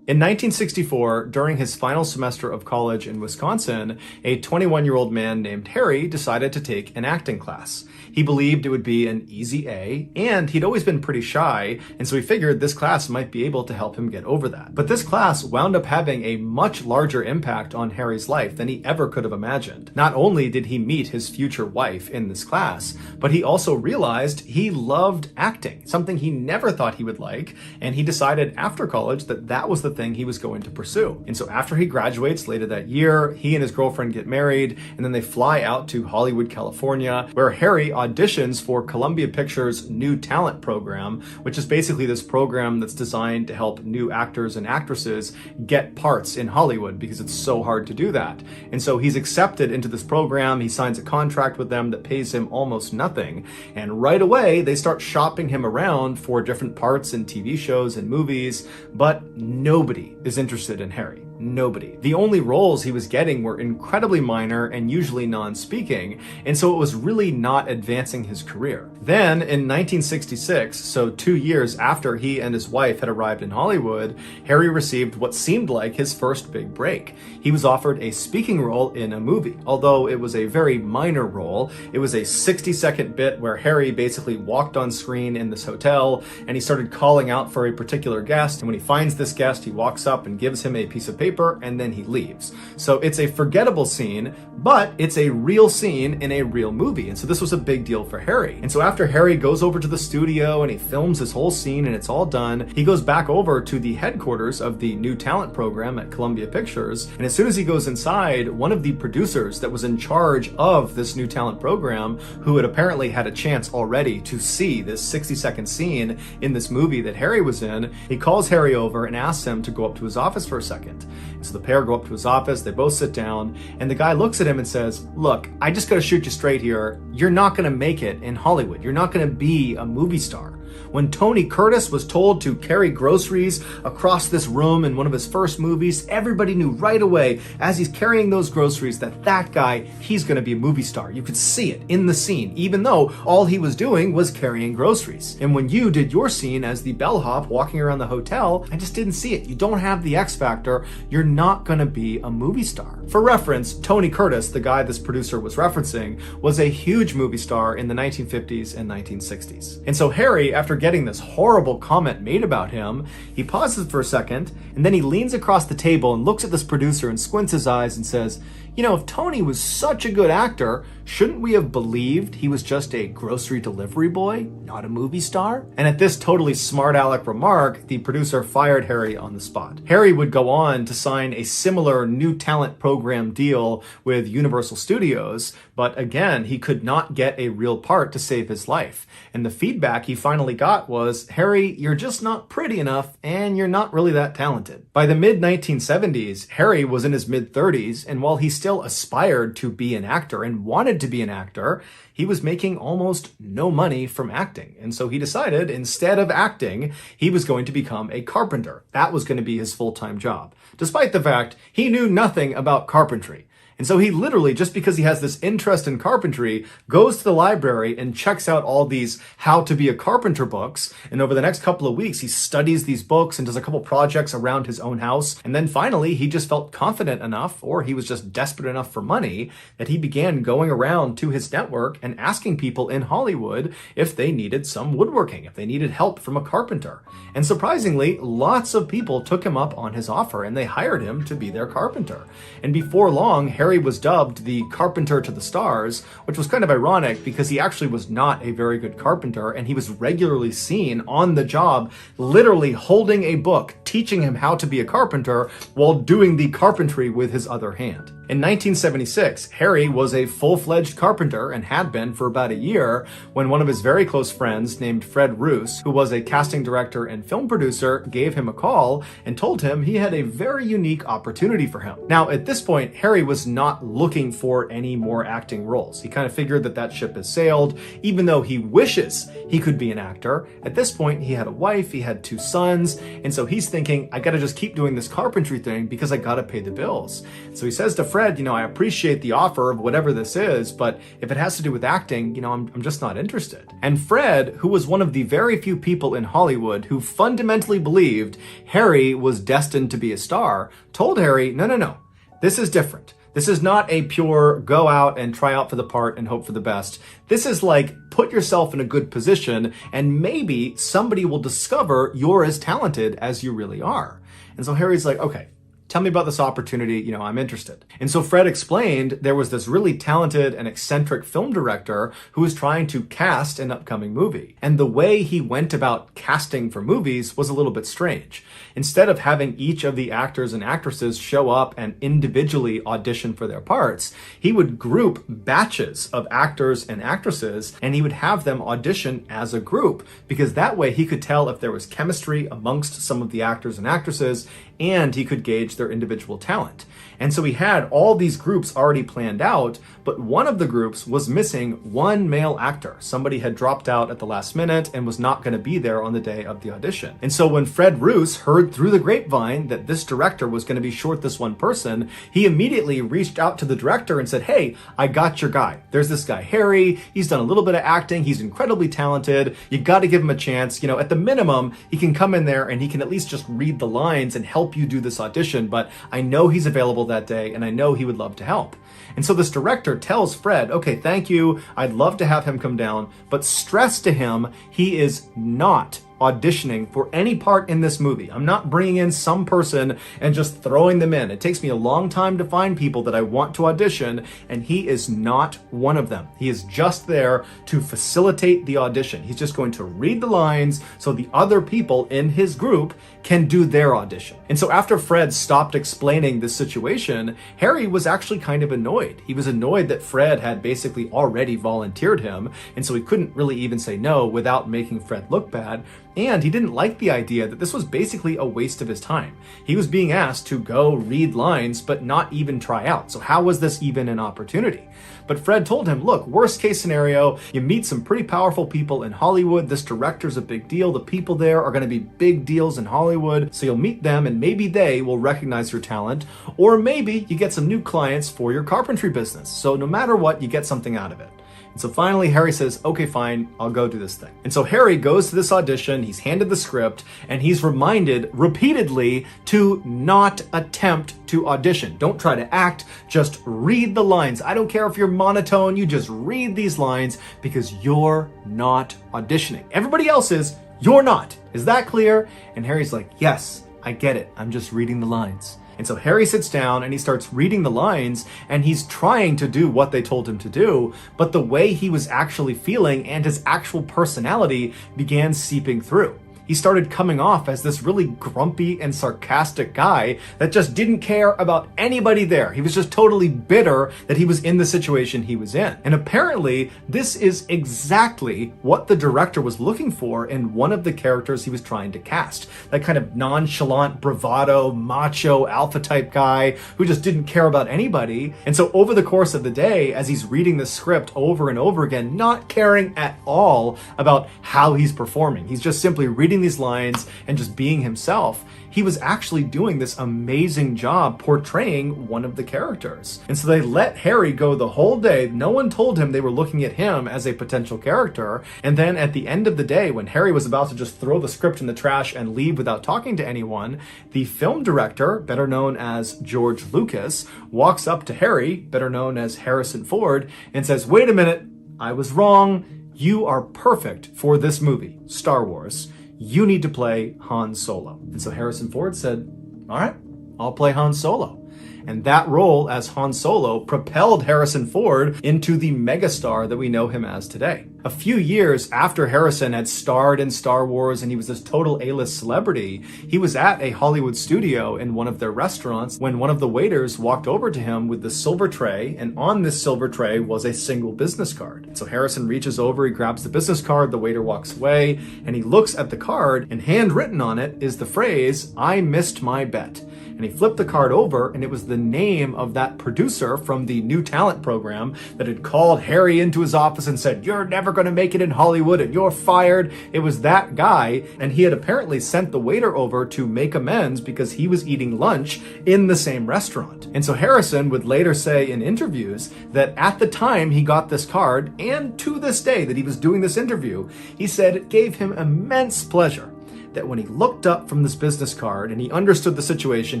In 1964, during his final semester of college in Wisconsin, a 21-year-old man named Harry decided to take an acting class. He believed it would be an easy A, and he'd always been pretty shy, and so he figured this class might be able to help him get over that. But this class wound up having a much larger impact on Harry's life than he ever could have imagined. Not only did he meet his future wife in this class, but he also realized he loved acting, something he never thought he would like, and he decided after college that that was the thing he was going to pursue. And so after he graduates later that year, he and his girlfriend get married, and then they fly out to Hollywood, California, where Harry auditions for Columbia Pictures' New Talent Program, which is basically this program that's designed to help new actors and actresses get parts in Hollywood because it's so hard to do that. And so he's accepted into this program. He signs a contract with them that pays him almost nothing. And right away, they start shopping him around for different parts in TV shows and movies, but nobody is interested in Harry. Nobody. The only roles he was getting were incredibly minor and usually non-speaking, and so it was really not advancing his career. Then, in 1966, so 2 years after he and his wife had arrived in Hollywood, Harry received what seemed like his first big break. He was offered a speaking role in a movie, although it was a very minor role. It was a 60-second bit where Harry basically walked on screen in this hotel, and he started calling out for a particular guest, and when he finds this guest, he walks up and gives him a piece of paper paper, and then he leaves. So it's a forgettable scene, but it's a real scene in a real movie. And so this was a big deal for Harry. And so after Harry goes over to the studio and he films his whole scene and it's all done, he goes back over to the headquarters of the new talent program at Columbia Pictures. And as soon as he goes inside, one of the producers that was in charge of this new talent program, who had apparently had a chance already to see this 60-second scene in this movie that Harry was in, he calls Harry over and asks him to go up to his office for a second. And so the pair go up to his office, they both sit down, and the guy looks at him and says, "Look, I just gotta shoot you straight here. You're not gonna make it in Hollywood. You're not gonna be a movie star." When Tony Curtis was told to carry groceries across this room in one of his first movies, everybody knew right away as he's carrying those groceries that guy, he's going to be a movie star. You could see it in the scene, even though all he was doing was carrying groceries. And when you did your scene as the bellhop walking around the hotel, I just didn't see it. You don't have the X factor. You're not going to be a movie star. For reference, Tony Curtis, the guy this producer was referencing, was a huge movie star in the 1950s and 1960s. And so Harry, after getting this horrible comment made about him, he pauses for a second, and then he leans across the table and looks at this producer and squints his eyes and says, "You know, if Tony was such a good actor, shouldn't we have believed he was just a grocery delivery boy, not a movie star?" And at this totally smart aleck remark, the producer fired Harry on the spot. Harry would go on to sign a similar new talent program deal with Universal Studios, but again, he could not get a real part to save his life. And the feedback he finally got was, "Harry, you're just not pretty enough, and you're not really that talented." By the mid-1970s, Harry was in his mid-30s, and while he still aspired to be an actor and wanted to be an actor, he was making almost no money from acting. And so he decided, instead of acting, he was going to become a carpenter. That was going to be his full-time job, despite the fact he knew nothing about carpentry. And so he literally, just because he has this interest in carpentry, goes to the library and checks out all these how to be a carpenter books. And over the next couple of weeks, he studies these books and does a couple projects around his own house. And then finally, he just felt confident enough, or he was just desperate enough for money, that he began going around to his network and asking people in Hollywood if they needed some woodworking, if they needed help from a carpenter. And surprisingly, lots of people took him up on his offer and they hired him to be their carpenter. And before long, Harry was dubbed the Carpenter to the Stars, which was kind of ironic because he actually was not a very good carpenter, and he was regularly seen on the job, literally holding a book, teaching him how to be a carpenter while doing the carpentry with his other hand. In 1976, Harry was a full-fledged carpenter and had been for about a year when one of his very close friends named Fred Roos, who was a casting director and film producer, gave him a call and told him he had a very unique opportunity for him. Now, at this point, Harry was not looking for any more acting roles. He kind of figured that that ship has sailed, even though he wishes he could be an actor. At this point, he had a wife, he had 2 sons, and so he's thinking, I gotta just keep doing this carpentry thing because I gotta pay the bills. So he says to Fred, I appreciate the offer of whatever this is, but if it has to do with acting, I'm just not interested. And Fred, who was one of the very few people in Hollywood who fundamentally believed Harry was destined to be a star, told Harry, no, this is different. This is not a pure go out and try out for the part and hope for the best. This is like put yourself in a good position and maybe somebody will discover you're as talented as you really are. And so Harry's like, okay, tell me about this opportunity, I'm interested. And so Fred explained there was this really talented and eccentric film director who was trying to cast an upcoming movie. And the way he went about casting for movies was a little bit strange. Instead of having each of the actors and actresses show up and individually audition for their parts, he would group batches of actors and actresses, and he would have them audition as a group, because that way he could tell if there was chemistry amongst some of the actors and actresses, and he could gauge their individual talent. And so he had all these groups already planned out, but one of the groups was missing one male actor. Somebody had dropped out at the last minute and was not going to be there on the day of the audition. And so when Fred Roos heard through the grapevine that this director was going to be short this one person, he immediately reached out to the director and said, hey, I got your guy. There's this guy, Harry. He's done a little bit of acting. He's incredibly talented. You got to give him a chance. At the minimum, he can come in there and he can at least just read the lines and help you do this audition, but I know he's available that day and I know he would love to help. And so this director tells Fred, okay, thank you. I'd love to have him come down, but stress to him, he is not auditioning for any part in this movie. I'm not bringing in some person and just throwing them in. It takes me a long time to find people that I want to audition, and he is not one of them. He is just there to facilitate the audition. He's just going to read the lines so the other people in his group can do their audition. And so after Fred stopped explaining this situation, Harry was actually kind of annoyed. He was annoyed that Fred had basically already volunteered him, and so he couldn't really even say no without making Fred look bad. And he didn't like the idea that this was basically a waste of his time. He was being asked to go read lines, but not even try out. So how was this even an opportunity? But Fred told him, look, worst case scenario, you meet some pretty powerful people in Hollywood. This director's a big deal. The people there are going to be big deals in Hollywood. So you'll meet them and maybe they will recognize your talent. Or maybe you get some new clients for your carpentry business. So no matter what, you get something out of it. And so finally, Harry says, okay, fine, I'll go do this thing. And so Harry goes to this audition, he's handed the script, and he's reminded repeatedly to not attempt to audition. Don't try to act, just read the lines. I don't care if you're monotone, you just read these lines because you're not auditioning. Everybody else is, you're not. Is that clear? And Harry's like, yes, I get it. I'm just reading the lines. And so Harry sits down and he starts reading the lines and he's trying to do what they told him to do, but the way he was actually feeling and his actual personality began seeping through. He started coming off as this really grumpy and sarcastic guy that just didn't care about anybody there. He was just totally bitter that he was in the situation he was in. And apparently, this is exactly what the director was looking for in one of the characters he was trying to cast. That kind of nonchalant, bravado, macho, alpha type guy who just didn't care about anybody. And so over the course of the day, as he's reading the script over and over again, not caring at all about how he's performing, he's just simply reading these lines and just being himself, he was actually doing this amazing job portraying one of the characters. And so they let Harry go the whole day. No one told him they were looking at him as a potential character. And then at the end of the day, when Harry was about to just throw the script in the trash and leave without talking to anyone, the film director, better known as George Lucas, walks up to Harry, better known as Harrison Ford, and says, wait a minute, I was wrong. You are perfect for this movie, Star Wars. You need to play Han Solo. And so Harrison Ford said, all right, I'll play Han Solo. And that role as Han Solo propelled Harrison Ford into the megastar that we know him as today. A few years after Harrison had starred in Star Wars and he was this total A-list celebrity, he was at a Hollywood studio in one of their restaurants when one of the waiters walked over to him with the silver tray, and on this silver tray was a single business card. So Harrison reaches over, he grabs the business card, the waiter walks away, and he looks at the card, and handwritten on it is the phrase, "I missed my bet." And he flipped the card over, and it was the name of that producer from the new talent program that had called Harry into his office and said, you're never going to make it in Hollywood and you're fired. It was that guy, and he had apparently sent the waiter over to make amends because he was eating lunch in the same restaurant. And so Harrison would later say in interviews that at the time he got this card, and to this day that he was doing this interview, he said it gave him immense pleasure that when he looked up from this business card and he understood the situation,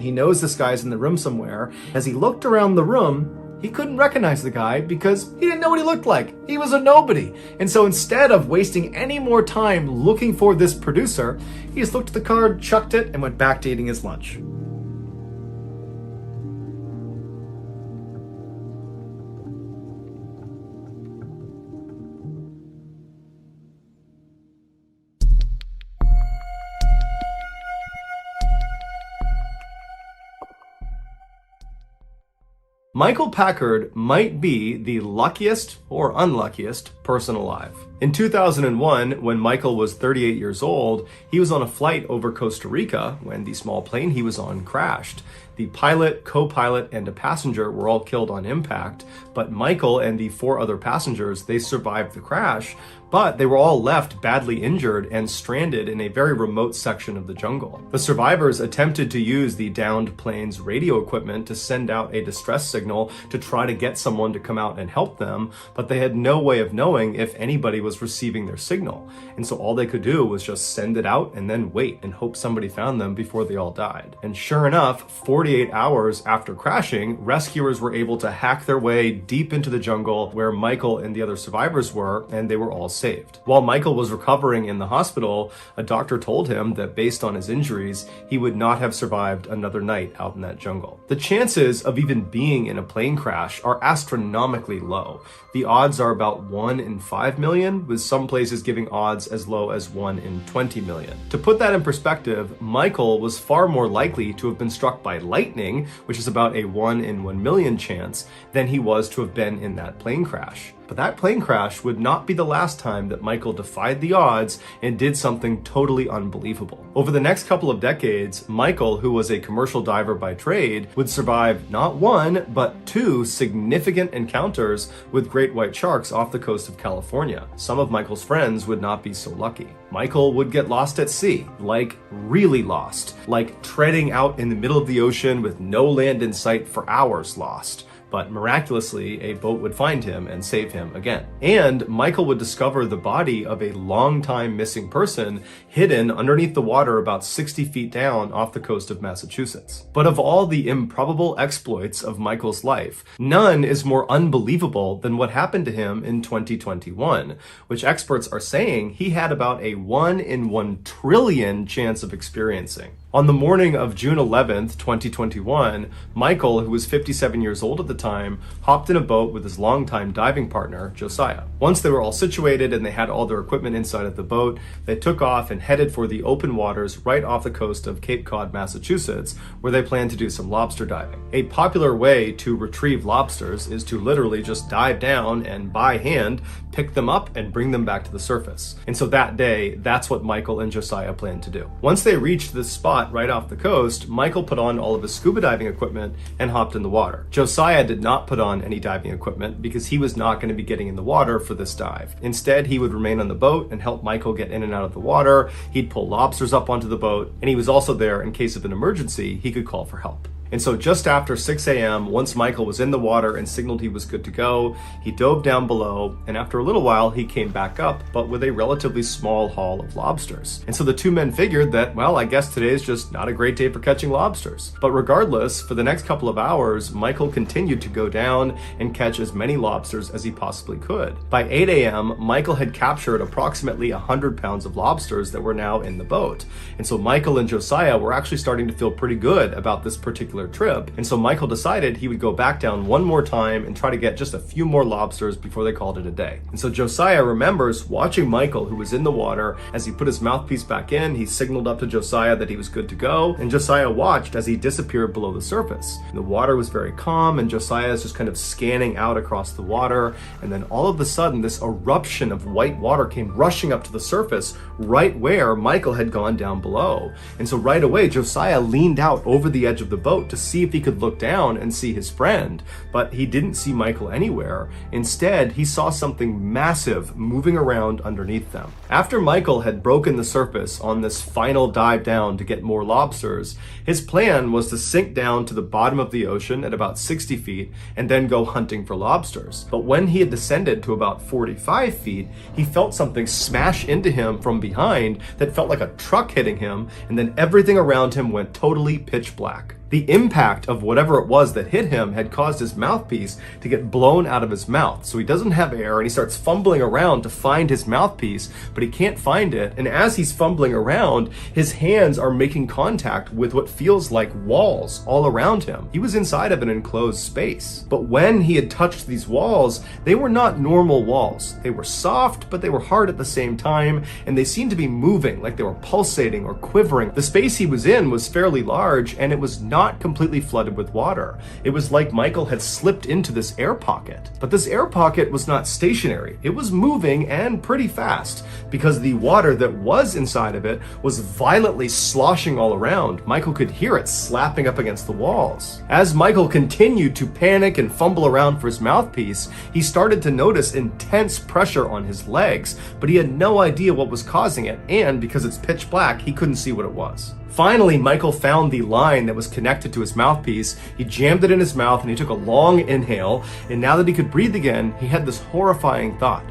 he knows this guy's in the room somewhere, as he looked around the room, he couldn't recognize the guy because he didn't know what he looked like. He was a nobody. And so instead of wasting any more time looking for this producer, he just looked at the card, chucked it, and went back to eating his lunch. Michael Packard might be the luckiest or unluckiest person alive. In 2001, when Michael was 38 years old, he was on a flight over Costa Rica when the small plane he was on crashed. The pilot, co-pilot, and a passenger were all killed on impact, but Michael and the 4 other passengers, they survived the crash, but they were all left badly injured and stranded in a very remote section of the jungle. The survivors attempted to use the downed plane's radio equipment to send out a distress signal to try to get someone to come out and help them, but they had no way of knowing if anybody was was receiving their signal. And so all they could do was just send it out and then wait and hope somebody found them before they all died. And sure enough, 48 hours after crashing, rescuers were able to hack their way deep into the jungle where Michael and the other survivors were, and they were all saved. While Michael was recovering in the hospital, a doctor told him that based on his injuries, he would not have survived another night out in that jungle. The chances of even being in a plane crash are astronomically low. The odds are about 1 in 5 million, with some places giving odds as low as 1 in 20 million. To put that in perspective, Michael was far more likely to have been struck by lightning, which is about a 1 in 1 million chance, than he was to have been in that plane crash. But that plane crash would not be the last time that Michael defied the odds and did something totally unbelievable. Over the next couple of decades, Michael, who was a commercial diver by trade, would survive not 1, but 2 significant encounters with great white sharks off the coast of California. Some of Michael's friends would not be so lucky. Michael would get lost at sea, like really lost, like treading out in the middle of the ocean with no land in sight for hours lost. But miraculously, a boat would find him and save him again. And Michael would discover the body of a long-time missing person hidden underneath the water about 60 feet down off the coast of Massachusetts. But of all the improbable exploits of Michael's life, none is more unbelievable than what happened to him in 2021, which experts are saying he had about a 1 in 1 trillion chance of experiencing. On the morning of June 11th, 2021, Michael, who was 57 years old at the time, hopped in a boat with his longtime diving partner, Josiah. Once they were all situated and they had all their equipment inside of the boat, they took off and headed for the open waters right off the coast of Cape Cod, Massachusetts, where they planned to do some lobster diving. A popular way to retrieve lobsters is to literally just dive down and by hand pick them up and bring them back to the surface. And so that day, that's what Michael and Josiah planned to do. Once they reached this spot right off the coast, Michael put on all of his scuba diving equipment and hopped in the water. Josiah did not put on any diving equipment because he was not going to be getting in the water for this dive. Instead, he would remain on the boat and help Michael get in and out of the water. He'd pull lobsters up onto the boat, and he was also there in case of an emergency, he could call for help. And so just after 6 a.m., once Michael was in the water and signaled he was good to go, he dove down below, and after a little while, he came back up, but with a relatively small haul of lobsters. And so the two men figured that, well, I guess today is just not a great day for catching lobsters. But regardless, for the next couple of hours, Michael continued to go down and catch as many lobsters as he possibly could. By 8 a.m., Michael had captured approximately 100 pounds of lobsters that were now in the boat. And so Michael and Josiah were actually starting to feel pretty good about this particular trip. And so Michael decided he would go back down one more time and try to get just a few more lobsters before they called it a day. And so Josiah remembers watching Michael, who was in the water. As he put his mouthpiece back in, he signaled up to Josiah that he was good to go, and Josiah watched as he disappeared below the surface. And the water was very calm, and Josiah is just kind of scanning out across the water, and then all of a sudden this eruption of white water came rushing up to the surface right where Michael had gone down below. And so right away Josiah leaned out over the edge of the boat to see if he could look down and see his friend, but he didn't see Michael anywhere. Instead, he saw something massive moving around underneath them. After Michael had broken the surface on this final dive down to get more lobsters, his plan was to sink down to the bottom of the ocean at about 60 feet and then go hunting for lobsters. But when he had descended to about 45 feet, he felt something smash into him from behind that felt like a truck hitting him, and then everything around him went totally pitch black. The impact of whatever it was that hit him had caused his mouthpiece to get blown out of his mouth. So he doesn't have air, and he starts fumbling around to find his mouthpiece, but he can't find it. And as he's fumbling around, his hands are making contact with what feels like walls all around him. He was inside of an enclosed space. But when he had touched these walls, they were not normal walls. They were soft, but they were hard at the same time, and they seemed to be moving, like they were pulsating or quivering. The space he was in was fairly large, and it was not completely flooded with water. It was like Michael had slipped into this air pocket. But this air pocket was not stationary. It was moving, and pretty fast, because the water that was inside of it was violently sloshing all around. Michael could hear it slapping up against the walls. As Michael continued to panic and fumble around for his mouthpiece, he started to notice intense pressure on his legs, but he had no idea what was causing it, and because it's pitch black, he couldn't see what it was. Finally, Michael found the line that was connected to his mouthpiece. He jammed it in his mouth and he took a long inhale, and now that he could breathe again, he had this horrifying thought.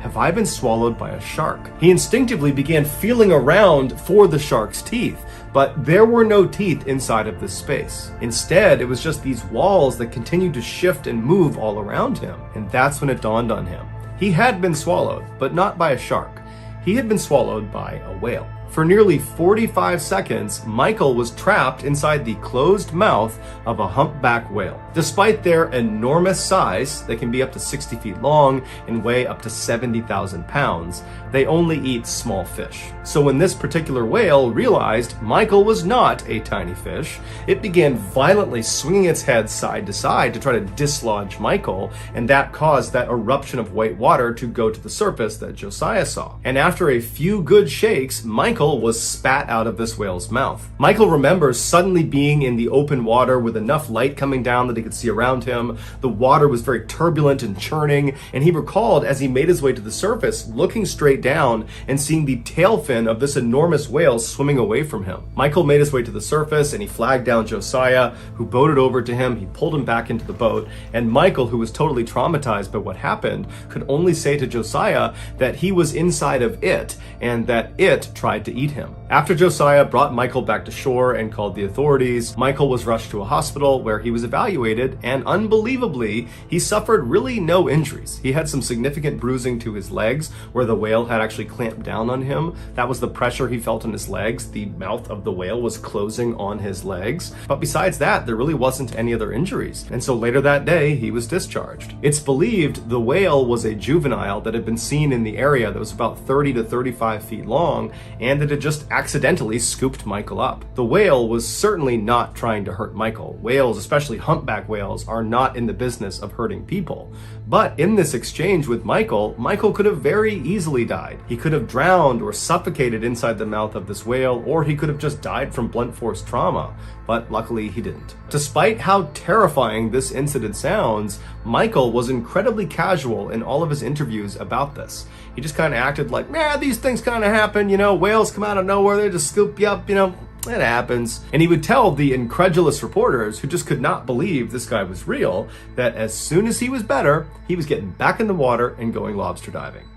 have I been swallowed by a shark? He instinctively began feeling around for the shark's teeth, but there were no teeth inside of this space. Instead, it was just these walls that continued to shift and move all around him. And that's when it dawned on him. He had been swallowed, but not by a shark. He had been swallowed by a whale. For nearly 45 seconds, Michael was trapped inside the closed mouth of a humpback whale. Despite their enormous size, they can be up to 60 feet long and weigh up to 70,000 pounds, they only eat small fish. So when this particular whale realized Michael was not a tiny fish, it began violently swinging its head side to side to try to dislodge Michael, and that caused that eruption of white water to go to the surface that Josiah saw. And after a few good shakes, Michael was spat out of this whale's mouth. Michael remembers suddenly being in the open water with enough light coming down that he could see around him. The water was very turbulent and churning, and he recalled as he made his way to the surface, looking straight down and seeing the tail fin of this enormous whale swimming away from him. Michael made his way to the surface and he flagged down Josiah, who boated over to him. He pulled him back into the boat, and Michael, who was totally traumatized by what happened, could only say to Josiah that he was inside of it and that it tried to eat him. After Josiah brought Michael back to shore and called the authorities, Michael was rushed to a hospital where he was evaluated, and unbelievably, he suffered really no injuries. He had some significant bruising to his legs where the whale had actually clamped down on him. That was the pressure he felt in his legs. The mouth of the whale was closing on his legs. But besides that, there really wasn't any other injuries. And so later that day, he was discharged. It's believed the whale was a juvenile that had been seen in the area that was about 30 to 35 feet long, and that had just accidentally scooped Michael up. The whale was certainly not trying to hurt Michael. Whales, especially humpback whales, are not in the business of hurting people. But in this exchange with Michael, Michael could have very easily died. He could have drowned or suffocated inside the mouth of this whale, or he could have just died from blunt force trauma. But luckily he didn't. Despite how terrifying this incident sounds, Michael was incredibly casual in all of his interviews about this. He just kind of acted like, these things kind of happen, whales come out of nowhere, they just scoop you up, it happens. And he would tell the incredulous reporters who just could not believe this guy was real that as soon as he was better, he was getting back in the water and going lobster diving.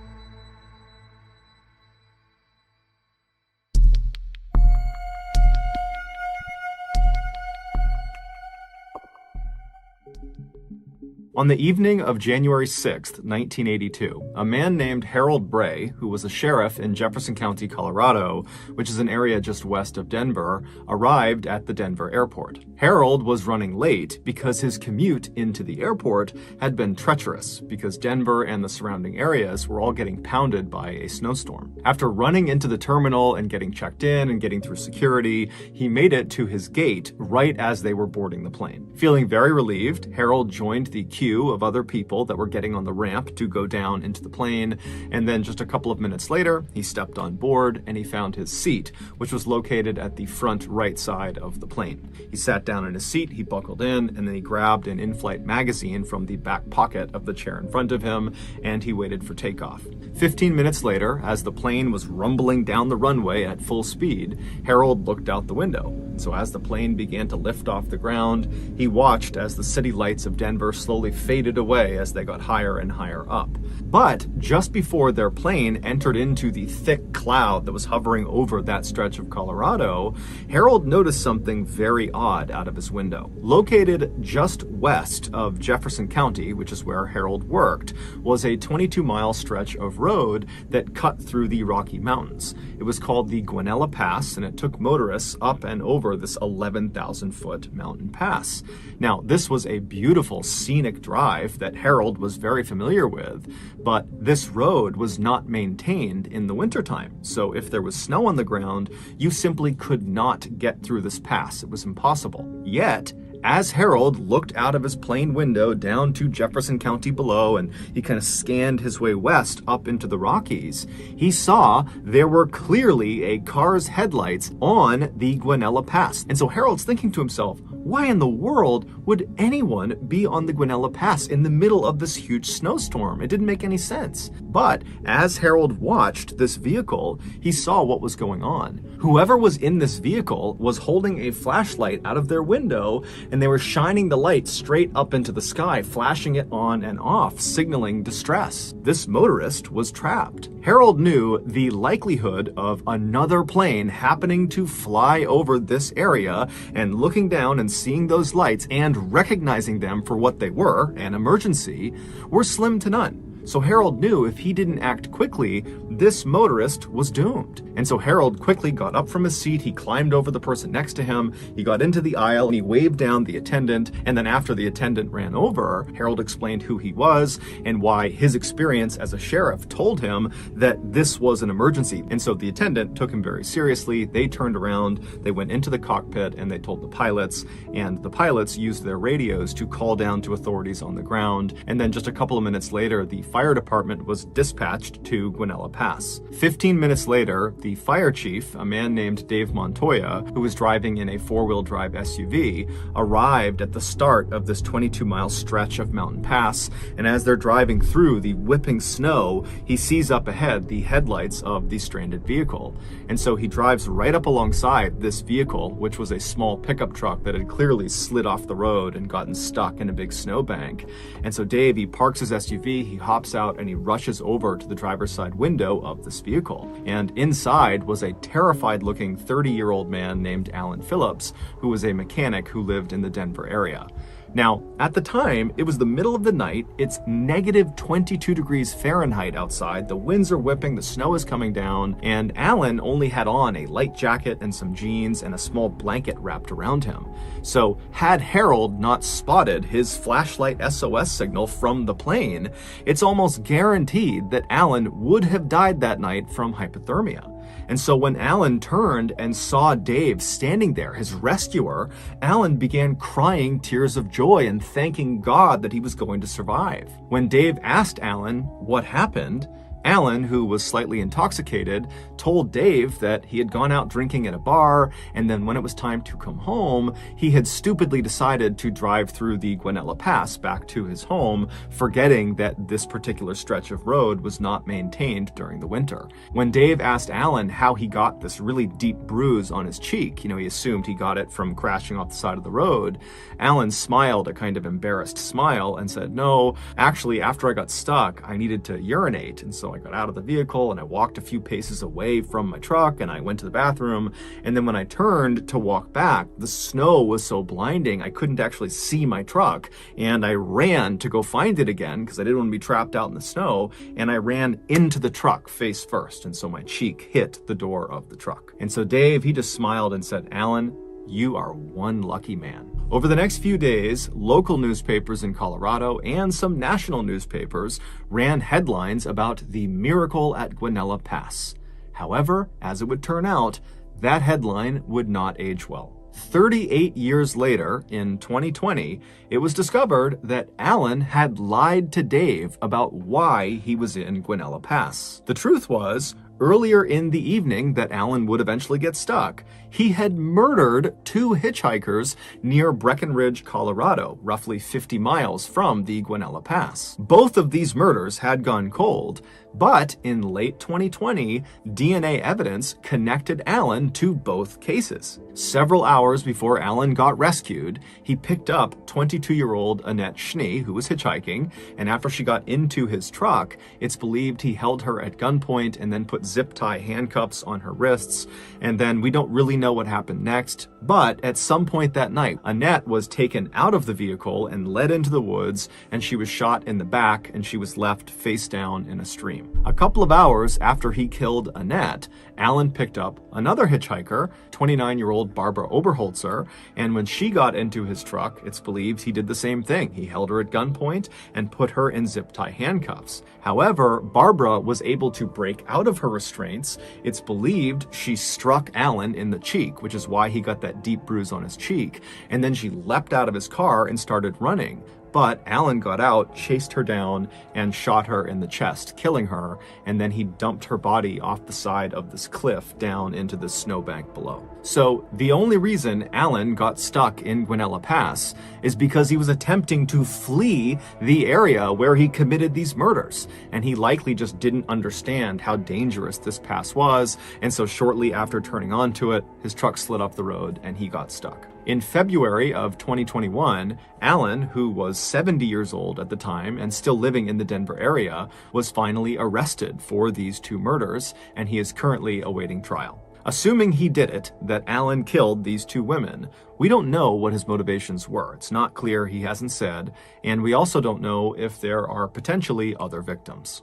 On the evening of January 6th, 1982, a man named Harold Bray, who was a sheriff in Jefferson County, Colorado, which is an area just west of Denver, arrived at the Denver airport. Harold was running late because his commute into the airport had been treacherous because Denver and the surrounding areas were all getting pounded by a snowstorm. After running into the terminal and getting checked in and getting through security, he made it to his gate right as they were boarding the plane. Feeling very relieved, Harold joined the queue of other people that were getting on the ramp to go down into the plane, and then just a couple of minutes later, he stepped on board and he found his seat, which was located at the front right side of the plane. He sat down in his seat, he buckled in, and then he grabbed an in-flight magazine from the back pocket of the chair in front of him, and he waited for takeoff. 15 minutes later, as the plane was rumbling down the runway at full speed, Harold looked out the window. So as the plane began to lift off the ground, he watched as the city lights of Denver slowly faded away as they got higher and higher up. But just before their plane entered into the thick cloud that was hovering over that stretch of Colorado, Harold noticed something very odd out of his window. Located just west of Jefferson County, which is where Harold worked, was a 22-mile stretch of road that cut through the Rocky Mountains. It was called the Guanella Pass, and it took motorists up and over this 11,000-foot mountain pass. Now, this was a beautiful scenic drive that Harold was very familiar with, but this road was not maintained in the wintertime. So if there was snow on the ground, you simply could not get through this pass. It was impossible. Yet, as Harold looked out of his plane window down to Jefferson County below, and he kind of scanned his way west up into the Rockies, he saw there were clearly a car's headlights on the Guanella Pass. And so Harold's thinking to himself, why in the world would anyone be on the Guanella Pass in the middle of this huge snowstorm? It didn't make any sense. But as Harold watched this vehicle, he saw what was going on. Whoever was in this vehicle was holding a flashlight out of their window, and they were shining the light straight up into the sky, flashing it on and off, signaling distress. This motorist was trapped. Harold knew the likelihood of another plane happening to fly over this area and looking down and seeing those lights and recognizing them for what they were, an emergency, were slim to none. So Harold knew if he didn't act quickly, this motorist was doomed. And so Harold quickly got up from his seat, he climbed over the person next to him, he got into the aisle, and he waved down the attendant, and then after the attendant ran over, Harold explained who he was and why his experience as a sheriff told him that this was an emergency. And so the attendant took him very seriously, they turned around, they went into the cockpit, and they told the pilots, and the pilots used their radios to call down to authorities on the ground, and then just a couple of minutes later, the fire department was dispatched to Guanella Pass. 15 minutes later, the fire chief, a man named Dave Montoya, who was driving in a four-wheel drive SUV, arrived at the start of this 22-mile stretch of Mountain Pass, and as they're driving through the whipping snow, he sees up ahead the headlights of the stranded vehicle. And so he drives right up alongside this vehicle, which was a small pickup truck that had clearly slid off the road and gotten stuck in a big snowbank. And so Dave, he parks his SUV, he hops out, and he rushes over to the driver's side window of this vehicle. And inside was a terrified-looking 30-year-old man named Alan Phillips, who was a mechanic who lived in the Denver area. Now, at the time, it was the middle of the night, it's negative 22 degrees Fahrenheit outside, the winds are whipping, the snow is coming down, and Alan only had on a light jacket and some jeans and a small blanket wrapped around him. So, had Harold not spotted his flashlight SOS signal from the plane, it's almost guaranteed that Alan would have died that night from hypothermia. And so when Alan turned and saw Dave standing there, his rescuer, Alan began crying tears of joy and thanking God that he was going to survive. When Dave asked Alan what happened, Alan, who was slightly intoxicated, told Dave that he had gone out drinking at a bar, and then when it was time to come home, he had stupidly decided to drive through the Guanella Pass back to his home, forgetting that this particular stretch of road was not maintained during the winter. When Dave asked Alan how he got this really deep bruise on his cheek, he assumed he got it from crashing off the side of the road, Alan smiled a kind of embarrassed smile and said, "No, actually, after I got stuck, I needed to urinate, and so I got out of the vehicle and I walked a few paces away from my truck and I went to the bathroom, and then when I turned to walk back, the snow was so blinding I couldn't actually see my truck, and I ran to go find it again because I didn't want to be trapped out in the snow, and I ran into the truck face first, and so my cheek hit the door of the truck." And so Dave, he just smiled and said, "Alan, you are one lucky man." Over the next few days, local newspapers in Colorado and some national newspapers ran headlines about the miracle at Guanella Pass. However, as it would turn out, that headline would not age well. 38 years later, in 2020, it was discovered that Alan had lied to Dave about why he was in Guanella Pass. The truth was, earlier in the evening that Alan would eventually get stuck, he had murdered 2 hitchhikers near Breckenridge, Colorado, roughly 50 miles from the Guanella Pass. Both of these murders had gone cold, but in late 2020, DNA evidence connected Alan to both cases. Several hours before Alan got rescued, he picked up 22-year-old Annette Schnee, who was hitchhiking, and after she got into his truck, it's believed he held her at gunpoint and then put zip tie handcuffs on her wrists, and then we don't really know what happened next, but at some point that night, Annette was taken out of the vehicle and led into the woods, and she was shot in the back, and she was left face down in a stream. A couple of hours after he killed Annette, Alan picked up another hitchhiker, 29-year-old Barbara Oberholzer, and when she got into his truck, it's believed he did the same thing. He held her at gunpoint and put her in zip tie handcuffs. However, Barbara was able to break out of her restraints. It's believed she struck Alan in the cheek, which is why he got that deep bruise on his cheek, and then she leapt out of his car and started running. But Alan got out, chased her down, and shot her in the chest, killing her, and then he dumped her body off the side of this cliff down into the snowbank below. So the only reason Alan got stuck in Guanella Pass is because he was attempting to flee the area where he committed these murders. And he likely just didn't understand how dangerous this pass was. And so shortly after turning onto it, his truck slid off the road and he got stuck. In February of 2021, Alan, who was 70 years old at the time and still living in the Denver area, was finally arrested for these two murders, and he is currently awaiting trial. Assuming he did it, that Alan killed these two women, we don't know what his motivations were. It's not clear, he hasn't said, and we also don't know if there are potentially other victims.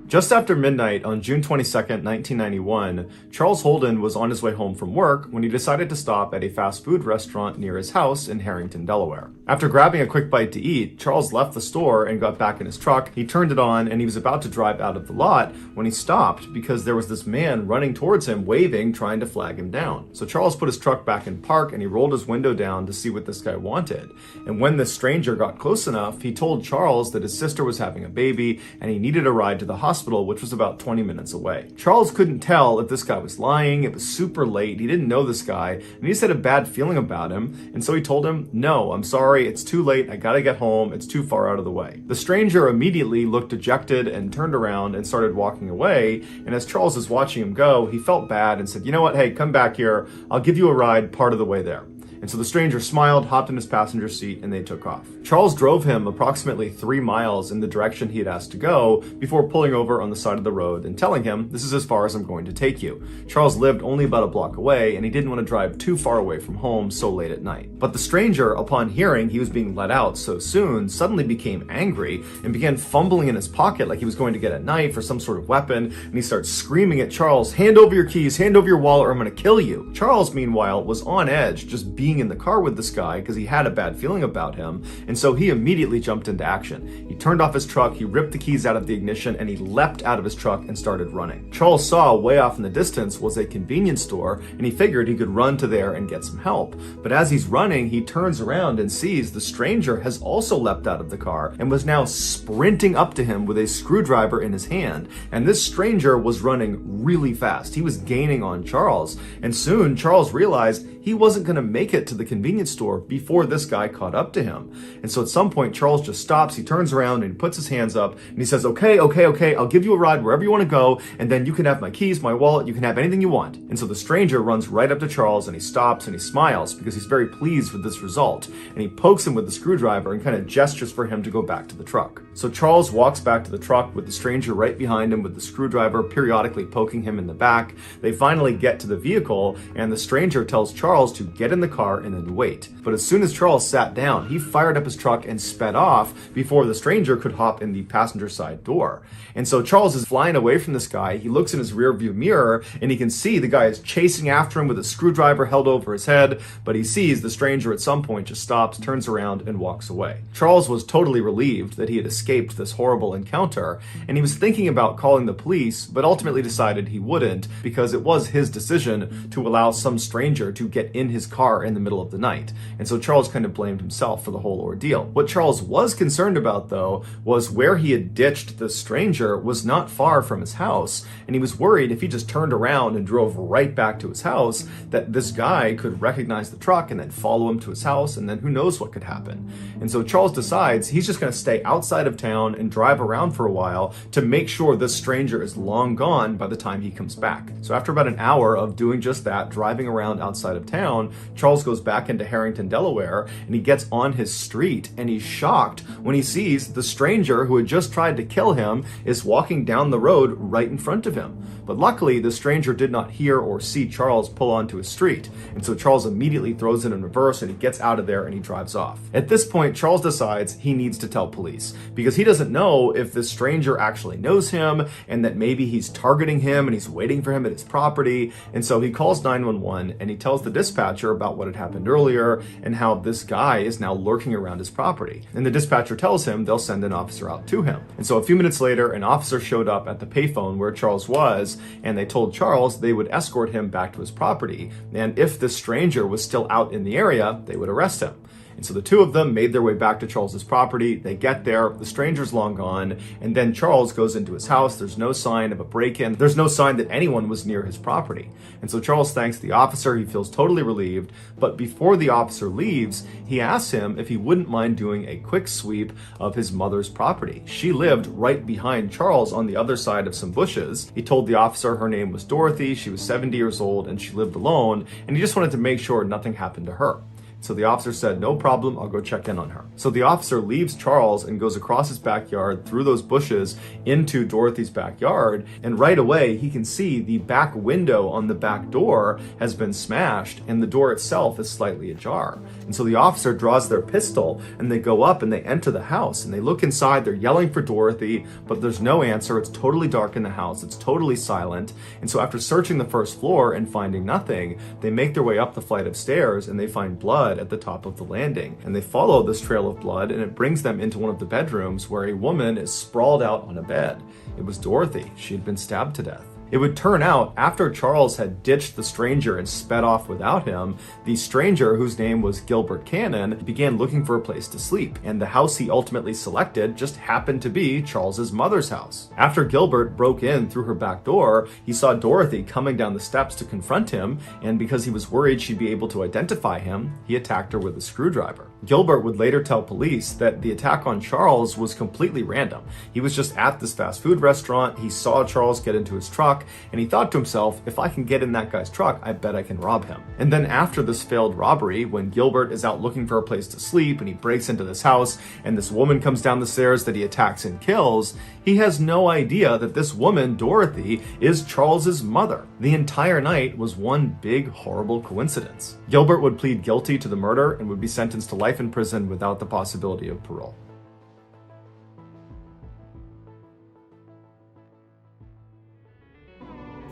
Just after midnight on June 22nd, 1991, Charles Holden was on his way home from work when he decided to stop at a fast food restaurant near his house in Harrington, Delaware. After grabbing a quick bite to eat, Charles left the store and got back in his truck. He turned it on and he was about to drive out of the lot when he stopped because there was this man running towards him, waving, trying to flag him down. So Charles put his truck back in park and he rolled his window down to see what this guy wanted. And when this stranger got close enough, he told Charles that his sister was having a baby and he needed a ride to the hospital, which was about 20 minutes away. Charles couldn't tell if this guy was lying. It was super late. He didn't know this guy, and he just had a bad feeling about him. And so he told him, "No, I'm sorry. It's too late. I gotta get home. It's too far out of the way." The stranger immediately looked dejected and turned around and started walking away. And as Charles was watching him go, he felt bad and said, "You know what? Hey, come back here. I'll give you a ride part of the way there." And so the stranger smiled, hopped in his passenger seat, and they took off. Charles drove him approximately 3 miles in the direction he had asked to go before pulling over on the side of the road and telling him, "This is as far as I'm going to take you." Charles lived only about a block away, and he didn't want to drive too far away from home so late at night. But the stranger, upon hearing he was being let out so soon, suddenly became angry and began fumbling in his pocket like he was going to get a knife or some sort of weapon, and he starts screaming at Charles, "Hand over your keys, hand over your wallet, or I'm going to kill you." Charles, meanwhile, was on edge, just being in the car with this guy because he had a bad feeling about him, and so he immediately jumped into action. He turned off his truck, he ripped the keys out of the ignition, and he leapt out of his truck and started running. Charles saw way off in the distance was a convenience store, and he figured he could run to there and get some help. But as he's running, he turns around and sees the stranger has also leapt out of the car and was now sprinting up to him with a screwdriver in his hand. And this stranger was running really fast. He was gaining on Charles, and soon Charles realized he wasn't going to make it to the convenience store before this guy caught up to him. And so at some point, Charles just stops, he turns around and he puts his hands up and he says, okay, I'll give you a ride wherever you want to go, and then you can have my keys, my wallet, you can have anything you want. And so the stranger runs right up to Charles and he stops and he smiles because he's very pleased with this result. And he pokes him with the screwdriver and kind of gestures for him to go back to the truck. So Charles walks back to the truck with the stranger right behind him with the screwdriver periodically poking him in the back. They finally get to the vehicle and the stranger tells Charles to get in the car and then wait. But as soon as Charles sat down, he fired up his truck and sped off before the stranger could hop in the passenger side door. And so Charles is flying away from this guy. He looks in his rear view mirror and he can see the guy is chasing after him with a screwdriver held over his head, but he sees the stranger at some point just stops, turns around and walks away. Charles was totally relieved that he had escaped this horrible encounter, and he was thinking about calling the police, but ultimately decided he wouldn't because it was his decision to allow some stranger to get in his car in the middle of the night. And so Charles kind of blamed himself for the whole ordeal. What Charles was concerned about, though, was where he had ditched the stranger was not far from his house, and he was worried if he just turned around and drove right back to his house that this guy could recognize the truck and then follow him to his house, and then who knows what could happen. And so Charles decides he's just going to stay outside of town and drive around for a while to make sure this stranger is long gone by the time he comes back. So after about an hour of doing just that, driving around outside of town, Charles goes back into Harrington, Delaware, and he gets on his street, and he's shocked when he sees the stranger who had just tried to kill him is walking down the road right in front of him. But luckily, the stranger did not hear or see Charles pull onto his street, and so Charles immediately throws it in reverse and he gets out of there and he drives off. At this point, Charles decides he needs to tell police because he doesn't know if this stranger actually knows him and that maybe he's targeting him and he's waiting for him at his property. And so he calls 911 and he tells the dispatcher about what had had happened earlier and how this guy is now lurking around his property. And the dispatcher tells him they'll send an officer out to him. And so a few minutes later, an officer showed up at the payphone where Charles was, and they told Charles they would escort him back to his property. And if this stranger was still out in the area, they would arrest him. And so the two of them made their way back to Charles's property. They get there, the stranger's long gone, and then Charles goes into his house. There's no sign of a break-in. There's no sign that anyone was near his property. And so Charles thanks the officer. He feels totally relieved. But before the officer leaves, he asks him if he wouldn't mind doing a quick sweep of his mother's property. She lived right behind Charles on the other side of some bushes. He told the officer her name was Dorothy. She was 70 years old and she lived alone. And he just wanted to make sure nothing happened to her. So the officer said, no problem, I'll go check in on her. So the officer leaves Charles and goes across his backyard through those bushes into Dorothy's backyard. And right away, he can see the back window on the back door has been smashed and the door itself is slightly ajar. And so the officer draws their pistol and they go up and they enter the house and they look inside. They're yelling for Dorothy, but there's no answer. It's totally dark in the house. It's totally silent. And so after searching the first floor and finding nothing, they make their way up the flight of stairs and they find blood at the top of the landing. And they follow this trail of blood and it brings them into one of the bedrooms where a woman is sprawled out on a bed. It was Dorothy. She had been stabbed to death. It would turn out, after Charles had ditched the stranger and sped off without him, the stranger, whose name was Gilbert Cannon, began looking for a place to sleep, and the house he ultimately selected just happened to be Charles's mother's house. After Gilbert broke in through her back door, he saw Dorothy coming down the steps to confront him, and because he was worried she'd be able to identify him, he attacked her with a screwdriver. Gilbert would later tell police that the attack on Charles was completely random. He was just at this fast food restaurant, he saw Charles get into his truck, and he thought to himself, if I can get in that guy's truck, I bet I can rob him. And then after this failed robbery, when Gilbert is out looking for a place to sleep and he breaks into this house and this woman comes down the stairs that he attacks and kills, he has no idea that this woman, Dorothy, is Charles's mother. The entire night was one big, horrible coincidence. Gilbert would plead guilty to the murder and would be sentenced to life in prison without the possibility of parole.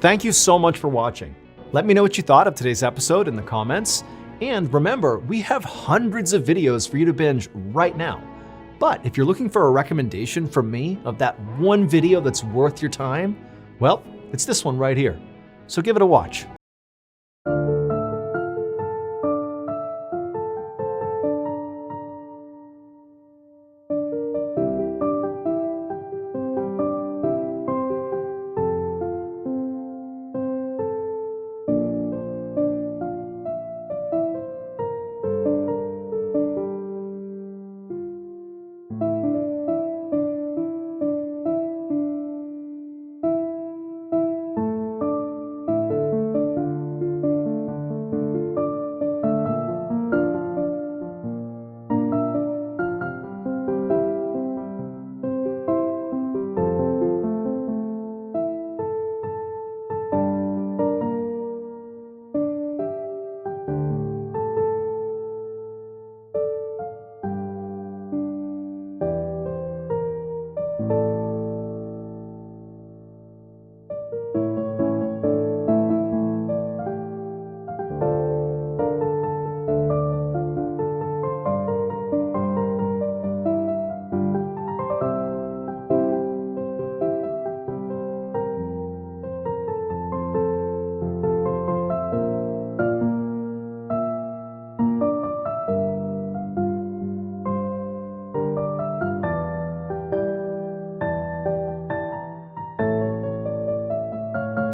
Thank you so much for watching. Let me know what you thought of today's episode in the comments. And remember, we have hundreds of videos for you to binge right now. But if you're looking for a recommendation from me of that one video that's worth your time, well, it's this one right here. So give it a watch.